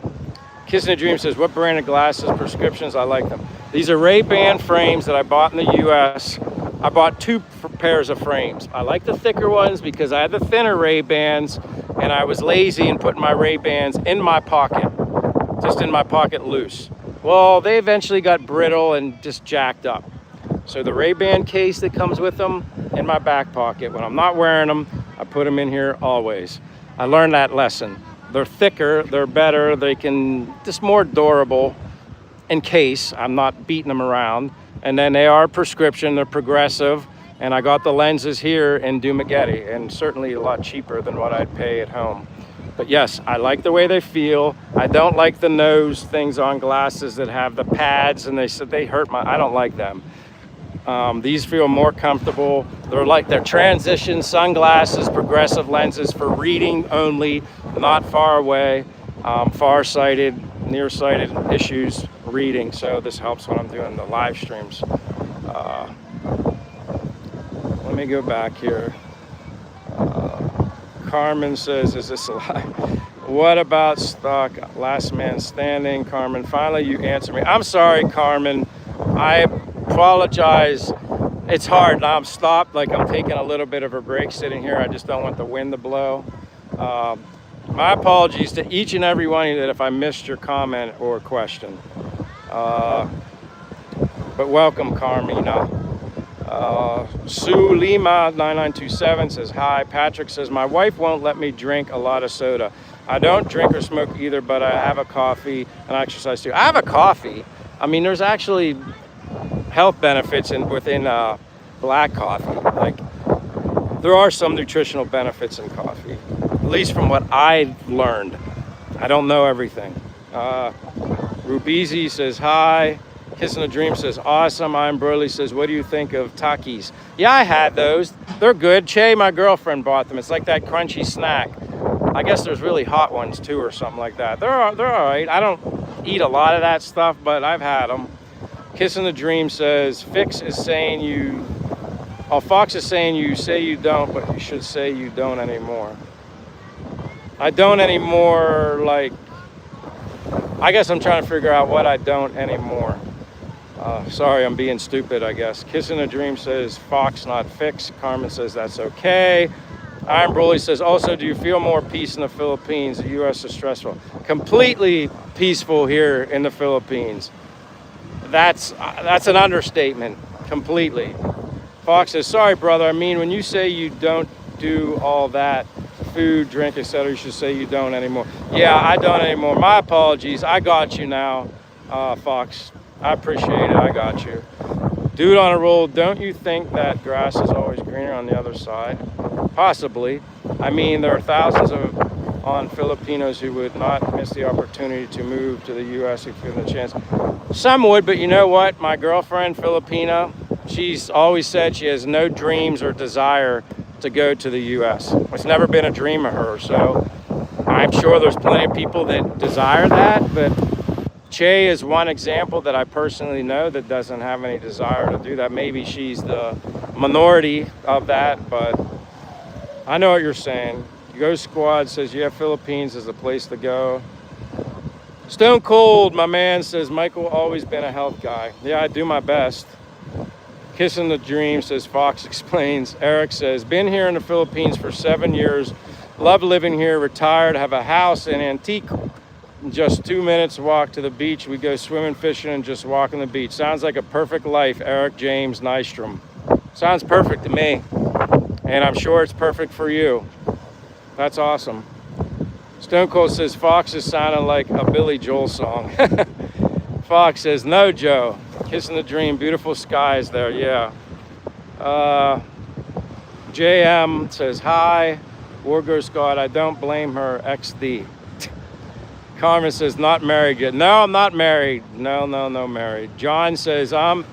Kissing a Dream says, what brand of glasses, prescriptions? I like them. These are Ray-Ban frames that I bought in the US. I bought 2 pairs of frames. I like the thicker ones because I had the thinner Ray-Bans and I was lazy and putting my Ray-Bans in my pocket, just in my pocket loose. Well, they eventually got brittle and just jacked up. So the Ray-Ban case that comes with them in my back pocket, when I'm not wearing them, I put them in here always. I learned that lesson. They're thicker, they're better, they can, just more durable in case I'm not beating them around. And then they are prescription, they're progressive. And I got the lenses here in Dumaguete and certainly a lot cheaper than what I'd pay at home. But yes, I like the way they feel. I don't like the nose things on glasses that have the pads and they said they hurt I don't like them. These feel more comfortable. They're transition sunglasses, progressive lenses for reading only, not far away, far-sighted, nearsighted issues reading. So this helps when I'm doing the live streams. Let me go back here. Carmen says, is this live? What about stock? Last man standing, Carmen. Finally, you answer me. I'm sorry, Carmen. I apologize. It's hard. Now I'm stopped, like I'm taking a little bit of a break sitting here. I just don't want the wind to blow. My apologies to each and every one of you that if I missed your comment or question. But welcome, Carmina. Sue Lima 9927 says hi. Patrick says my wife won't let me drink a lot of soda. I don't drink or smoke either, but I have a coffee and I exercise too. I have a coffee. I mean, there's actually health benefits within black coffee. Like there are some nutritional benefits in coffee, at least from what I've learned. I don't know everything. Rubizi says hi. Kissing a Dream says, awesome. I'm Burley says, what do you think of Takis? Yeah, I had those. They're good. Che, my girlfriend, bought them. It's like that crunchy snack. I guess there's really hot ones too or something like that. They're all right. I don't eat a lot of that stuff, but I've had them. Kissing the Dream says, Fox is saying you say you don't, but you should say you don't anymore. I don't anymore, like, I guess I'm trying to figure out what I don't anymore. Sorry, I'm being stupid, I guess. Kissing a Dream says, Fox, not Fix. Carmen says, that's okay. Iron Broly says, also, do you feel more peace in the Philippines? The U.S. is stressful. Completely peaceful here in the Philippines. That's an understatement, completely. Fox says, sorry, brother. I mean, when you say you don't do all that, food, drink, etc., you should say you don't anymore. Yeah, I don't anymore. My apologies. I got you now, Fox. I appreciate it. I got you. Dude on a roll, don't you think that grass is always greener on the other side? Possibly. I mean, there are thousands of Filipinos who would not miss the opportunity to move to the U.S. if given the chance. Some would, but you know what? My girlfriend, Filipina, she's always said she has no dreams or desire to go to the U.S. It's never been a dream of hers, so I'm sure there's plenty of people that desire that, but Che is one example that I personally know that doesn't have any desire to do that. Maybe she's the minority of that, but I know what you're saying. Go Squad says, yeah, Philippines is a place to go. Stone Cold, my man, says, Michael, always been a health guy. Yeah, I do my best. Kissing the Dream says, Fox explains. Eric says, been here in the Philippines for 7 years. Love living here, retired, have a house in Antique. Just 2 minutes walk to the beach. We go swimming, fishing, and just walk on the beach. Sounds like a perfect life, Eric James Nystrom. Sounds perfect to me. And I'm sure it's perfect for you. That's awesome. Stone Cold says, Fox is sounding like a Billy Joel song. Fox says, no, Joe. Kissing the Dream, beautiful skies there, yeah. JM says, hi. Wargo Scott, I don't blame her, XD. Carmen says, not married yet. No, I'm not married. No, married. John says, I'm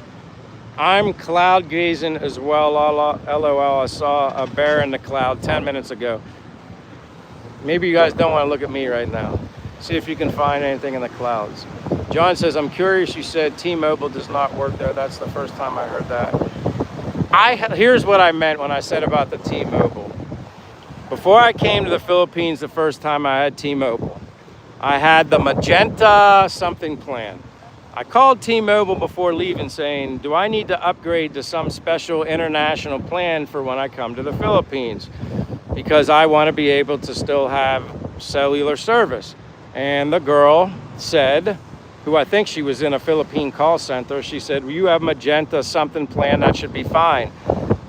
cloud gazing as well. LOL, I saw a bear in the cloud 10 minutes ago. Maybe you guys don't want to look at me right now. See if you can find anything in the clouds. John says, I'm curious, you said T-Mobile does not work there. That's the first time I heard that. Here's what I meant when I said about the T-Mobile. Before I came to the Philippines the first time I had T-Mobile, I had the Magenta something plan. I called T-Mobile before leaving saying, do I need to upgrade to some special international plan for when I come to the Philippines? Because I want to be able to still have cellular service. And the girl said, who I think she was in a Philippine call center, she said, well, you have Magenta something plan, that should be fine.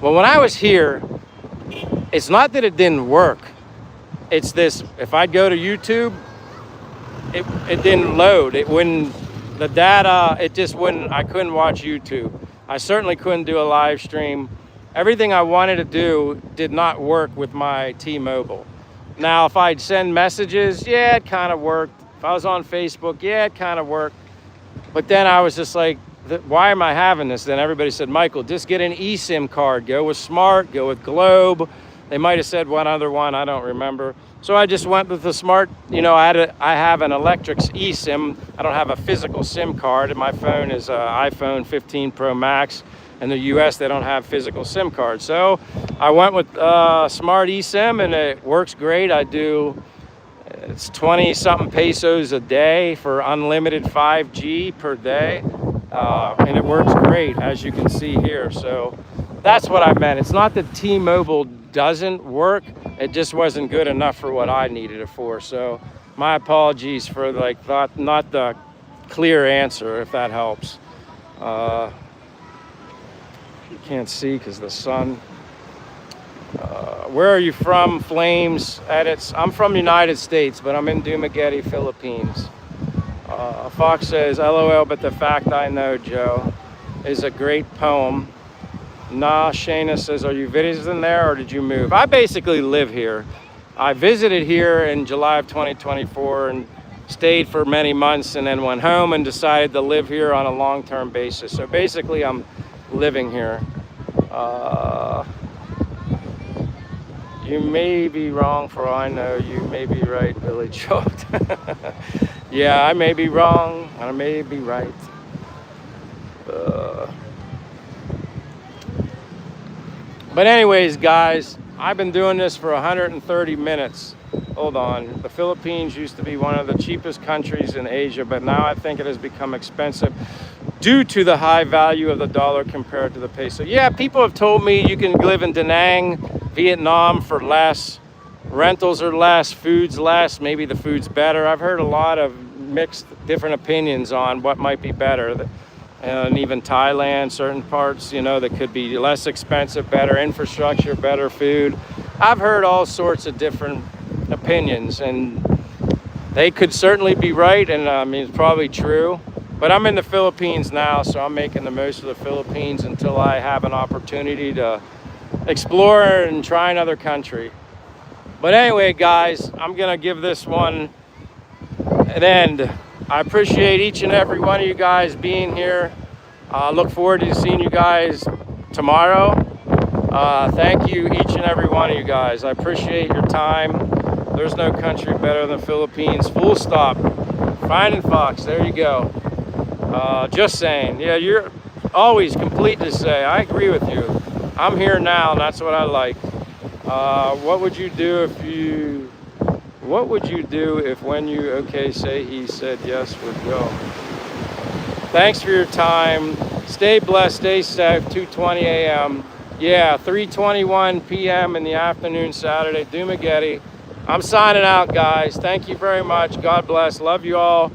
Well, when I was here, it's not that it didn't work. It's this, if I'd go to YouTube, it didn't load. It wouldn't, the data, it just wouldn't, I couldn't watch YouTube. I certainly couldn't do a live stream. Everything I wanted to do did not work with my T-Mobile. Now, if I'd send messages, yeah, it kind of worked. If I was on Facebook, yeah, it kind of worked. But then I was just like, why am I having this? Then everybody said, Michael, just get an eSIM card. Go with Smart, go with Globe. They might have said one other one, I don't remember. So I just went with the Smart. You know, I have an electric eSIM. I don't have a physical SIM card. And my phone is an iPhone 15 Pro Max. In the US, they don't have physical SIM cards. So I went with Smart eSIM, and it works great. It's 20-something pesos a day for unlimited 5G per day. And it works great, as you can see here. So that's what I meant. It's not that T-Mobile doesn't work. It just wasn't good enough for what I needed it for. So my apologies for not the clear answer, if that helps. You can't see because the sun. Where are you from? Flames edits. I'm from the United States, but I'm in Dumaguete, Philippines. Fox says, LOL, but the fact I know, Joe, is a great poem. Nah, Shayna says, are you visiting there or did you move? I basically live here. I visited here in July of 2024 and stayed for many months and then went home and decided to live here on a long-term basis. So basically I'm living here. You may be wrong for all I know. You may be right, Billy choked. Yeah, I may be wrong, I may be right. But anyways, guys, I've been doing this for 130 minutes. Hold on. The Philippines used to be one of the cheapest countries in Asia, but now I think it has become expensive due to the high value of the dollar compared to the peso. Yeah, people have told me you can live in Da Nang, Vietnam for less, rentals are less, food's less, maybe the food's better. I've heard a lot of mixed different opinions on what might be better. And even Thailand, certain parts, you know, that could be less expensive, better infrastructure, better food. I've heard all sorts of different opinions, and they could certainly be right, and I mean, it's probably true. But I'm in the Philippines now, so I'm making the most of the Philippines until I have an opportunity to explore and try another country. But anyway, guys, I'm gonna give this one an end. I appreciate each and every one of you guys being here. Look forward to seeing you guys tomorrow. Thank you, each and every one of you guys. I appreciate your time. There's no country better than the Philippines. Full stop. Finding Fox, there you go. Just saying. Yeah, you're always complete to say. I agree with you. I'm here now, and that's what I like. What would you do if when you say he said yes would go? Thanks for your time. Stay blessed, stay safe. 2:20 a.m. Yeah, 3:21 p.m. in the afternoon, Saturday, Dumaguete. I'm signing out, guys. Thank you very much. God bless. Love you all.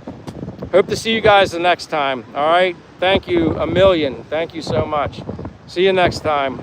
Hope to see you guys the next time. All right? Thank you a million. Thank you so much. See you next time.